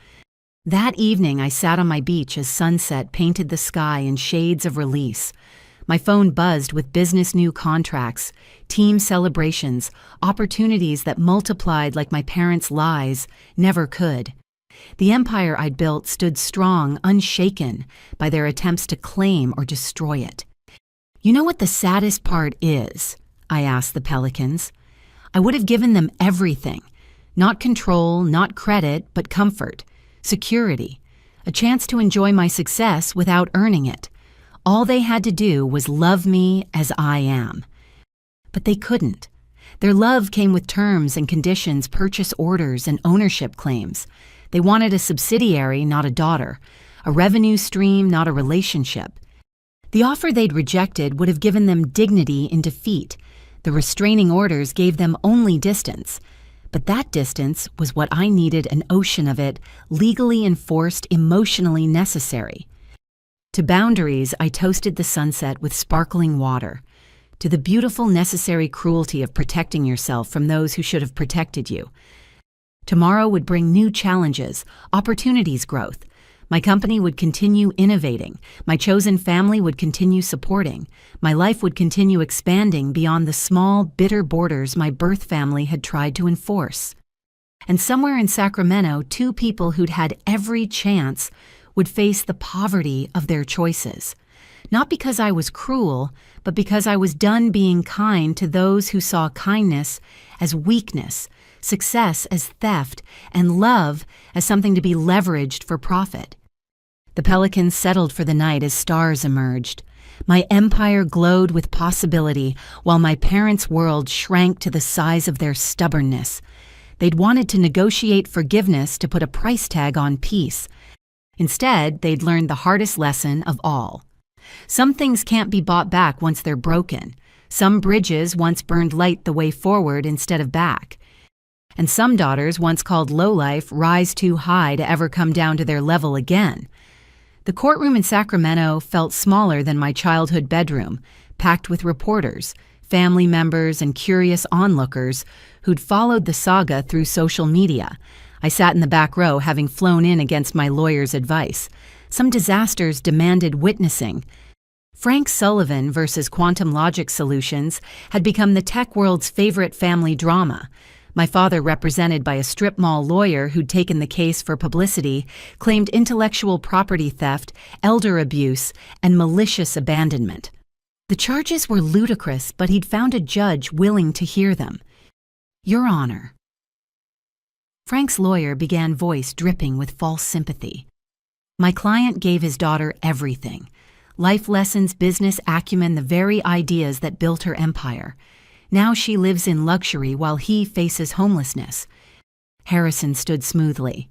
That evening, I sat on my beach as sunset painted the sky in shades of release. My phone buzzed with business new contracts, team celebrations, opportunities that multiplied like my parents' lies never could. The empire I'd built stood strong, unshaken by their attempts to claim or destroy it. "You know what the saddest part is?" I asked the Pelicans. "I would have given them everything. Not control, not credit, but comfort, security, a chance to enjoy my success without earning it. All they had to do was love me as I am." But they couldn't. Their love came with terms and conditions, purchase orders, and ownership claims. They wanted a subsidiary, not a daughter, a revenue stream, not a relationship. The offer they'd rejected would have given them dignity in defeat. The restraining orders gave them only distance. But that distance was what I needed, an ocean of it, legally enforced, emotionally necessary. To boundaries, I toasted the sunset with sparkling water. To the beautiful, necessary cruelty of protecting yourself from those who should have protected you. Tomorrow would bring new challenges, opportunities, growth. My company would continue innovating. My chosen family would continue supporting. My life would continue expanding beyond the small, bitter borders my birth family had tried to enforce. And somewhere in Sacramento, 2 people who'd had every chance would face the poverty of their choices. Not because I was cruel, but because I was done being kind to those who saw kindness as weakness, success as theft, and love as something to be leveraged for profit. The pelicans settled for the night as stars emerged. My empire glowed with possibility, while my parents' world shrank to the size of their stubbornness. They'd wanted to negotiate forgiveness to put a price tag on peace. Instead, they'd learned the hardest lesson of all. Some things can't be bought back once they're broken. Some bridges once burned light the way forward instead of back. And some daughters once called lowlife rise too high to ever come down to their level again. The courtroom in Sacramento felt smaller than my childhood bedroom, packed with reporters, family members, and curious onlookers who'd followed the saga through social media. I sat in the back row, having flown in against my lawyer's advice. Some disasters demanded witnessing. Frank Sullivan versus Quantum Logic Solutions had become the tech world's favorite family drama. My father, represented by a strip mall lawyer who'd taken the case for publicity, claimed intellectual property theft, elder abuse, and malicious abandonment. The charges were ludicrous, but he'd found a judge willing to hear them. Your Honor. Frank's lawyer began, voice dripping with false sympathy. My client gave his daughter everything. Life lessons, business acumen, the very ideas that built her empire. Now she lives in luxury while he faces homelessness. Harrison stood smoothly.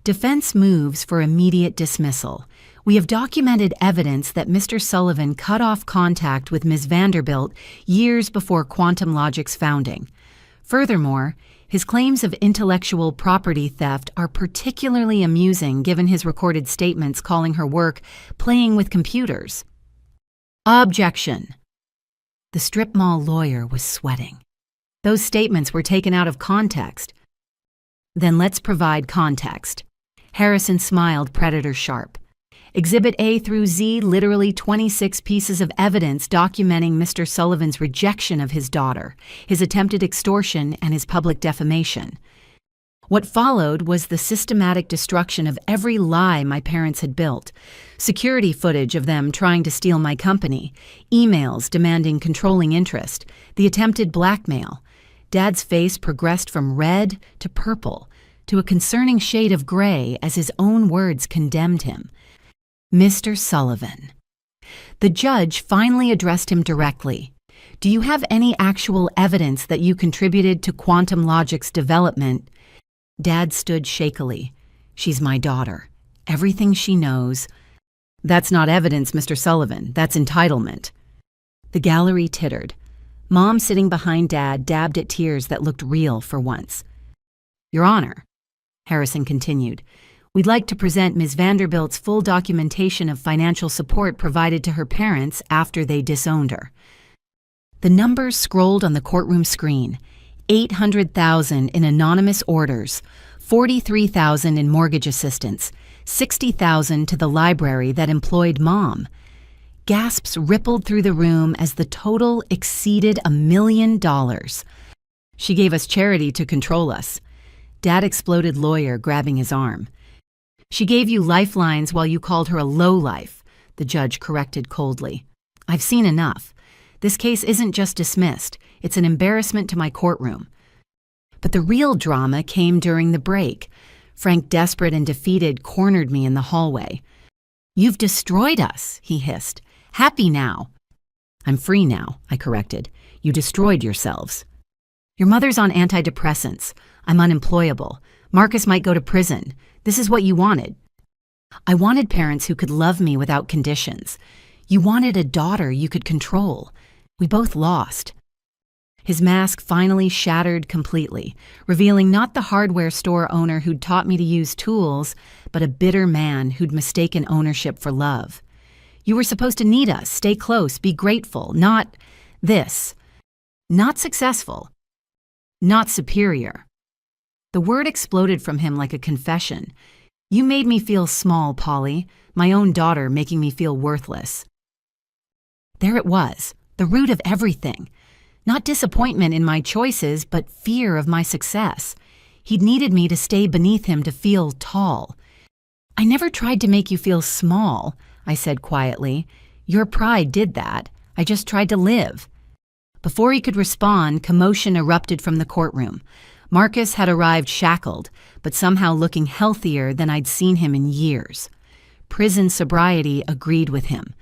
Defense moves for immediate dismissal. We have documented evidence that Mr. Sullivan cut off contact with Ms. Vanderbilt years before Quantum Logic's founding. Furthermore, his claims of intellectual property theft are particularly amusing given his recorded statements calling her work playing with computers. Objection. The strip mall lawyer was sweating. Those statements were taken out of context. Then let's provide context. Harrison smiled, predator sharp. Exhibit A through Z, literally 26 pieces of evidence documenting Mr. Sullivan's rejection of his daughter, his attempted extortion, and his public defamation. What followed was the systematic destruction of every lie my parents had built. Security footage of them trying to steal my company, emails demanding controlling interest, the attempted blackmail. Dad's face progressed from red to purple, to a concerning shade of gray as his own words condemned him. Mr. Sullivan. The judge finally addressed him directly. Do you have any actual evidence that you contributed to Quantum Logic's development? Dad stood shakily. She's my daughter. Everything she knows. That's not evidence, Mr. Sullivan. That's entitlement. The gallery tittered. Mom, sitting behind Dad, dabbed at tears that looked real for once. Your Honor, Harrison continued, we'd like to present Ms. Vanderbilt's full documentation of financial support provided to her parents after they disowned her. The numbers scrolled on the courtroom screen. 800,000 in anonymous orders, 43,000 in mortgage assistance, 60,000 to the library that employed Mom. Gasps rippled through the room as the total exceeded $1 million. She gave us charity to control us. Dad exploded, lawyer grabbing his arm. She gave you lifelines while you called her a lowlife, the judge corrected coldly. I've seen enough. This case isn't just dismissed. It's an embarrassment to my courtroom. But the real drama came during the break. Frank, desperate and defeated, cornered me in the hallway. You've destroyed us, he hissed. Happy now. I'm free now, I corrected. You destroyed yourselves. Your mother's on antidepressants. I'm unemployable. Marcus might go to prison. This is what you wanted. I wanted parents who could love me without conditions. You wanted a daughter you could control. We both lost. His mask finally shattered completely, revealing not the hardware store owner who'd taught me to use tools, but a bitter man who'd mistaken ownership for love. You were supposed to need us, stay close, be grateful, not this. Not successful. Not superior. The word exploded from him like a confession. You made me feel small, Polly, my own daughter making me feel worthless. There it was, the root of everything. Not disappointment in my choices, but fear of my success. He'd needed me to stay beneath him to feel tall. I never tried to make you feel small, I said quietly. Your pride did that. I just tried to live. Before he could respond, commotion erupted from the courtroom. Marcus had arrived shackled, but somehow looking healthier than I'd seen him in years. Prison sobriety agreed with him.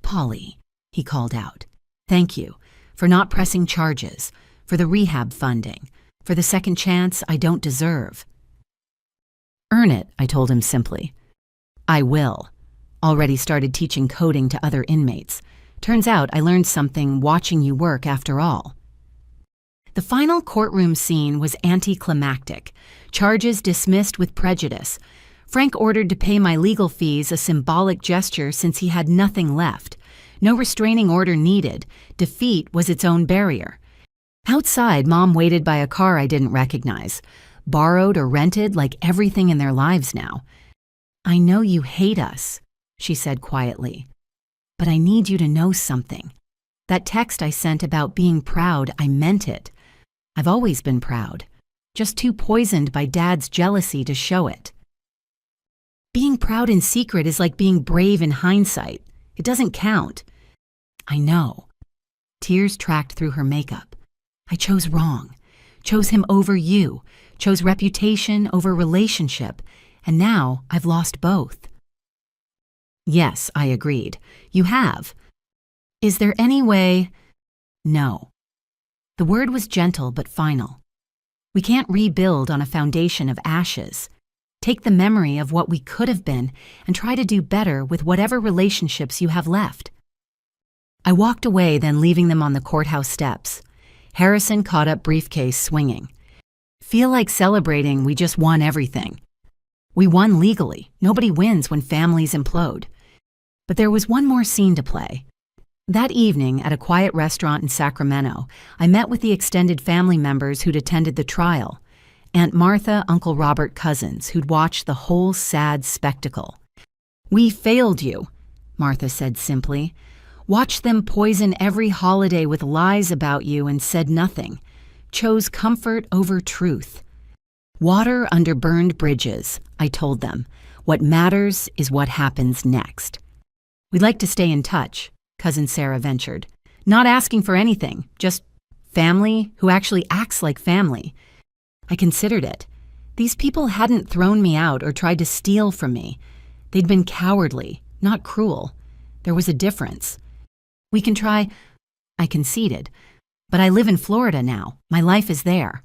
"Polly," he called out, "thank you for not pressing charges, for the rehab funding, for the second chance I don't deserve." "Earn it," I told him simply. "I will. Already started teaching coding to other inmates. Turns out I learned something watching you work after all." The final courtroom scene was anticlimactic. Charges dismissed with prejudice. Frank ordered to pay my legal fees, a symbolic gesture since he had nothing left. No restraining order needed. Defeat was its own barrier. Outside, Mom waited by a car I didn't recognize. Borrowed or rented like everything in their lives now. "I know you hate us," she said quietly, "but I need you to know something. That text I sent about being proud, I meant it. I've always been proud, just too poisoned by Dad's jealousy to show it. Being proud in secret is like being brave in hindsight. It doesn't count." "I know." Tears tracked through her makeup. "I chose wrong. Chose him over you. Chose reputation over relationship. And now I've lost both." "Yes," I agreed. "You have. Is there any way—" "No." The word was gentle but final. "We can't rebuild on a foundation of ashes. Take the memory of what we could have been and try to do better with whatever relationships you have left." I walked away, then leaving them on the courthouse steps. Harrison caught up briefcase swinging. "Feel like celebrating we just won everything. We won legally. Nobody wins when families implode." But there was one more scene to play. That evening, at a quiet restaurant in Sacramento, I met with the extended family members who'd attended the trial. Aunt Martha, Uncle Robert cousins, who'd watched the whole sad spectacle. "We failed you," Martha said simply. "Watched them poison every holiday with lies about you and said nothing. Chose comfort over truth. Water under burned bridges," I told them. "What matters is what happens next." "We'd like to stay in touch," Cousin Sarah ventured. "Not asking for anything, just family who actually acts like family." I considered it. These people hadn't thrown me out or tried to steal from me. They'd been cowardly, not cruel. There was a difference. "We can try—" I conceded. "But I live in Florida now. My life is there."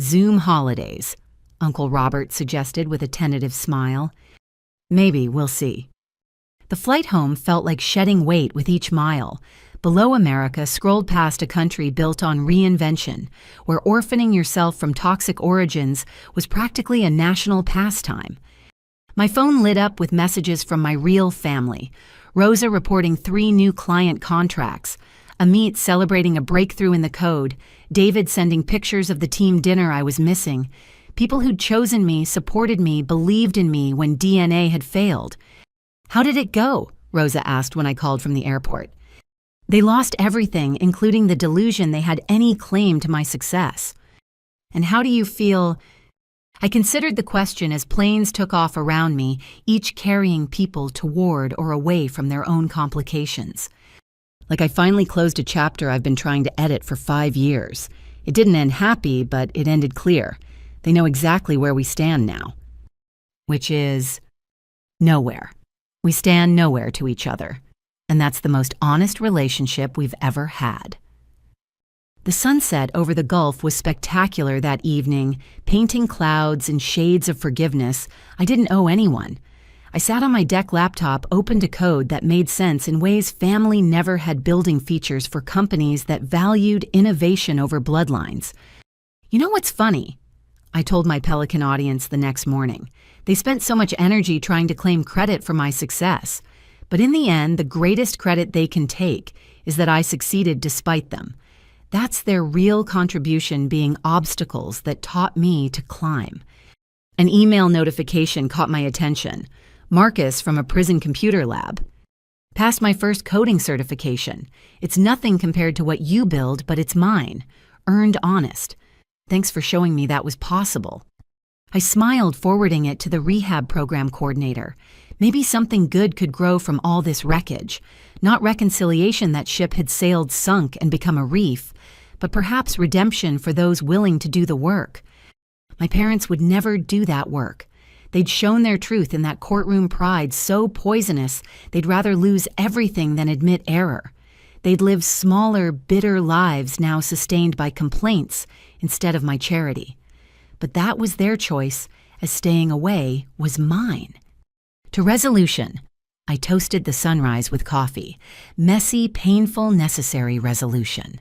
"Zoom holidays," Uncle Robert suggested with a tentative smile. "Maybe, we'll see." The flight home felt like shedding weight with each mile. Below America scrolled past a country built on reinvention, where orphaning yourself from toxic origins was practically a national pastime. My phone lit up with messages from my real family. Rosa reporting 3 new client contracts, Amit celebrating a breakthrough in the code, David sending pictures of the team dinner I was missing. People who'd chosen me, supported me, believed in me when DNA had failed. "How did it go?" Rosa asked when I called from the airport. "They lost everything, including the delusion they had any claim to my success." "And how do you feel—" I considered the question as planes took off around me, each carrying people toward or away from their own complications. Like I finally closed a chapter I've been trying to edit for 5 years. It didn't end happy, but it ended clear. They know exactly where we stand now. Which is nowhere. We stand nowhere to each other. And that's the most honest relationship we've ever had. The sunset over the Gulf was spectacular that evening, painting clouds and shades of forgiveness I didn't owe anyone. I sat on my deck laptop, opened a code that made sense in ways family never had, building features for companies that valued innovation over bloodlines. "You know what's funny?" I told my Pelican audience the next morning. "They spent so much energy trying to claim credit for my success. But in the end, the greatest credit they can take is that I succeeded despite them. That's their real contribution, being obstacles that taught me to climb." An email notification caught my attention. Marcus from a prison computer lab. "Passed my first coding certification. It's nothing compared to what you build, but it's mine. Earned honest. Thanks for showing me that was possible." I smiled, forwarding it to the rehab program coordinator. Maybe something good could grow from all this wreckage. Not reconciliation, that ship had sailed, sunk, and become a reef, but perhaps redemption for those willing to do the work. My parents would never do that work. They'd shown their truth in that courtroom pride so poisonous they'd rather lose everything than admit error. They'd live smaller, bitter lives now sustained by complaints instead of my charity. But that was their choice, as staying away was mine. To resolution, I toasted the sunrise with coffee. Messy, painful, necessary resolution.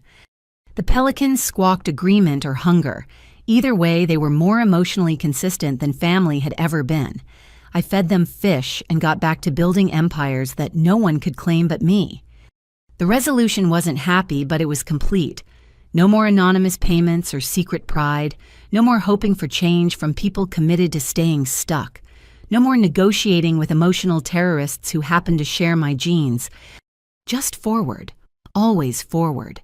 The pelicans squawked agreement or hunger. Either way, they were more emotionally consistent than family had ever been. I fed them fish and got back to building empires that no one could claim but me. The resolution wasn't happy, but it was complete. No more anonymous payments or secret pride. No more hoping for change from people committed to staying stuck. No more negotiating with emotional terrorists who happen to share my genes. Just forward, always forward.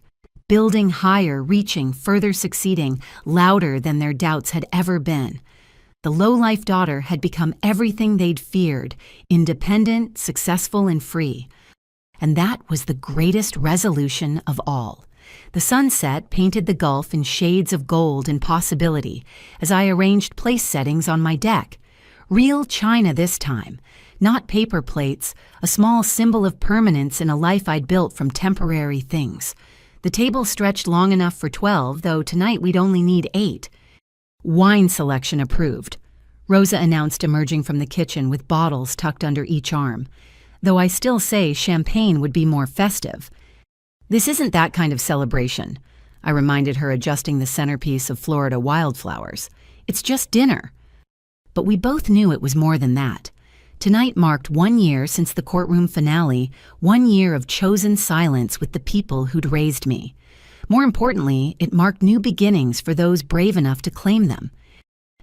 Building higher, reaching, further succeeding, louder than their doubts had ever been. The low-life daughter had become everything they'd feared, independent, successful, and free. And that was the greatest resolution of all. The sunset painted the gulf in shades of gold and possibility as I arranged place settings on my deck. Real china this time, not paper plates, a small symbol of permanence in a life I'd built from temporary things. The table stretched long enough for 12, though tonight we'd only need 8. Wine selection approved, Rosa announced, emerging from the kitchen with bottles tucked under each arm. Though I still say champagne would be more festive. This isn't that kind of celebration, I reminded her, adjusting the centerpiece of Florida wildflowers. It's just dinner. But we both knew it was more than that. Tonight marked 1 year since the courtroom finale, 1 year of chosen silence with the people who'd raised me. More importantly, it marked new beginnings for those brave enough to claim them.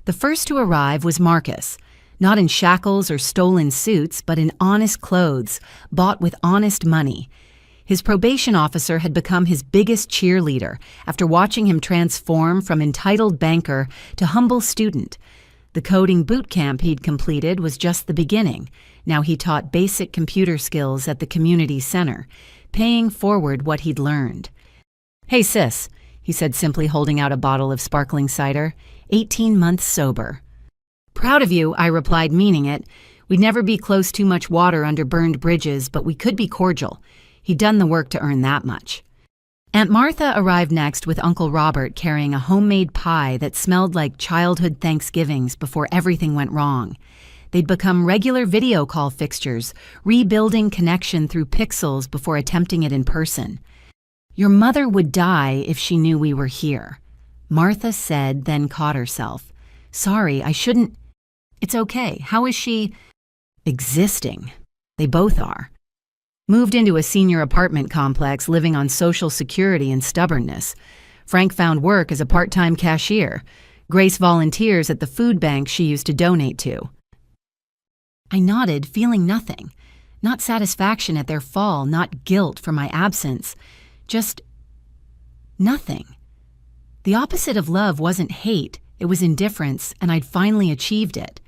The first to arrive was Marcus, not in shackles or stolen suits, but in honest clothes, bought with honest money. His probation officer had become his biggest cheerleader after watching him transform from entitled banker to humble student. The coding boot camp he'd completed was just the beginning. Now he taught basic computer skills at the community center, paying forward what he'd learned. "Hey, sis," he said, simply holding out a bottle of sparkling cider, 18 months sober. "Proud of you," I replied, meaning it. We'd never be close too much water under burned bridges, but we could be cordial. He'd done the work to earn that much. Aunt Martha arrived next with Uncle Robert carrying a homemade pie that smelled like childhood Thanksgivings before everything went wrong. They'd become regular video call fixtures, rebuilding connection through pixels before attempting it in person. "Your mother would die if she knew we were here," Martha said, then caught herself. "Sorry, I shouldn't." "It's okay. How is she?" "Existing. They both are. Moved into a senior apartment complex, living on Social Security and stubbornness. Frank found work as a part-time cashier. Grace volunteers at the food bank she used to donate to." I nodded, feeling nothing. Not satisfaction at their fall, not guilt for my absence. Just nothing. The opposite of love wasn't hate, it was indifference, and I'd finally achieved it.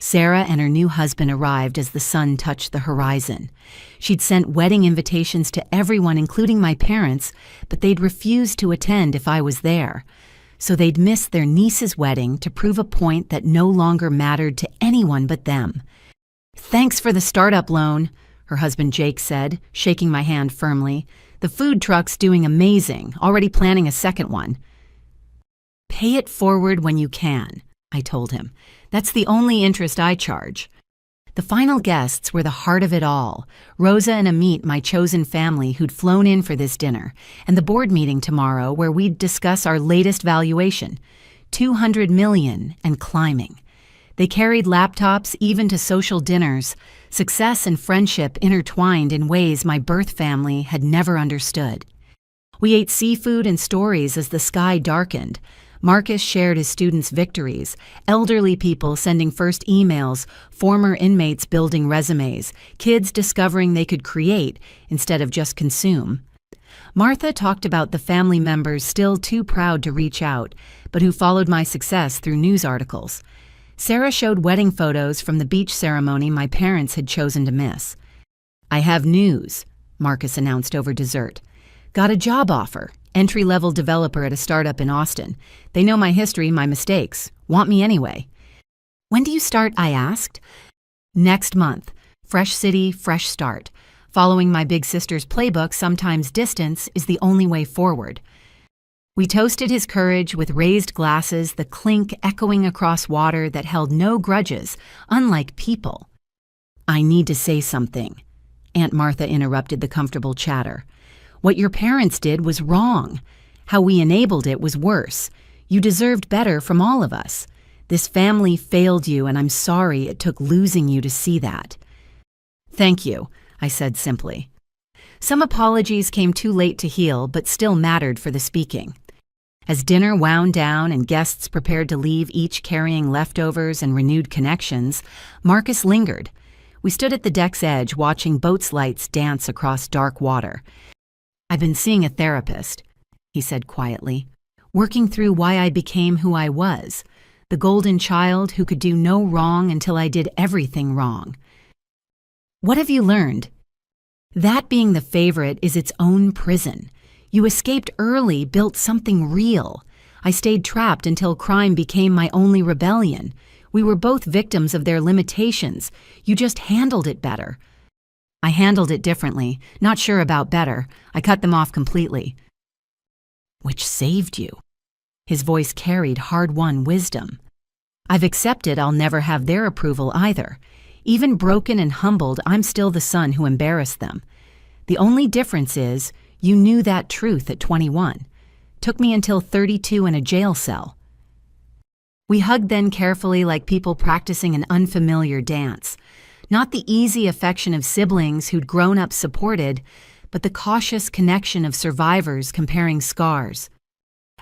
Sarah and her new husband arrived as the sun touched the horizon. She'd sent wedding invitations to everyone, including my parents, but they'd refused to attend if I was there. So they'd missed their niece's wedding to prove a point that no longer mattered to anyone but them. "Thanks for the startup loan," her husband Jake said, shaking my hand firmly. "The food truck's doing amazing, already planning a second one." "Pay it forward when you can," I told him. "That's the only interest I charge." The final guests were the heart of it all, Rosa and Amit, my chosen family who'd flown in for this dinner, and the board meeting tomorrow where we'd discuss our latest valuation, $200 million and climbing. They carried laptops even to social dinners, success and friendship intertwined in ways my birth family had never understood. We ate seafood and stories as the sky darkened. Marcus shared his students' victories, elderly people sending first emails, former inmates building resumes, kids discovering they could create instead of just consume. Martha talked about the family members still too proud to reach out, but who followed my success through news articles. Sarah showed wedding photos from the beach ceremony my parents had chosen to miss. "I have news," Marcus announced over dessert. Got a job offer, entry-level developer at a startup in Austin. They know my history, my mistakes. Want me anyway. When do you start? I asked. Next month. Fresh city, fresh start. Following my big sister's playbook, sometimes distance is the only way forward. We toasted his courage with raised glasses, the clink echoing across water that held no grudges, unlike people. I need to say something. Aunt Martha interrupted the comfortable chatter. What your parents did was wrong. How we enabled it was worse. You deserved better from all of us. This family failed you, and I'm sorry it took losing you to see that. Thank you, I said simply. Some apologies came too late to heal, but still mattered for the speaking. As dinner wound down and guests prepared to leave, each carrying leftovers and renewed connections, Marcus lingered. We stood at the deck's edge watching boats' lights dance across dark water. I've been seeing a therapist, he said quietly, working through why I became who I was, the golden child who could do no wrong until I did everything wrong. What have you learned? That being the favorite is its own prison. You escaped early, built something real. I stayed trapped until crime became my only rebellion. We were both victims of their limitations. You just handled it better. I handled it differently, not sure about better. I cut them off completely. Which saved you. His voice carried hard-won wisdom. I've accepted I'll never have their approval either. Even broken and humbled, I'm still the son who embarrassed them. The only difference is, you knew that truth at 21. Took me until 32 in a jail cell. We hugged then carefully like people practicing an unfamiliar dance. Not the easy affection of siblings who'd grown up supported, but the cautious connection of survivors comparing scars.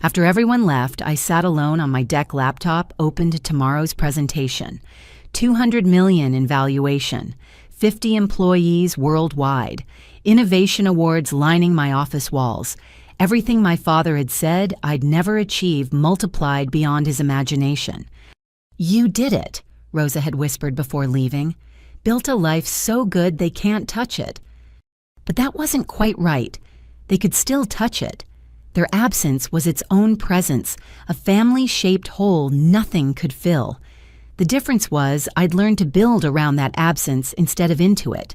After everyone left, I sat alone on my deck laptop, opened tomorrow's presentation. 200 million in valuation, 50 employees worldwide, innovation awards lining my office walls. Everything my father had said I'd never achieve multiplied beyond his imagination. You did it, Rosa had whispered before leaving. Built a life so good they can't touch it. But that wasn't quite right. They could still touch it. Their absence was its own presence, a family-shaped hole nothing could fill. The difference was I'd learned to build around that absence instead of into it.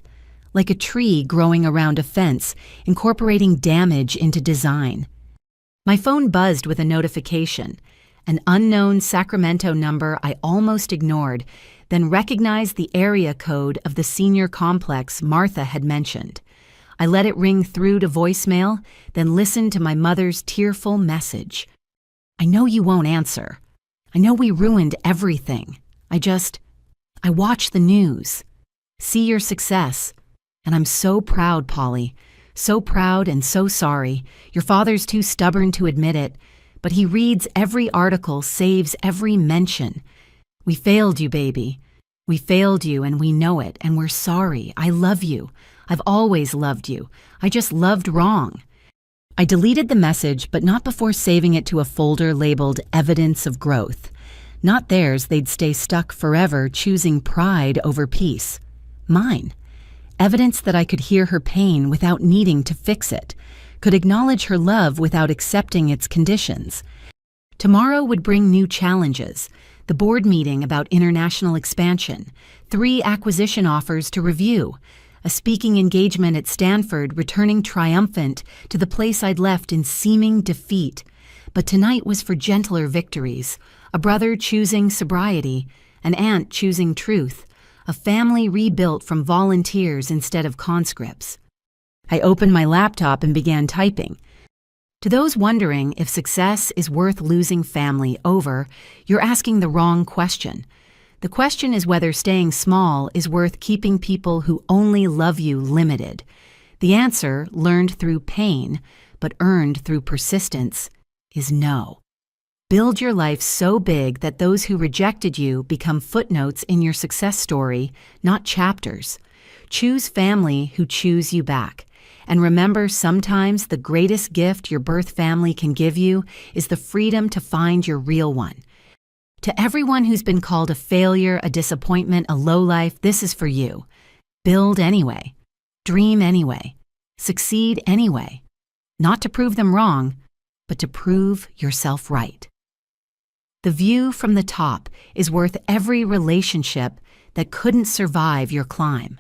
Like a tree growing around a fence, incorporating damage into design. My phone buzzed with a notification, an unknown Sacramento number I almost ignored, then recognized the area code of the senior complex Martha had mentioned. I let it ring through to voicemail, then listened to my mother's tearful message. I know you won't answer. I know we ruined everything. I watch the news. See your success. And I'm so proud, Polly. So proud and so sorry. Your father's too stubborn to admit it, but he reads every article, saves every mention. We failed you, baby. We failed you, and we know it, and we're sorry. I love you. I've always loved you. I just loved wrong. I deleted the message, but not before saving it to a folder labeled Evidence of Growth. Not theirs, they'd stay stuck forever, choosing pride over peace. Mine. Evidence that I could hear her pain without needing to fix it, could acknowledge her love without accepting its conditions. Tomorrow would bring new challenges, the board meeting about international expansion, 3 acquisition offers to review, a speaking engagement at Stanford returning triumphant to the place I'd left in seeming defeat. But tonight was for gentler victories, a brother choosing sobriety, an aunt choosing truth, a family rebuilt from volunteers instead of conscripts. I opened my laptop and began typing. To those wondering if success is worth losing family over, you're asking the wrong question. The question is whether staying small is worth keeping people who only love you limited. The answer, learned through pain, but earned through persistence, is no. Build your life so big that those who rejected you become footnotes in your success story, not chapters. Choose family who choose you back. And remember, sometimes the greatest gift your birth family can give you is the freedom to find your real one. To everyone who's been called a failure, a disappointment, a lowlife, this is for you. Build anyway. Dream anyway. Succeed anyway. not to prove them wrong, but to prove yourself right. The view from the top is worth every relationship that couldn't survive your climb.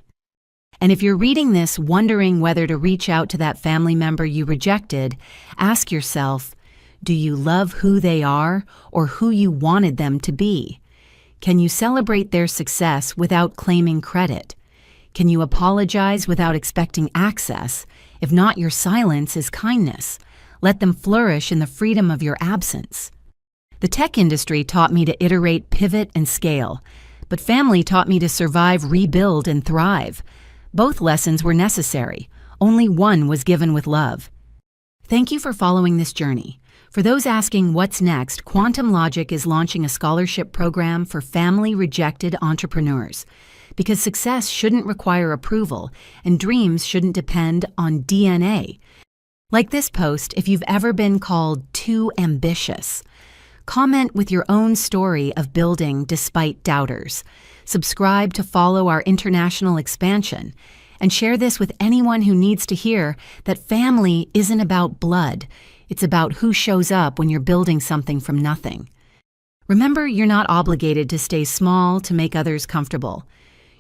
And if you're reading this wondering whether to reach out to that family member you rejected, ask yourself, do you love who they are or who you wanted them to be? Can you celebrate their success without claiming credit? Can you apologize without expecting access? If not, your silence is kindness. Let them flourish in the freedom of your absence. The tech industry taught me to iterate, pivot, and scale, but family taught me to survive, rebuild, and thrive. Both lessons were necessary. Only one was given with love. Thank you for following this journey. For those asking what's next, Quantum Logic is launching a scholarship program for family-rejected entrepreneurs. Because success shouldn't require approval, and dreams shouldn't depend on DNA. Like this post, if you've ever been called too ambitious. Comment with your own story of building despite doubters. Subscribe to follow our international expansion. And share this with anyone who needs to hear that family isn't about blood. It's about who shows up when you're building something from nothing. Remember, you're not obligated to stay small to make others comfortable.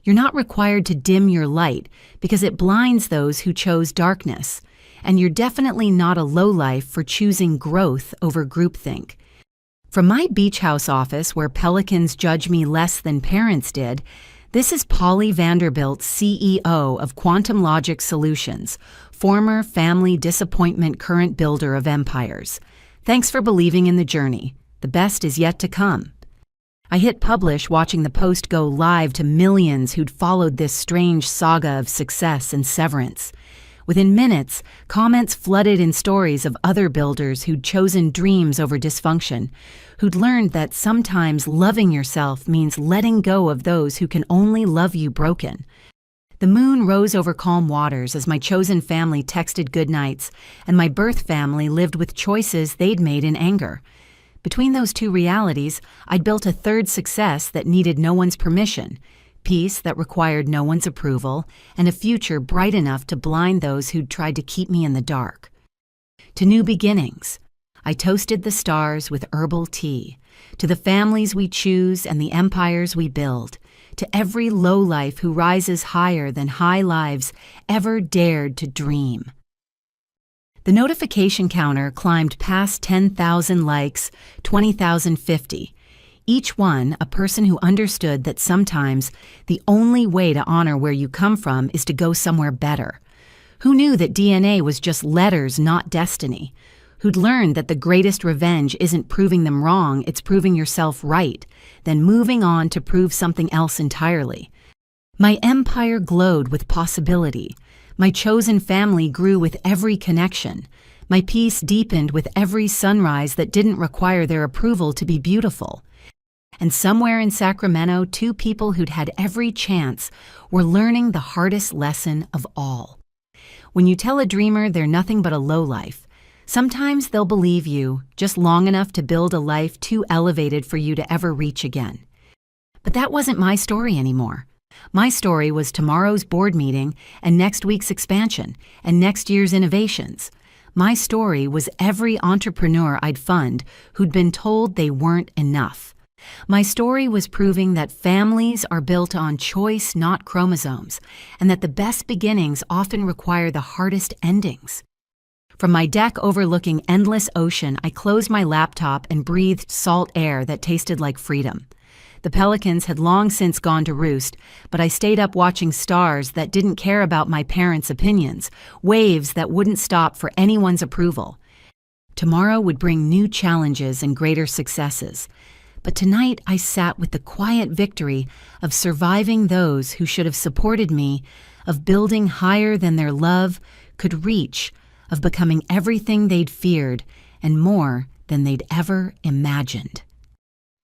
You're not required to dim your light because it blinds those who chose darkness. And you're definitely not a lowlife for choosing growth over groupthink. From my beach house office, where pelicans judge me less than parents did, this is Polly Vanderbilt, CEO of Quantum Logic Solutions, former family disappointment, current builder of empires. Thanks for believing in the journey. The best is yet to come. I hit publish, watching the post go live to millions who'd followed this strange saga of success and severance. Within minutes, comments flooded in stories of other builders who'd chosen dreams over dysfunction, who'd learned that sometimes loving yourself means letting go of those who can only love you broken. The moon rose over calm waters as my chosen family texted goodnights, and my birth family lived with choices they'd made in anger. Between those two realities, I'd built a third success that needed no one's permission, peace that required no one's approval, and a future bright enough to blind those who'd tried to keep me in the dark. To new beginnings, I toasted the stars with herbal tea. To the families we choose and the empires we build. To every lowlife who rises higher than high lives ever dared to dream. The notification counter climbed past 10,000 likes, 20,050. Each one a person who understood that sometimes the only way to honor where you come from is to go somewhere better. Who knew that DNA was just letters, not destiny? Who'd learned that the greatest revenge isn't proving them wrong, it's proving yourself right, then moving on to prove something else entirely. My empire glowed with possibility. My chosen family grew with every connection. My peace deepened with every sunrise that didn't require their approval to be beautiful. And somewhere in Sacramento, two people who'd had every chance were learning the hardest lesson of all. When you tell a dreamer they're nothing but a lowlife, sometimes they'll believe you just long enough to build a life too elevated for you to ever reach again. But that wasn't my story anymore. My story was tomorrow's board meeting and next week's expansion and next year's innovations. My story was every entrepreneur I'd fund who'd been told they weren't enough. My story was proving that families are built on choice, not chromosomes, and that the best beginnings often require the hardest endings. From my deck overlooking endless ocean, I closed my laptop and breathed salt air that tasted like freedom. The pelicans had long since gone to roost, but I stayed up watching stars that didn't care about my parents' opinions, waves that wouldn't stop for anyone's approval. Tomorrow would bring new challenges and greater successes. But tonight I sat with the quiet victory of surviving those who should have supported me, of building higher than their love could reach, of becoming everything they'd feared and more than they'd ever imagined.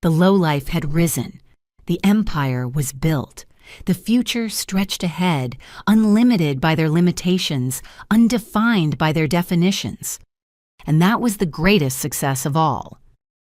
The lowlife had risen. The empire was built. The future stretched ahead, unlimited by their limitations, undefined by their definitions. And that was the greatest success of all.